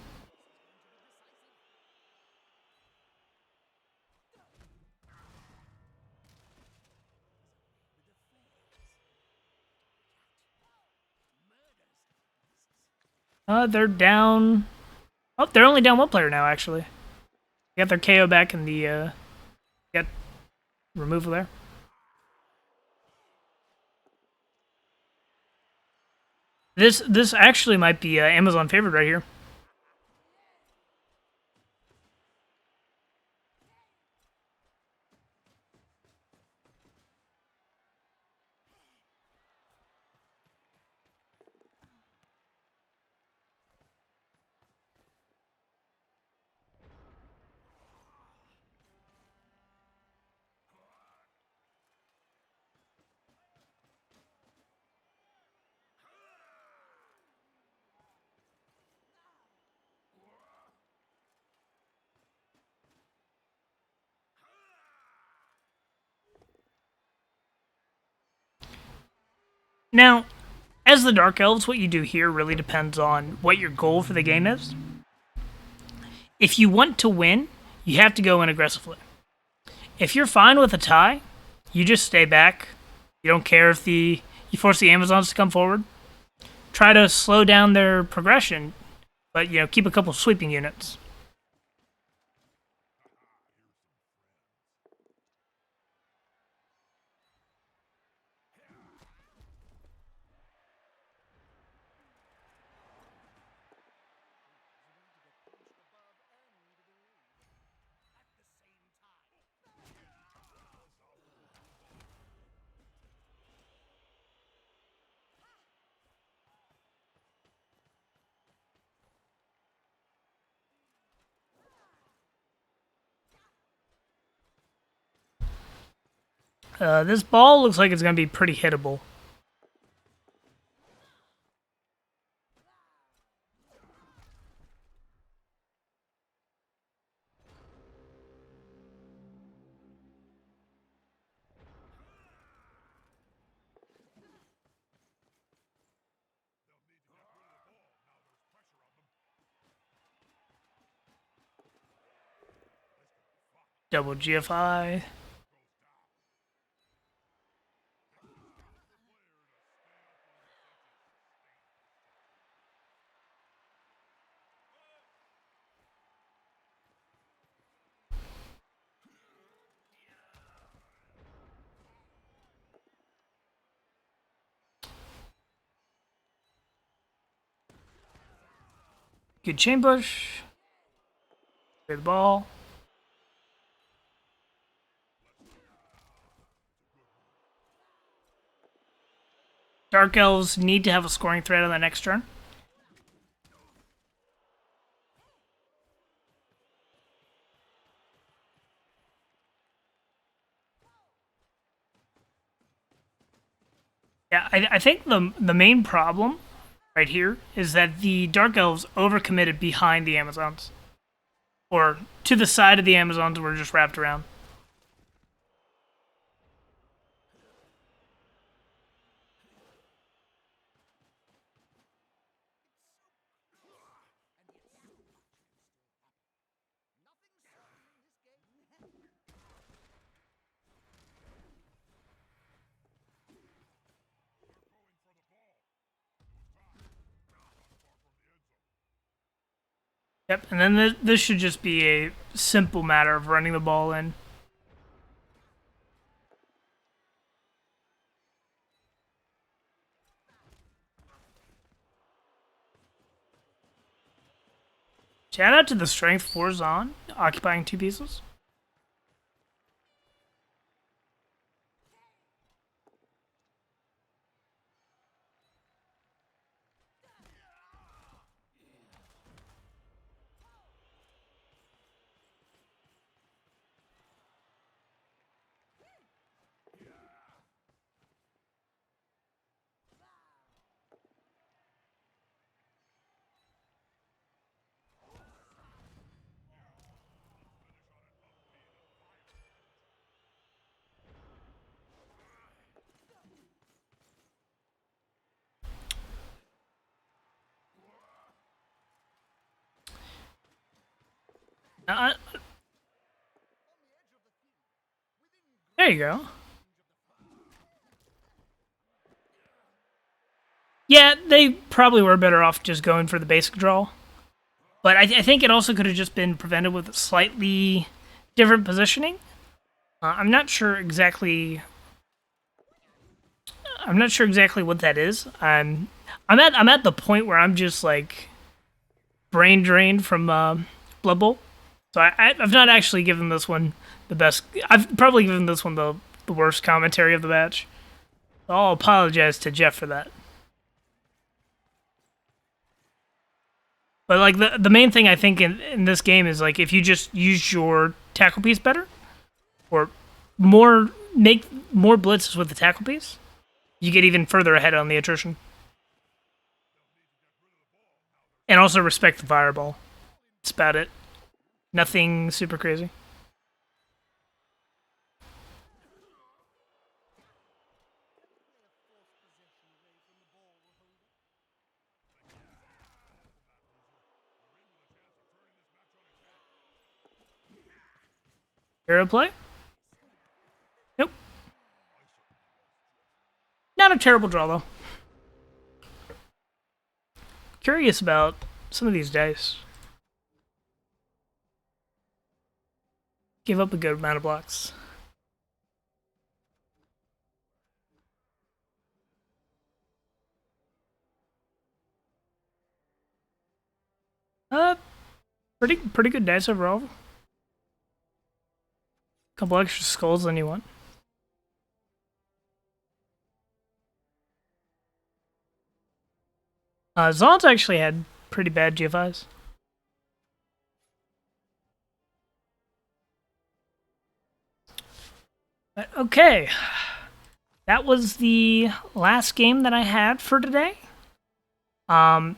They're down. Oh, they're only down 1 player now, actually. They got their KO back in the, got removal there. This actually might be Amazon favorite right here. Now, as the Dark Elves, what you do here really depends on what your goal for the game is. If you want to win, you have to go in aggressively. If you're fine with a tie, you just stay back. You don't care if you force the Amazons to come forward. Try to slow down their progression, but keep a couple sweeping units. This ball looks like it's going to be pretty hittable. Double GFI. Good chain push. Play the ball. Dark Elves need to have a scoring threat on the next turn. Yeah, I think the main problem right here is that the Dark Elves overcommitted behind the Amazons. Or to the side of the Amazons were just wrapped around. Yep, and then this should just be a simple matter of running the ball in. Shout out to the strength 4 Zon, occupying 2 pieces. There you go. Yeah, they probably were better off just going for the basic draw. But I think it also could have just been prevented with slightly different positioning. I'm not sure exactly. I'm not sure exactly what that is. I'm at the point where I'm just like brain drained from Blood Bowl. So I've not actually given this one the best. I've probably given this one the worst commentary of the match. I'll apologize to Jeff for that. But like the main thing I think in this game is like if you just use your tackle piece better, or make more blitzes with the tackle piece, you get even further ahead on the attrition. And also respect the fireball. That's about it. Nothing super crazy. Hero play? Nope. Not a terrible draw, though. Curious about some of these dice. Give up a good amount of blocks. Pretty good dice overall. Couple extra skulls than you want. Zon's actually had pretty bad GFIs. But okay. That was the last game that I had for today. I'm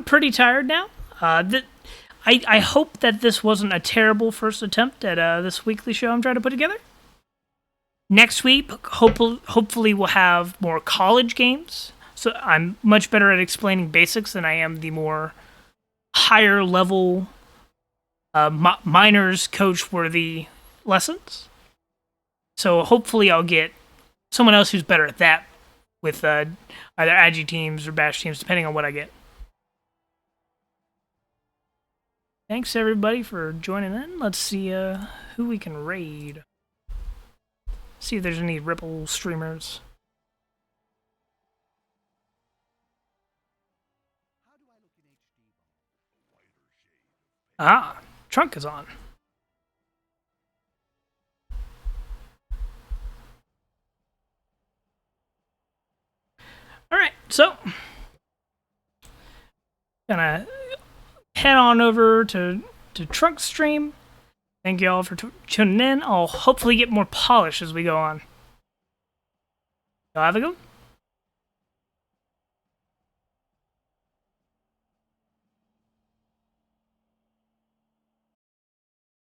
pretty tired now. I hope that this wasn't a terrible first attempt at this weekly show I'm trying to put together. Next week, hopefully we'll have more college games. So I'm much better at explaining basics than I am the more higher level minors coach worthy lessons. So hopefully I'll get someone else who's better at that with either Agi teams or Bash teams, depending on what I get. Thanks everybody for joining in. Let's see who we can raid. See if there's any Rebbl streamers. Ah, Trunk is on. gonna head on over to Trunk's stream. Thank you all for tuning in. I'll hopefully get more polish as we go on. Y'all have a good one.